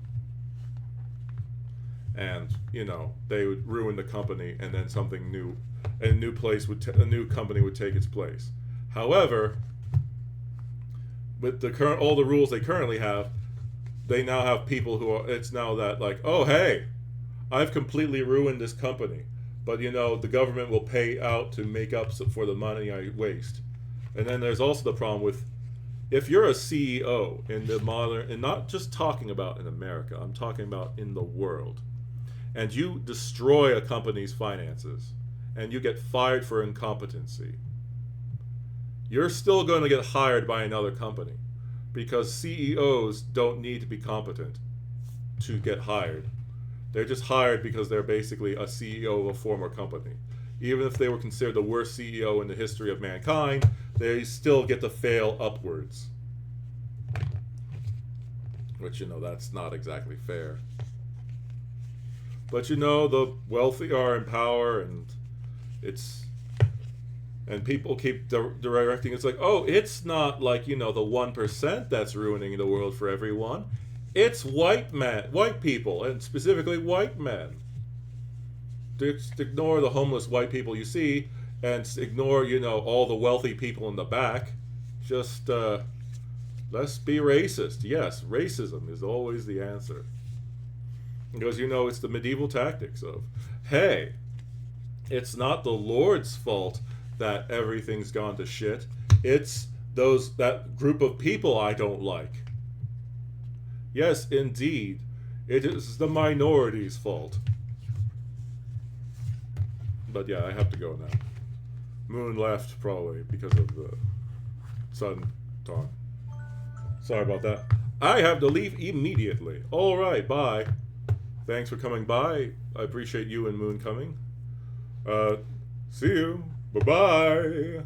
And, they would ruin the company, and then something new, a new company would take its place. However, with all the rules they currently have, they now have people who are, it's now that like, oh, hey, I've completely ruined this company. But, the government will pay out to make up for the money I waste. And then there's also the problem with, if you're a CEO in the modern, and not just talking about in America, I'm talking about in the world, and you destroy a company's finances, and you get fired for incompetency, you're still going to get hired by another company. Because CEOs don't need to be competent to get hired. They're just hired because they're basically a CEO of a former company. Even if they were considered the worst CEO in the history of mankind, they still get to fail upwards. Which, that's not exactly fair. But, the wealthy are in power, and and people keep directing. It's like, oh, it's not like, the 1% that's ruining the world for everyone. It's white people, and specifically white men. Just ignore the homeless white people you see, and ignore, all the wealthy people in the back. Just, let's be racist. Yes, racism is always the answer. Because, it's the medieval tactics of, hey, it's not the Lord's fault that everything's gone to shit. It's that group of people I don't like. Yes, indeed, it is the minority's fault. But yeah, I have to go now. Moon left probably because of the sun time. Sorry about that. I have to leave immediately. All right, bye. Thanks for coming by. I appreciate you and Moon coming. See you. Bye-bye.